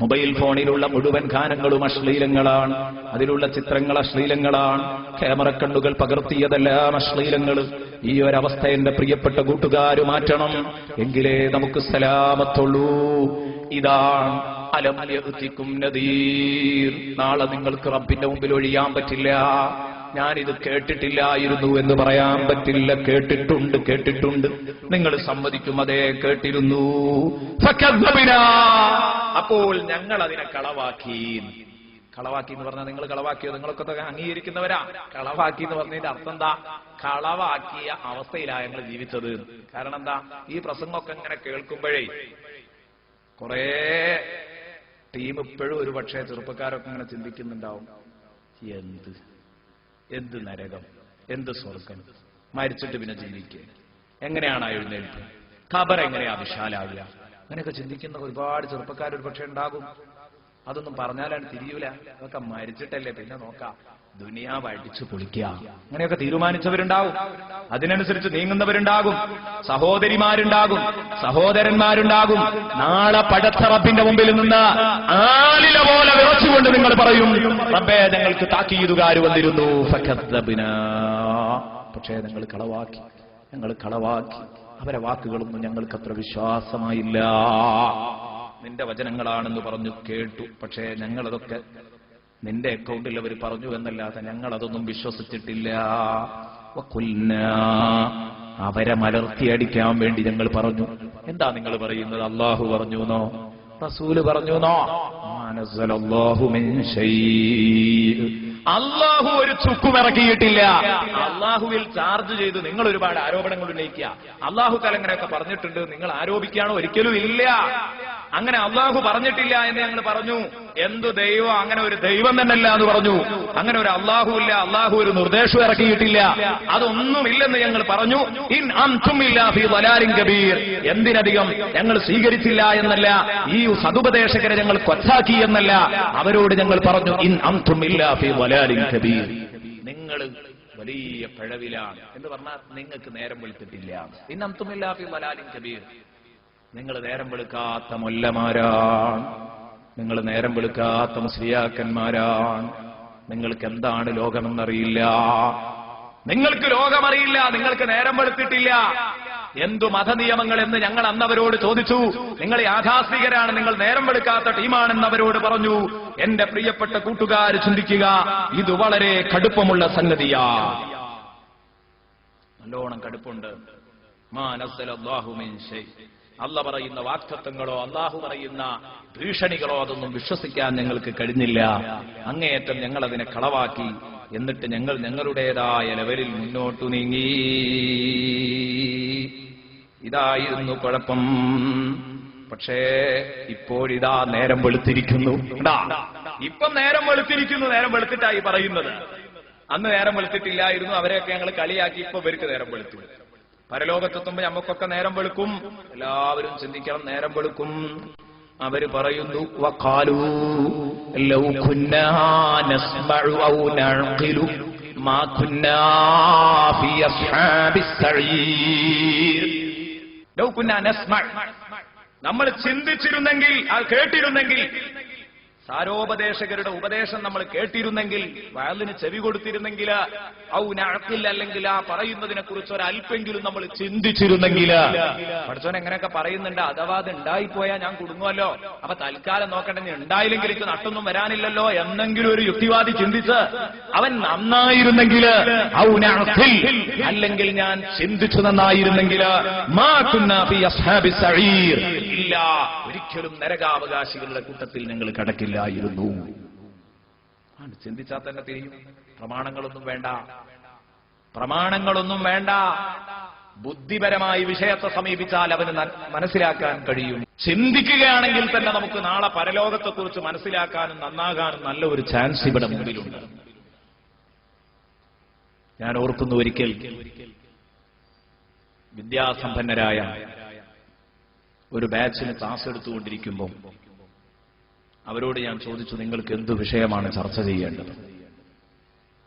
മൊബൈൽ ഫോണിലുള്ള മുഴുവൻ ഗാനങ്ങളും അശ്ലീലങ്ങളാണ്. അതിലുള്ള ചിത്രങ്ങൾ അശ്ലീലങ്ങളാണ്. ക്യാമറ കണ്ണുകൾ പകർത്തിയതെല്ലാം അശ്ലീലങ്ങൾ. ഈ ഒരവസ്ഥ എന്റെ പ്രിയപ്പെട്ട കൂട്ടുകാര് മാറ്റണം. എങ്കിലേ നമുക്ക് സലാമത്തുള്ളൂ. ഇതാണ് അലം യഅ്തികും നദീർ. നാളെ നിങ്ങൾക്ക് റബ്ബിന്റെ മുമ്പിൽ ഒഴിയാൻ പറ്റില്ല. ഞാനിത് കേട്ടിട്ടില്ലായിരുന്നു എന്ന് പറയാൻ പറ്റില്ല. കേട്ടിട്ടുണ്ട്. നിങ്ങൾ സമ്മതിക്കും, അതേ കേട്ടിരുന്നു. അപ്പോൾ ഞങ്ങൾ അതിനെ കളവാക്കി എന്ന് പറഞ്ഞാൽ നിങ്ങൾ കളവാക്കിയോ? നിങ്ങളൊക്കെ അംഗീകരിക്കുന്നവരാ. കളവാക്കി എന്ന് പറഞ്ഞതിന്റെ അർത്ഥം എന്താ? കളവാക്കിയ അവസ്ഥയിലാണ് ഞങ്ങൾ ജീവിച്ചത്. കാരണം എന്താ? ഈ പ്രസംഗമൊക്കെ ഇങ്ങനെ കേൾക്കുമ്പോഴേ കുറെ ടീം ഇപ്പോഴും ഒരു പക്ഷേ ചെറുപ്പക്കാരൊക്കെ ഇങ്ങനെ ചിന്തിക്കുന്നുണ്ടാവും, എന്ത് നരകം, എന്ത് സ്വർഗം, മരിച്ചിട്ട് പിന്നെ ജീവിക്കുക, എങ്ങനെയാണ് എഴുന്നേൽപ്പ്, ഖബർ എങ്ങനെയാ വിശാലാവുക, അങ്ങനെയൊക്കെ ചിന്തിക്കുന്ന ഒരുപാട് ചെറുപ്പക്കാർ ഒരു പക്ഷേ ഉണ്ടാകും. അതൊന്നും പറഞ്ഞാലാണ് തിരിയൂല. അതൊക്കെ മരിച്ചിട്ടല്ലേ, പിന്നെ നോക്കാം, ദുനിയാവ് അടിച്ചു പൊളിക്കുക, അങ്ങനെയൊക്കെ തീരുമാനിച്ചവരുണ്ടാവും. അതിനനുസരിച്ച് നീങ്ങുന്നവരുണ്ടാകും. സഹോദരിമാരുണ്ടാകും, സഹോദരന്മാരുണ്ടാകും. നാളെ പടച്ച റബ്ബിന്റെ മുമ്പിൽ നിന്ന് ആലില പോലെ വിറച്ചുകൊണ്ട് നിങ്ങൾ പറയും, റബ്ബേ ഞങ്ങൾക്ക് താക്കീതുകാർ വന്നിരുന്നു, ഫകദ്ദബ്നാ. പക്ഷേ ഞങ്ങൾ കളവാക്കി. അവരെ വാക്കുകളൊന്നും ഞങ്ങൾക്ക് അത്ര വിശ്വാസമായില്ല. നിന്റെ വചനങ്ങളാണെന്ന് പറഞ്ഞു കേട്ടു, പക്ഷേ ഞങ്ങളതൊക്കെ നിന്റെ അക്കൗണ്ടിൽ അവർ പറഞ്ഞു എന്നല്ലാതെ ഞങ്ങളതൊന്നും വിശ്വസിച്ചിട്ടില്ല. അവരെ മലർത്തിയടിക്കാൻ വേണ്ടി ഞങ്ങൾ പറഞ്ഞു. എന്താ നിങ്ങൾ പറയുന്നത്? അള്ളാഹു പറഞ്ഞുവെന്നോ റസൂല് പറഞ്ഞുവെന്നോ? അള്ളാഹു ഒരു ചുക്കും ഇറക്കിയിട്ടില്ല. അള്ളാഹുവിൽ ചാർജ് ചെയ്ത് നിങ്ങൾ ഒരുപാട് ആരോപണങ്ങൾ ഉന്നയിക്കുക. അള്ളാഹു തലങ്ങനെയൊക്കെ പറഞ്ഞിട്ടുണ്ട് നിങ്ങൾ ആരോപിക്കുകയാണോ? ഒരിക്കലും ഇല്ല. അങ്ങനെ അള്ളാഹു പറഞ്ഞിട്ടില്ല എന്ന് ഞങ്ങൾ പറഞ്ഞു. എന്തു ദൈവം? അങ്ങനെ ഒരു ദൈവം തന്നെയല്ല എന്ന് പറഞ്ഞു. അങ്ങനെ ഒരു അള്ളാഹു ഇല്ല. അള്ളാഹു ഒരു നിർദ്ദേശം ഇറക്കിയിട്ടില്ല. അതൊന്നുമില്ലെന്ന് ഞങ്ങൾ പറഞ്ഞു. ഇൻ അൻതും ഇല്ലാ ഫീ ളലാലിൻ കബീർ. എന്തിനധികം ഞങ്ങൾ സ്വീകരിച്ചില്ല എന്നല്ല, ഈ സതുപദേശകരെ ഞങ്ങൾ കൊച്ചാക്കി എന്നല്ല, അവരോട് ഞങ്ങൾ പറഞ്ഞു, ഇൻ അൻതും ഇല്ലാ ഫീ ളലാലിൻ കബീർ. നിങ്ങൾ വലിയ പിഴവിലാണ് എന്ന് പറഞ്ഞാൽ നിങ്ങൾക്ക് നേരം വെളുത്തിട്ടില്ല. ഇൻ അൻതും ഇല്ലാ ഫീ ളലാലിൻ കബീർ. നിങ്ങൾ നേരം വെളുക്കാത്ത മൊല്ലമാരാണ്, നിങ്ങൾ നേരം വെളുക്കാത്ത മുസ്ലിയാക്കന്മാരാണ്. നിങ്ങൾക്ക് എന്താണ് ലോകമെന്നറിയില്ല, നിങ്ങൾക്ക് ലോകമറിയില്ല, നിങ്ങൾക്ക് നേരം വെളുത്തിട്ടില്ല. എന്തു മതനിയമങ്ങൾ എന്ന് ഞങ്ങൾ അന്നവരോട് ചോദിച്ചു. നിങ്ങൾ യാഥാസ്ഥികരാണ്, നിങ്ങൾ നേരം വെളുക്കാത്ത ടീമാണെന്ന് അവരോട് പറഞ്ഞു. എന്റെ പ്രിയപ്പെട്ട കൂട്ടുകാർ ചിന്തിക്കുക, ഇത് വളരെ കടുപ്പമുള്ള സംഗതിയാ. നല്ലോണം കടുപ്പുണ്ട്. മാ നസ്സലല്ലാഹു മിൻ ശൈ. അല്ലാഹു പറയുന്ന വാക്തത്വങ്ങളോ അല്ലാഹു പറയുന്ന ഭീഷണികളോ അതൊന്നും വിശ്വസിക്കാൻ ഞങ്ങൾക്ക് കഴിഞ്ഞില്ല. അങ്ങേയറ്റം ഞങ്ങൾ അതിനെ കളവാക്കി. എന്നിട്ട് ഞങ്ങൾ ഞങ്ങളുടേതായ ലെവലിൽ മുന്നോട്ടു നീങ്ങി. ഇതായിരുന്നു കുഴപ്പം. പക്ഷേ ഇപ്പോഴിതാ നേരം വെളുത്തിരിക്കുന്നു. ഇപ്പം നേരം വെളുത്തിരിക്കുന്നു. നേരം വെളുത്തിട്ടായി പറയുന്നത്. അന്ന് നേരം വെളുത്തിട്ടില്ലായിരുന്നു. അവരെയൊക്കെ ഞങ്ങൾ കളിയാക്കി. ഇപ്പൊ ഇവർക്ക് നേരം വെളുത്തു. പരലോകത്തെത്തുമ്പോ നമുക്കൊക്കെ നേരം വെളുക്കും. എല്ലാവരും ചിന്തിക്കണം, നേരം വെളുക്കും. അവര് പറയുന്നു, വഖാലൂ ലൗ കുന്നാ നസ്മഉ ഔ നഅഖിലു മാ കുന്നാ ഫീ അസ്ഹാബിസ് സഈർ. ലൗ കുന്നാ നസ്മഉ, നമ്മൾ ചിന്തിച്ചിരുന്നെങ്കിൽ, അത് കേട്ടിരുന്നെങ്കിൽ, സാരോപദേശകരുടെ ഉപദേശം നമ്മൾ കേട്ടിരുന്നെങ്കിൽ, വയലിന് ചെവി കൊടുത്തിരുന്നെങ്കിൽ, ഔ നഅഖിൽ, അല്ലെങ്കിൽ ആ പറയുന്നതിനെ കുറിച്ച് ഒരല്പെങ്കിലും നമ്മൾ ചിന്തിച്ചിരുന്നെങ്കിൽ. പഠിച്ചോൻ എങ്ങനെയൊക്കെ പറയുന്നുണ്ട്, അഥവാ അത് ഉണ്ടായിപ്പോയാൽ ഞാൻ കുടുങ്ങുമല്ലോ, അപ്പൊ തൽക്കാലം നോക്കട്ടെ, ഉണ്ടായില്ലെങ്കിൽ എനിക്ക് നട്ടൊന്നും വരാനില്ലല്ലോ എന്നെങ്കിലും ഒരു യുക്തിവാദി ചിന്തിച്ച് അവൻ നന്നായിരുന്നെങ്കിൽ, ഔ നഅഖിൽ, അല്ലെങ്കിൽ ഞാൻ ചിന്തിച്ചു നന്നായിരുന്നെങ്കിൽ, മാ കുന്നാ ഫീ അസ്ഹാബിസ് സഈർ, ഇല്ല, ഒരിക്കലും നരകാവകാശികളുടെ കൂട്ടത്തിൽ ഞങ്ങൾ കടക്കില്ലായിരുന്നു. ചിന്തിച്ചാൽ തന്നെ തിരിയും. പ്രമാണങ്ങളൊന്നും വേണ്ട. ബുദ്ധിപരമായി വിഷയത്തെ സമീപിച്ചാൽ അവന് മനസ്സിലാക്കാൻ കഴിയും. ചിന്തിക്കുകയാണെങ്കിൽ തന്നെ നമുക്ക് നാളെ പരലോകത്തെക്കുറിച്ച് മനസ്സിലാക്കാനും നന്നാകാനും നല്ല ഒരു ചാൻസ് ഇവിടെ മുമ്പിലുണ്ട്. ഞാൻ ഓർക്കുന്നു, ഒരിക്കൽ വിദ്യാസമ്പന്നരായ ഒരു ബാച്ചിന് ക്ലാസ് എടുത്തുകൊണ്ടിരിക്കുമ്പോൾ അവരോട് ഞാൻ ചോദിച്ചു, നിങ്ങൾക്ക് എന്ത് വിഷയമാണ് ചർച്ച ചെയ്യേണ്ടത്?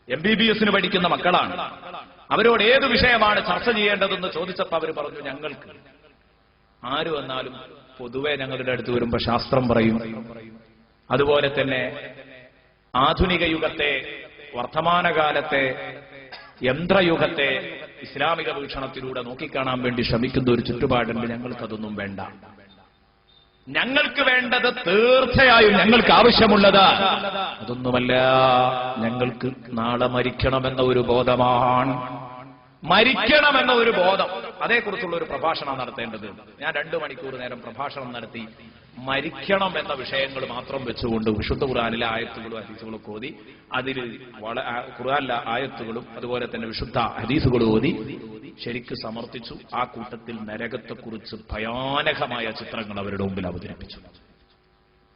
MBBS പഠിക്കുന്ന മക്കളാണ്. അവരോട് ഏത് വിഷയമാണ് ചർച്ച ചെയ്യേണ്ടതെന്ന് ചോദിച്ചപ്പോൾ അവർ പറഞ്ഞു, ഞങ്ങൾക്ക് ആര് വന്നാലും പൊതുവെ ഞങ്ങളുടെ അടുത്ത് വരുമ്പോൾ ശാസ്ത്രം പറയും, അതുപോലെ തന്നെ ആധുനിക യുഗത്തെ, വർത്തമാനകാലത്തെ, യന്ത്രയുഗത്തെ ഇസ്ലാമിക വീക്ഷണത്തിലൂടെ നോക്കിക്കാണാൻ വേണ്ടി ശ്രമിക്കുന്ന ഒരു ചുറ്റുപാടുണ്ട്. ഞങ്ങൾക്കതൊന്നും വേണ്ട. ഞങ്ങൾക്ക് വേണ്ടത്, തീർച്ചയായും ഞങ്ങൾക്ക് ആവശ്യമുള്ളത് അതൊന്നുമല്ല. ഞങ്ങൾക്ക് നാളെ മരിക്കണമെന്ന ഒരു ബോധമാണ്. മരിക്കണമെന്ന ഒരു ബോധം, അതേക്കുറിച്ചുള്ള ഒരു പ്രഭാഷണം നടത്തേണ്ടത്. ഞാൻ 2 മണിക്കൂർ നേരം പ്രഭാഷണം നടത്തി. മരിക്കണം എന്ന വിഷയങ്ങൾ മാത്രം വെച്ചുകൊണ്ട് വിശുദ്ധ ഖുർആനിലെ ആയത്തുകളും ഹദീസുകളും ഓതി, അതിൽ ഖുർആനിലെ ആയത്തുകളും അതുപോലെ തന്നെ വിശുദ്ധ ഹദീസുകളും ഓതി ശരിക്ക് സമർത്ഥിച്ചു. ആ കൂട്ടത്തിൽ നരകത്തെക്കുറിച്ച് ഭയാനകമായ ചിത്രങ്ങൾ അവരുടെ മുമ്പിൽ അവതരിപ്പിച്ചു.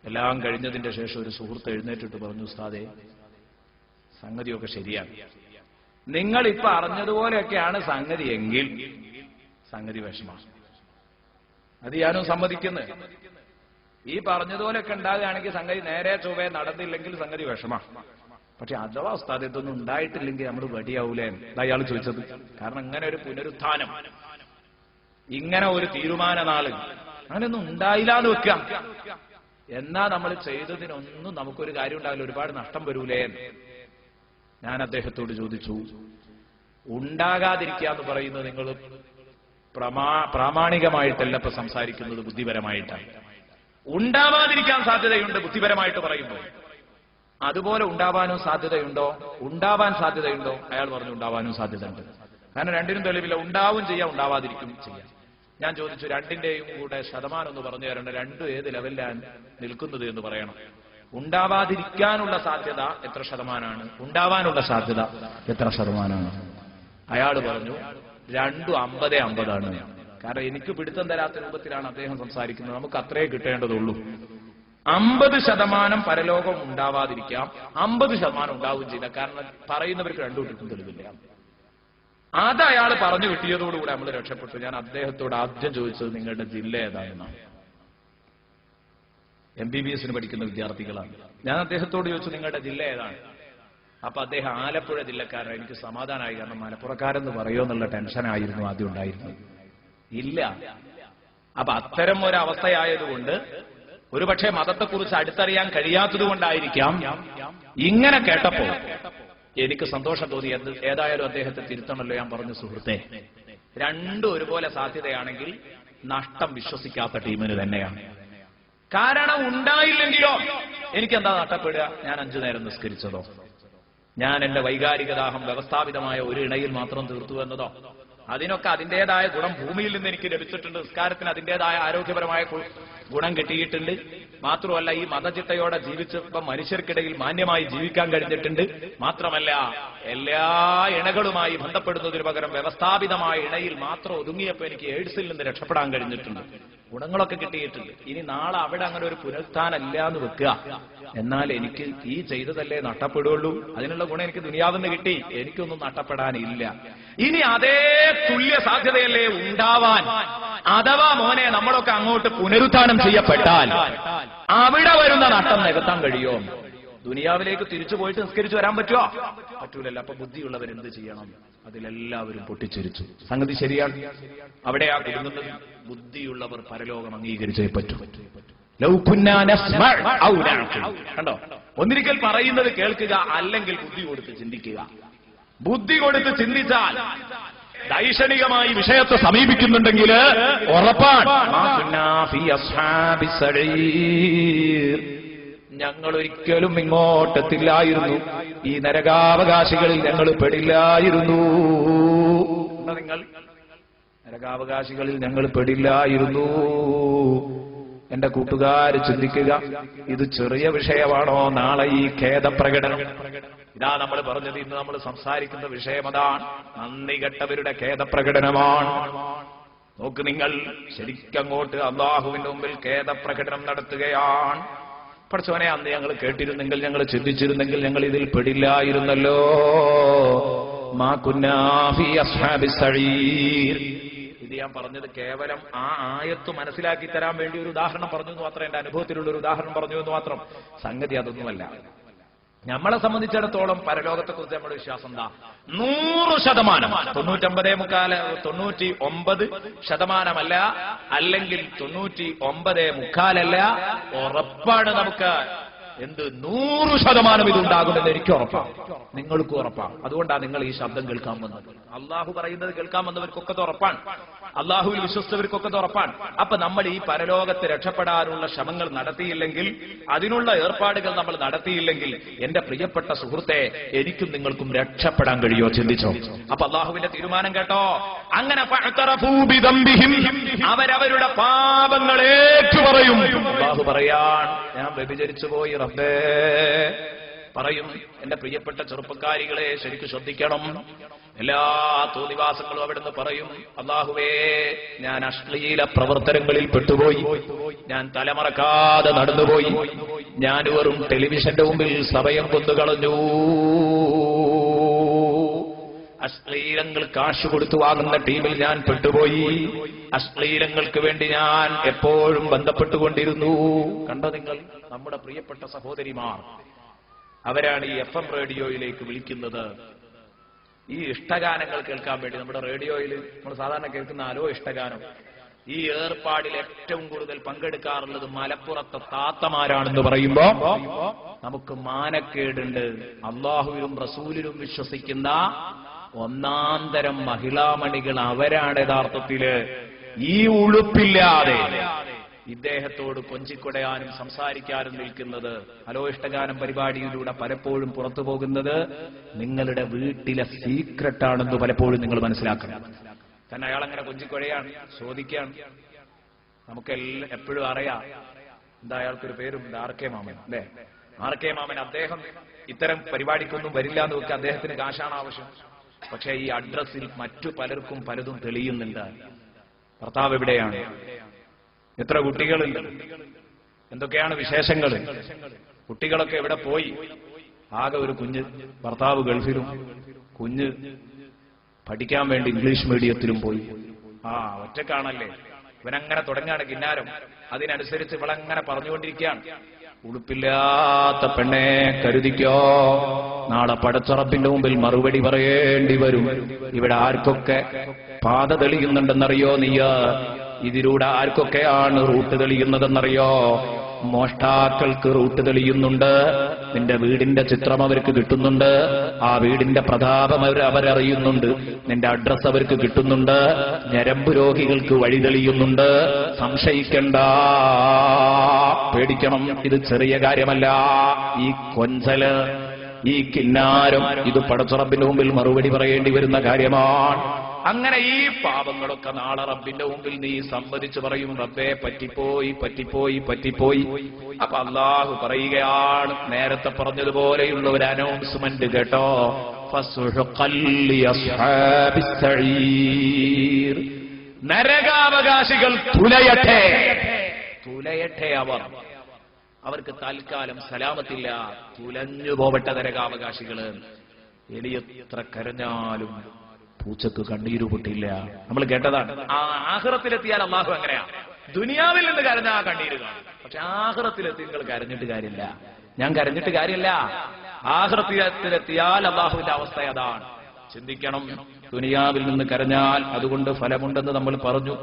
എല്ലാം കഴിഞ്ഞതിന്റെ ശേഷം ഒരു സുഹൃത്ത് എഴുന്നേറ്റിട്ട് പറഞ്ഞു, ഉസ്താദേ, സംഗതിയൊക്കെ ശരിയാണ്. നിങ്ങളിപ്പോ അറിഞ്ഞതുപോലെയൊക്കെയാണ് സംഗതി എങ്കിൽ സംഗതി വിഷമാണ്. അത് ഞാനും സമ്മതിക്കുന്നു. ഈ പറഞ്ഞതുപോലെയൊക്കെ ഉണ്ടാകുകയാണെങ്കിൽ സംഗതി നേരെ ചൊവ്വേ നടന്നില്ലെങ്കിൽ സംഗതി വിഷമാണ്. പക്ഷെ അഥവാ ഉസ്താദ് ഇതൊന്നും ഉണ്ടായിട്ടില്ലെങ്കിൽ നമ്മൾ വടിയാവൂലേ? അയാൾ ചോദിച്ചത്. കാരണം ഇങ്ങനെ ഒരു പുനരുത്ഥാനം, ഇങ്ങനെ ഒരു തീരുമാന നാള് അങ്ങനെയൊന്നും ഉണ്ടായില്ല എന്ന് വെക്കാം. എന്നാ നമ്മൾ ചെയ്തതിനൊന്നും നമുക്കൊരു കാര്യം ഉണ്ടാവില്ല, ഒരുപാട് നഷ്ടം വരൂലേ? ഞാൻ അദ്ദേഹത്തോട് ചോദിച്ചു, ഉണ്ടാകാതിരിക്കുക എന്ന് പറയുന്നത് നിങ്ങൾ പ്രാമാണികമായിട്ടല്ല ഇപ്പൊ സംസാരിക്കുന്നത്, ബുദ്ധിപരമായിട്ടാണ്. ഉണ്ടാവാതിരിക്കാൻ സാധ്യതയുണ്ട് ബുദ്ധിപരമായിട്ട് പറയുമ്പോൾ. അതുപോലെ ഉണ്ടാവാനും സാധ്യതയുണ്ടോ? ഉണ്ടാവാൻ സാധ്യതയുണ്ടോ? അയാൾ പറഞ്ഞു, ഉണ്ടാവാനും സാധ്യതയുണ്ട്. കാരണം രണ്ടിനും തെളിവില്ല. ഉണ്ടാവും ചെയ്യാം, ഉണ്ടാവാതിരിക്കും ചെയ്യാം. ഞാൻ ചോദിച്ചു, രണ്ടിന്റെയും കൂടെ ശതമാനം ഒന്ന് പറഞ്ഞു തരണ്ട. രണ്ടും ഏത് ലെവലിലാണ് നിൽക്കുന്നത് എന്ന് പറയണം. ഉണ്ടാവാതിരിക്കാനുള്ള സാധ്യത എത്ര ശതമാനമാണ്? ഉണ്ടാവാനുള്ള സാധ്യത എത്ര ശതമാനമാണ്? അയാൾ പറഞ്ഞു, രണ്ടും 50-50. കാരണം എനിക്ക് പിടുത്തം തരാത്ത രൂപത്തിലാണ് അദ്ദേഹം സംസാരിക്കുന്നത്. നമുക്ക് അത്രേ കിട്ടേണ്ടതുള്ളൂ. 50% പരലോകം ഉണ്ടാവാതിരിക്കാം, 50% ഉണ്ടാവുകയും ചെയ്ത. കാരണം പറയുന്നവർക്ക് രണ്ടു കൂട്ടർക്കും തെളിവില്ല. അത് അയാൾ പറഞ്ഞു കിട്ടിയതോടുകൂടെ നമ്മൾ രക്ഷപ്പെട്ടു. ഞാൻ അദ്ദേഹത്തോട് ആദ്യം ചോദിച്ചത്, നിങ്ങളുടെ ജില്ല ഏതാണെന്നാണ്. MBBS പഠിക്കുന്ന വിദ്യാർത്ഥികളാണ്. ഞാൻ അദ്ദേഹത്തോട് ചോദിച്ചു, നിങ്ങളുടെ ജില്ല ഏതാണ്? അപ്പൊ അദ്ദേഹം ആലപ്പുഴ ജില്ലക്കാരൻ. എനിക്ക് സമാധാനമായി. കാരണം മലപ്പുറക്കാരെന്ന് പറയുമോ എന്നുള്ള ടെൻഷനായിരുന്നു ആദ്യം ഉണ്ടായിരുന്നത്. ഇല്ല. അപ്പൊ അത്തരം ഒരവസ്ഥയായതുകൊണ്ട്, ഒരുപക്ഷെ മതത്തെക്കുറിച്ച് അടുത്തറിയാൻ കഴിയാത്തത് കൊണ്ടായിരിക്കാം ഇങ്ങനെ കേട്ടപ്പോ എനിക്ക് സന്തോഷം തോന്നി. ഏതായാലും അദ്ദേഹത്തെ തിരുത്തണമല്ലോ. ഞാൻ പറഞ്ഞു, സുഹൃത്തെ, രണ്ടും ഒരുപോലെ സാധ്യതയാണെങ്കിൽ നഷ്ടം വിശ്വസിക്കാത്ത ടീമിന് തന്നെയാണ്. കാരണം ഉണ്ടായില്ലെങ്കിലോ എനിക്കെന്താ നഷ്ടപ്പെടുക? ഞാൻ 5 നേരം നിസ്കരിച്ചതോ, ഞാൻ എന്റെ വൈകാരിക ദാഹം വ്യവസ്ഥാപിതമായ ഒരു ഇണയിൽ മാത്രം തീർത്തു എന്നതോ, അതിനൊക്കെ അതിന്റേതായ ഗുണം ഭൂമിയിൽ നിന്ന് എനിക്ക് ലഭിച്ചിട്ടുണ്ട്. നിസ്കാരത്തിന് അതിന്റേതായ ആരോഗ്യപരമായ ഗുണം കിട്ടിയിട്ടുണ്ട്. മാത്രമല്ല, ഈ മതചിട്ടയോടെ ജീവിച്ചപ്പോൾ മനുഷ്യർക്കിടയിൽ മാന്യമായി ജീവിക്കാൻ കഴിഞ്ഞിട്ടുണ്ട്. മാത്രമല്ല, എല്ലാ ഇണകളുമായി ബന്ധപ്പെടുന്നതിന് പകരം വ്യവസ്ഥാപിതമായ ഇണയിൽ മാത്രം ഒതുങ്ങിയപ്പോൾ എനിക്ക് എയ്ഡ്സിൽ നിന്ന് രക്ഷപ്പെടാൻ കഴിഞ്ഞിട്ടുണ്ട്. ഗുണങ്ങളൊക്കെ കിട്ടിയിട്ടുണ്ട്. ഇനി നാളെ അവിടെ അങ്ങനെ ഒരു പുനരുത്ഥാനം ഇല്ല എന്ന് വെക്കുക. എന്നാൽ എനിക്ക് ഈ ചെയ്തതല്ലേ നഷ്ടപ്പെടുള്ളൂ. അതിനുള്ള ഗുണം എനിക്ക് ദുനിയാവിന്ന് കിട്ടി. എനിക്കൊന്നും നഷ്ടപ്പെടാനില്ല. ഇനി അതേ തുല്യ സാധ്യതയല്ലേ ഉണ്ടാവാൻ. അഥവാ മോനെ നമ്മളൊക്കെ അങ്ങോട്ട് പുനരുത്ഥാനം ചെയ്യപ്പെട്ടാൽ അവിടെ വരുന്ന നഷ്ടം നികത്താൻ കഴിയോ? ദുനിയാവിലേക്ക് തിരിച്ചു പോയിട്ട് നിസ്കരിച്ചു വരാൻ പറ്റുമോ? പറ്റൂലല്ലോ. അപ്പൊ ബുദ്ധിയുള്ളവരെന്ത് ചെയ്യണം? അതിലെല്ലാവരും പൊട്ടിച്ചിരിച്ചു. സംഗതി ശരിയാണ്. അവിടെയാ കുടുങ്ങുന്നത്. ബുദ്ധിയുള്ളവർ പരലോകം അംഗീകരിച്ചേ പറ്റൂ. കണ്ടോ? ഒന്നിരിക്കൽ പറയുന്നത് കേൾക്കുക, അല്ലെങ്കിൽ ബുദ്ധി കൊടുത്ത് ചിന്തിക്കുക. ബുദ്ധി കൊടുത്ത് ചിന്തിച്ചാൽ ദൈക്ഷണികമായി വിഷയത്തെ സമീപിക്കുന്നുണ്ടെങ്കിൽ ഉറപ്പാണ്, ഞങ്ങൾ ഒരിക്കലും ഇങ്ങോട്ടെത്തില്ലായിരുന്നു. ഈ നരകാവകാശികളിൽ ഞങ്ങൾ പെടില്ലായിരുന്നു. നിങ്ങൾ നരകാവകാശികളിൽ ഞങ്ങൾ പെടില്ലായിരുന്നു. എന്റെ കൂട്ടുകാര് ചിന്തിക്കുക, ഇത് ചെറിയ വിഷയമാണോ? നാളെ ഈ ഖേദപ്രകടനം, ഇതാ നമ്മൾ പറഞ്ഞത്. ഇന്ന് നമ്മൾ സംസാരിക്കുന്ന വിഷയം അതാണ്. നന്ദി കെട്ടവരുടെ ഖേദപ്രകടനമാണ്. നോക്ക് നിങ്ങൾ, ശരിക്കങ്ങോട്ട് അള്ളാഹുവിന്റെ മുമ്പിൽ ഖേദപ്രകടനം നടത്തുകയാണ്. പഠിച്ചവനെ, അന്ന് ഞങ്ങൾ കേട്ടിരുന്നെങ്കിൽ, ഞങ്ങൾ ചിന്തിച്ചിരുന്നെങ്കിൽ ഞങ്ങൾ ഇതിൽ പെടില്ലായിരുന്നല്ലോ. മാ കുന്നാ ഫീ അസ്ഹാബിസ് സഈർ. ഇത് ഞാൻ പറഞ്ഞത് കേവലം ആ ആയത്ത് മനസ്സിലാക്കി തരാൻ വേണ്ടി ഒരു ഉദാഹരണം പറഞ്ഞു എന്ന് മാത്രം, എന്റെ അനുഭവത്തിലുള്ള ഒരു ഉദാഹരണം പറഞ്ഞു എന്ന് മാത്രം. സംഗതി അതൊന്നുമല്ല. നമ്മളെ സംബന്ധിച്ചിടത്തോളം പരലോകത്തെക്കുറിച്ച് നമ്മുടെ വിശ്വാസം എന്താ? 100%. 99% അല്ലെങ്കിൽ 99.25 ഉറപ്പാണ് നമുക്ക്. എന്ത് 100% ഇതുണ്ടാകുമെന്ന് എനിക്ക് ഉറപ്പാണ്, നിങ്ങൾക്കും ഉറപ്പാണ്. അതുകൊണ്ടാണ് നിങ്ങൾ ഈ ശബ്ദം കേൾക്കാൻ വന്നത്. അള്ളാഹു പറയുന്നത് കേൾക്കാൻ വന്നവർക്കൊക്കെ ഉറപ്പാണ്, അള്ളാഹുവിൽ വിശ്വസിച്ചവർക്കൊക്കെ ഉറപ്പാണ്. അപ്പൊ നമ്മൾ ഈ പരലോകത്ത് രക്ഷപ്പെടാനുള്ള ശ്രമങ്ങൾ നടത്തിയില്ലെങ്കിൽ, അതിനുള്ള ഏർപ്പാടുകൾ നമ്മൾ നടത്തിയില്ലെങ്കിൽ, എന്റെ പ്രിയപ്പെട്ട സുഹൃത്തെ, എനിക്കും നിങ്ങൾക്കും രക്ഷപ്പെടാൻ കഴിയുമോ? ചിന്തിച്ചോ? അപ്പൊ അള്ളാഹുവിന്റെ തീരുമാനം കേട്ടോ. അങ്ങനെ അവരവരുടെ പാപങ്ങൾ ഏറ്റുപറയും. അള്ളാഹു പറയാൻ, ഞാൻ വ്യഭിചരിച്ചു പോയി റബ്ബേ. പറയും, എന്റെ പ്രിയപ്പെട്ട ചെറുപ്പക്കാരികളെ ശരിക്കും ശ്രദ്ധിക്കണം. എല്ലാ തോന്നിവാസങ്ങളും അവിടുന്ന് പറയും, അല്ലാഹുവേ, ഞാൻ അശ്ലീല പ്രവർത്തനങ്ങളിൽ പെട്ടുപോയി, ഞാൻ തലമറക്കാതെ നടന്നുപോയി, ഞാൻ വെറും ടെലിവിഷന്റെ മുമ്പിൽ സമയം കൊന്നുകളഞ്ഞു, അശ്ലീലങ്ങൾ കാശ് കൊടുത്തു വാങ്ങുന്ന ടീമിൽ ഞാൻ പെട്ടുപോയി, അശ്ലീലങ്ങൾക്ക് വേണ്ടി ഞാൻ എപ്പോഴും ബന്ധപ്പെട്ടുകൊണ്ടിരുന്നു. കണ്ടോ നിങ്ങൾ, നമ്മുടെ പ്രിയപ്പെട്ട സഹോദരിമാർ, അവരാണ് ഈ FM റേഡിയോയിലേക്ക് വിളിക്കുന്നത്. ഈ ഇഷ്ടഗാനങ്ങൾ കേൾക്കാൻ വേണ്ടി നമ്മുടെ റേഡിയോയിൽ നമ്മൾ സാധാരണ കേൾക്കുന്ന ആരോ ഇഷ്ടഗാനം. ഈ ഏർപ്പാടിൽ ഏറ്റവും കൂടുതൽ പങ്കെടുക്കാറുള്ളത് മലപ്പുറത്തെ താത്തമാരാണെന്ന് പറയുമ്പോ നമുക്ക് മാനക്കേടുണ്ട്. അള്ളാഹുവിലും റസൂലിലും വിശ്വസിക്കുന്ന ഒന്നാം തരം മഹിളാമണികൾ അവരാണ് യഥാർത്ഥത്തില് ഈ ഉളുപ്പില്ലാതെ ഇദ്ദേഹത്തോട് കൊഞ്ചിക്കൊടയാനും സംസാരിക്കാനും നിൽക്കുന്നത്. ഹലോ ഇഷ്ടഗാനം പരിപാടിയിലൂടെ പലപ്പോഴും പുറത്തു പോകുന്നത് നിങ്ങളുടെ വീട്ടിലെ സീക്രട്ടാണെന്ന് പലപ്പോഴും നിങ്ങൾ മനസ്സിലാക്കണം. കാരണം അയാളങ്ങനെ കൊഞ്ചിക്കൊഴയാണ്, ചോദിക്കുകയാണ്. നമുക്കെല്ലാം എപ്പോഴും അറിയാം, എന്താ അയാൾക്കൊരു പേരുണ്ട്, RK മാമൻ അല്ലേ? RK മാമൻ. അദ്ദേഹം ഇത്തരം പരിപാടിക്കൊന്നും വരില്ല എന്ന് വെക്കുക, അദ്ദേഹത്തിന് കാശാണ് ആവശ്യം. പക്ഷേ ഈ അഡ്രസ്സിൽ മറ്റു പലർക്കും പലതും തെളിയുന്നുണ്ട്. ഭർത്താവ് എവിടെയാണ്, എത്ര കുട്ടികളുണ്ട്, എന്തൊക്കെയാണ് വിശേഷങ്ങൾ, കുട്ടികളൊക്കെ എവിടെ പോയി, ആകെ ഒരു കുഞ്ഞ്, ഭർത്താവ് ഗൾഫിലും, കുഞ്ഞ് പഠിക്കാൻ വേണ്ടി ഇംഗ്ലീഷ് മീഡിയത്തിലും പോയി. ഒറ്റക്കാണല്ലേ, ഇവനങ്ങനെ തുടങ്ങാണ് കിന്നാരം. അതിനനുസരിച്ച് ഇവളങ്ങനെ പറഞ്ഞുകൊണ്ടിരിക്കുകയാണ്. ഉടുപ്പില്ലാത്ത പെണ്ണെ കരുതിക്കോ, നാളെ പടച്ചുറപ്പിന്റെ മുമ്പിൽ മറുപടി പറയേണ്ടി വരും. ഇവിടെ ആർക്കൊക്കെ പാത തെളിയുന്നുണ്ടെന്നറിയോ നീയ? ഇതിലൂടെ ആർക്കൊക്കെയാണ് റൂട്ട് തെളിയുന്നതെന്നറിയോ? മോഷ്ടാക്കൾക്ക് റൂട്ട് തെളിയുന്നുണ്ട്. നിന്റെ വീടിന്റെ ചിത്രം അവർക്ക് കിട്ടുന്നുണ്ട്, ആ വീടിന്റെ പ്രതാപം അവരറിയുന്നുണ്ട്, നിന്റെ അഡ്രസ് അവർക്ക് കിട്ടുന്നുണ്ട്, ഞരമ്പ് രോഗികൾക്ക് വഴി തെളിയുന്നുണ്ട്. സംശയിക്കണ്ട, പേടിക്കണം. ഇത് ചെറിയ കാര്യമല്ല. ഈ കൊഞ്ചല്, ഈ കിന്നാരം, ഇത് പടച്ചുറപ്പിന്റെ മുമ്പിൽ മറുപടി പറയേണ്ടി വരുന്ന കാര്യമാണ്. അങ്ങനെ ഈ പാപങ്ങളൊക്കെ നാളെ റബ്ബിന്റെ മുമ്പിൽ നീ സമ്മതിച്ചു പറയും, റബ്ബേ പറ്റിപ്പോയി പറ്റിപ്പോയി പറ്റിപ്പോയി. അപ്പൊ അള്ളാഹു പറയുകയാണ്, നേരത്തെ പറഞ്ഞതുപോലെയുള്ള ഒരു അനൗൺസ്മെന്റ് കേട്ടോ, നരകാവകാശികൾ തുലയട്ടെ, തുലയട്ടെ. അവർക്ക് തൽക്കാലം സലാമത്തില്ല, തുലഞ്ഞു പോവട്ടെ നരകാവകാശികള്. എലിയെത്ര കരഞ്ഞാലും പൂച്ചക്ക് കണ്ണീര് പൊട്ടില്ല. നമ്മൾ കേട്ടതാണ്. ആഖിറത്തിലെത്തിയാൽ അല്ലാഹു അങ്ങനെയാ, ദുനിയാവിൽ നിന്ന് കരഞ്ഞാ കണ്ണീര് കാണും. പക്ഷെ ആഖിറത്തിലെത്തി നിങ്ങൾ കരഞ്ഞിട്ട് കാര്യമില്ല, ഞാൻ കരഞ്ഞിട്ട് കാര്യമില്ല. ആഖിറത്തിലെത്തിയാൽ അല്ലാഹുവിന്റെ അവസ്ഥ അതാണ്. ചിന്തിക്കണം. ദുനിയാവിൽ നിന്ന് കരഞ്ഞാൽ അതുകൊണ്ട് ഫലമുണ്ടെന്ന് നമ്മൾ പറഞ്ഞു.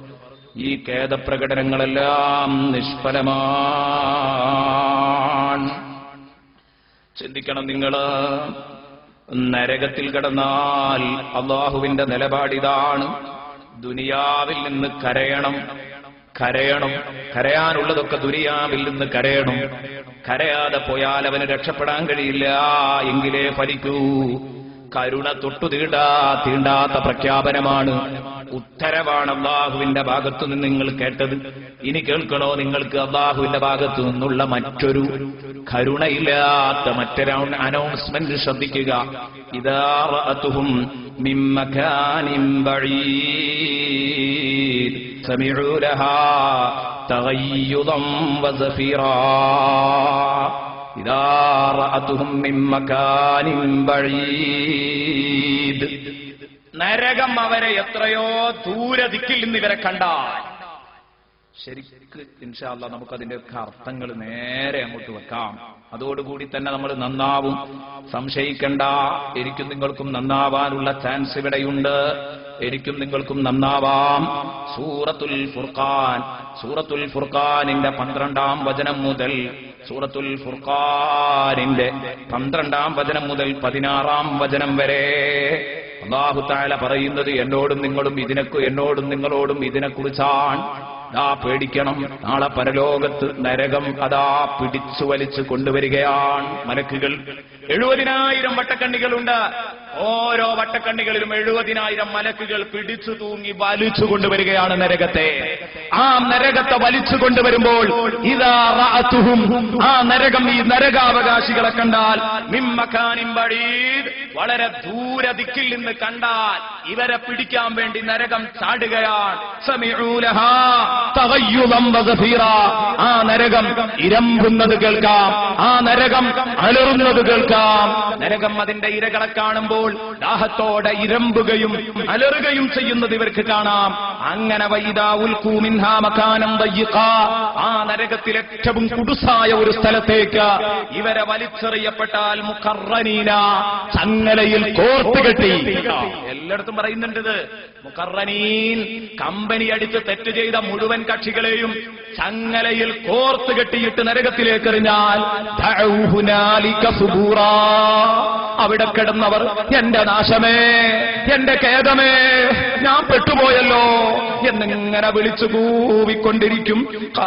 ഈ ഖേദപ്രകടനങ്ങളെല്ലാം നിഷ്ഫലമാണ്. ചിന്തിക്കണം നിങ്ങൾ. നരകത്തിൽ കടന്നാൽ അള്ളാഹുവിന്റെ നിലപാടിതാണ്. ദുനിയാവിൽ നിന്ന് കരയണം, കരയണം. കരയാനുള്ളതൊക്കെ ദുനിയാവിൽ നിന്ന് കരയണം. കരയാതെ പോയാൽ അവന് രക്ഷപ്പെടാൻ കഴിയില്ല. എങ്കിലേ ഫലിക്കൂ. കരുണ തൊട്ടു തീണ്ടാത്ത പ്രഖ്യാപനമാണ്, ഉത്തരവാണ് അള്ളാഹുവിന്റെ ഭാഗത്തു നിന്ന് നിങ്ങൾ കേട്ടത്. ഇനി കേൾക്കണോ നിങ്ങൾക്ക് അള്ളാഹുവിന്റെ ഭാഗത്തു നിന്നുള്ള മറ്റൊരു കരുണയില്ലാത്ത മറ്റൊരു അനൗൺസ്മെന്റ്? ശ്രദ്ധിക്കുക. ഇദാ റഅതുഹും മിൻ മകാനിൻ ബഈദ് സമിഉ ലഹാ തഗയ്യുദൻ വസഫീറാ. ഇദാ റഅതുഹും മിൻ മകാനിൻ ബഈദ്. നരകം അവരെ എത്രയോ ദൂരദിക്കിൽ നിന്ന് ഇവരെ കണ്ടാൽ. ശരിക്ക് ഇൻഷാ അല്ലാഹ് നമുക്കതിന്റെയൊക്കെ അർത്ഥങ്ങൾ നേരെ അങ്ങോട്ട് വെക്കാം. അതോടുകൂടി തന്നെ നമ്മൾ നന്നാവും, സംശയിക്കണ്ട. എനിക്കും നിങ്ങൾക്കും നന്നാവാനുള്ള ചാൻസ് ഇവിടെയുണ്ട്. എനിക്കും നിങ്ങൾക്കും നന്നാവാം. സൂറത്തുൽ ഫുർഖാൻ, സൂറത്തുൽ ഫുർഖാനിന്റെ 12-ാം വചനം മുതൽ, സൂറത്തുൽ ഫുർഖാനിന്റെ 12-ാം വചനം മുതൽ 16-ാം വചനം വരെ അല്ലാഹു തആല പറയുന്നത് എന്നോടും നിങ്ങളോടും ഇതിനെക്കുറിച്ചാണ്. പേടിക്കണം. നാളെ പരലോകത്ത് നരകം അതാ പിടിച്ചു വലിച്ചു കൊണ്ടുവരികയാണ് മലക്കുകൾ. 70,000 വട്ടക്കണ്ണികളുണ്ട്. ഓരോ വട്ടക്കണ്ണികളിലും 70,000 മലക്കുകൾ പിടിച്ചു തൂങ്ങി വലിച്ചു കൊണ്ടുവരികയാണ് നരകത്തെ. ആ നരകത്തെ വലിച്ചു കൊണ്ടുവരുമ്പോൾ ഇദാ റഅതുഹും, ആ നരകം ഈ നരകാവകാശികളെ കണ്ടാൽ മിമ്മകാനിൻ ബഈദ്, വളരെ ദൂരദിക്കിൽ നിന്ന് കണ്ടാൽ ഇവരെ പിടിക്കാൻ വേണ്ടി നരകം ചാടുകയാണ്. സമിഉ ലഹാ തഗയ്യുദൻ വസഫീറാ, ആ നരകം ഇരമ്പുന്നത് കേൾക്കാം, ആ നരകം അലറുന്നത് കേൾക്കാം. നരകം അതിന്റെ ഇരകളെ കാണുമ്പോൾ ദാഹത്തോടെ ഇരമ്പുകയും അലറുകയും ചെയ്യുന്നത് ഇവർക്ക് കാണാം. അങ്ങനെ വൈദാ ഉൽഖൂ മിൻഹാ മകാനം ദയ്യിഖാ, ആ നരകത്തിൽ ഏറ്റവും കുടുസായ ഒരു സ്ഥലത്തേക്ക് ഇവരെ വലിച്ചെറിയപ്പെട്ടാൽ മുഖർറനീന, ചങ്ങലയിൽ കോർത്തുകെട്ടി. എല്ലായിടത്തും പറയുന്നുണ്ട് ഇത്. മുഖർറനീൻ, കമ്പനി അടിച്ച് തെറ്റ് ചെയ്ത മുഴുവൻ കക്ഷികളെയും ചങ്ങലയിൽ കോർത്തു കെട്ടിയിട്ട് നരകത്തിലേക്ക് എറിഞ്ഞാൽ ദഅൂ ഹുനാലിക സുബൂറാ, അവിടെ കിടന്നവർ എന്റെ നാശമേ, എന്റെ ഖേദമേ, ഞാൻ പെട്ടുപോയല്ലോ എന്നിങ്ങനെ വിളിച്ചു കൂവിക്കൊണ്ടിരിക്കും.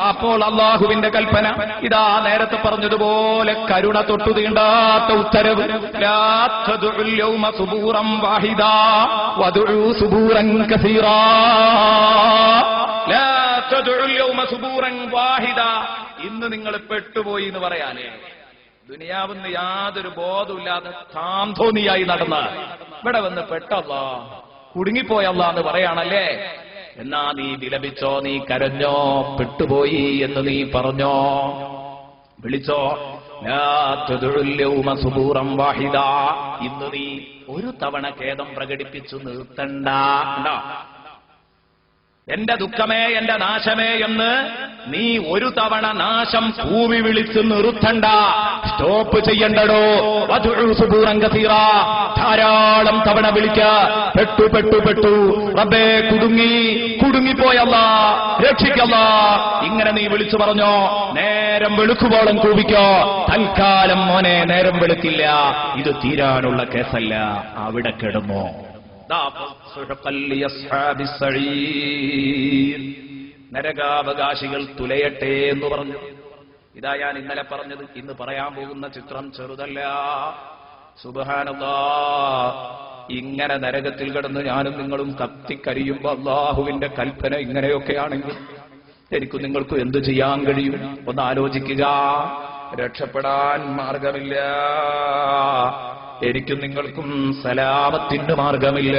അപ്പോൾ അല്ലാഹുവിന്റെ കൽപ്പന ഇതാ നേരത്തെ പറഞ്ഞതുപോലെ കരുണ തൊട്ടു തീണ്ടാത്ത ഉത്തരവ്, ലാ തദ്ഉൽ യൗമ സുബൂറൻ വാഹിദാ വദ്ഉ സുബൂറൻ കസീറാ, ലാ തദ്ഉൽ യൗമ സുബൂറൻ വാഹിദാ, ഇന്ന് നിങ്ങൾ പെട്ടുപോയി എന്ന് പറയാനേ. ദുനിയാവെന്ന് യാതൊരു ബോധമില്ലാതെ താന്തോന്നിയായി നടന്ന് ഇവിടെ വന്ന് പെട്ടല്ലാ, കുടുങ്ങിപ്പോയല്ലാ എന്ന് പറയാണല്ലേ. എന്നാ നീ വിലപിച്ചോ, നീ കരഞ്ഞോ, പെട്ടുപോയി എന്ന് നീ പറഞ്ഞോ, വിളിച്ചോ. ലാ തദ്ഉൽ യൗമ സുബൂറൻ വാഹിദാ, ഇന്ന് നീ ഒരു തവണ ഖേദം പ്രകടിപ്പിച്ചു നിർത്തണ്ട. എന്റെ ദുഃഖമേ, എന്റെ നാശമേ എന്ന് നീ ഒരു തവണ നാശം കൂവി വിളിച്ച് നിർത്തണ്ട, സ്റ്റോപ്പ് ചെയ്യണ്ടടോ. വദ്ഉ സുബൂറൻ കസീറാ, ധാരാളം തവണ വിളിക്ക. പെട്ടു റബ്ബേ, കുടുങ്ങിപ്പോയല്ലാ, രക്ഷിക്കല്ലാ, ഇങ്ങനെ നീ വിളിച്ചു പറഞ്ഞോ. നേരം വെളുക്കുവോളം കൂവിക്കോ. തൽക്കാലം മോനെ നേരം വെളുക്കില്ല, ഇത് തീരാനുള്ള കേസല്ല, അവിടെ കിടന്നോ. നരകാവകാശികൾ തുലയട്ടെ എന്ന് പറഞ്ഞു. ഇതാ ഞാൻ ഇന്നലെ പറഞ്ഞത്. ഇന്ന് പറയാൻ പോകുന്ന ചിത്രം ചെറുതല്ല. സുബ്ഹാനല്ലാഹ്, ഇങ്ങനെ നരകത്തിൽ കിടന്ന് ഞാനും നിങ്ങളും കത്തിക്കരിയുമ്പോ അല്ലാഹുവിന്റെ കൽപ്പന ഇങ്ങനെയൊക്കെയാണെങ്കിൽ എനിക്കും നിങ്ങൾക്കും എന്തു ചെയ്യാൻ കഴിയും? ഒന്ന് ആലോചിക്കുക. രക്ഷപ്പെടാൻ മാർഗമില്ല, എനിക്കും നിങ്ങൾക്കും സലാമത്തിന് മാർഗമില്ല.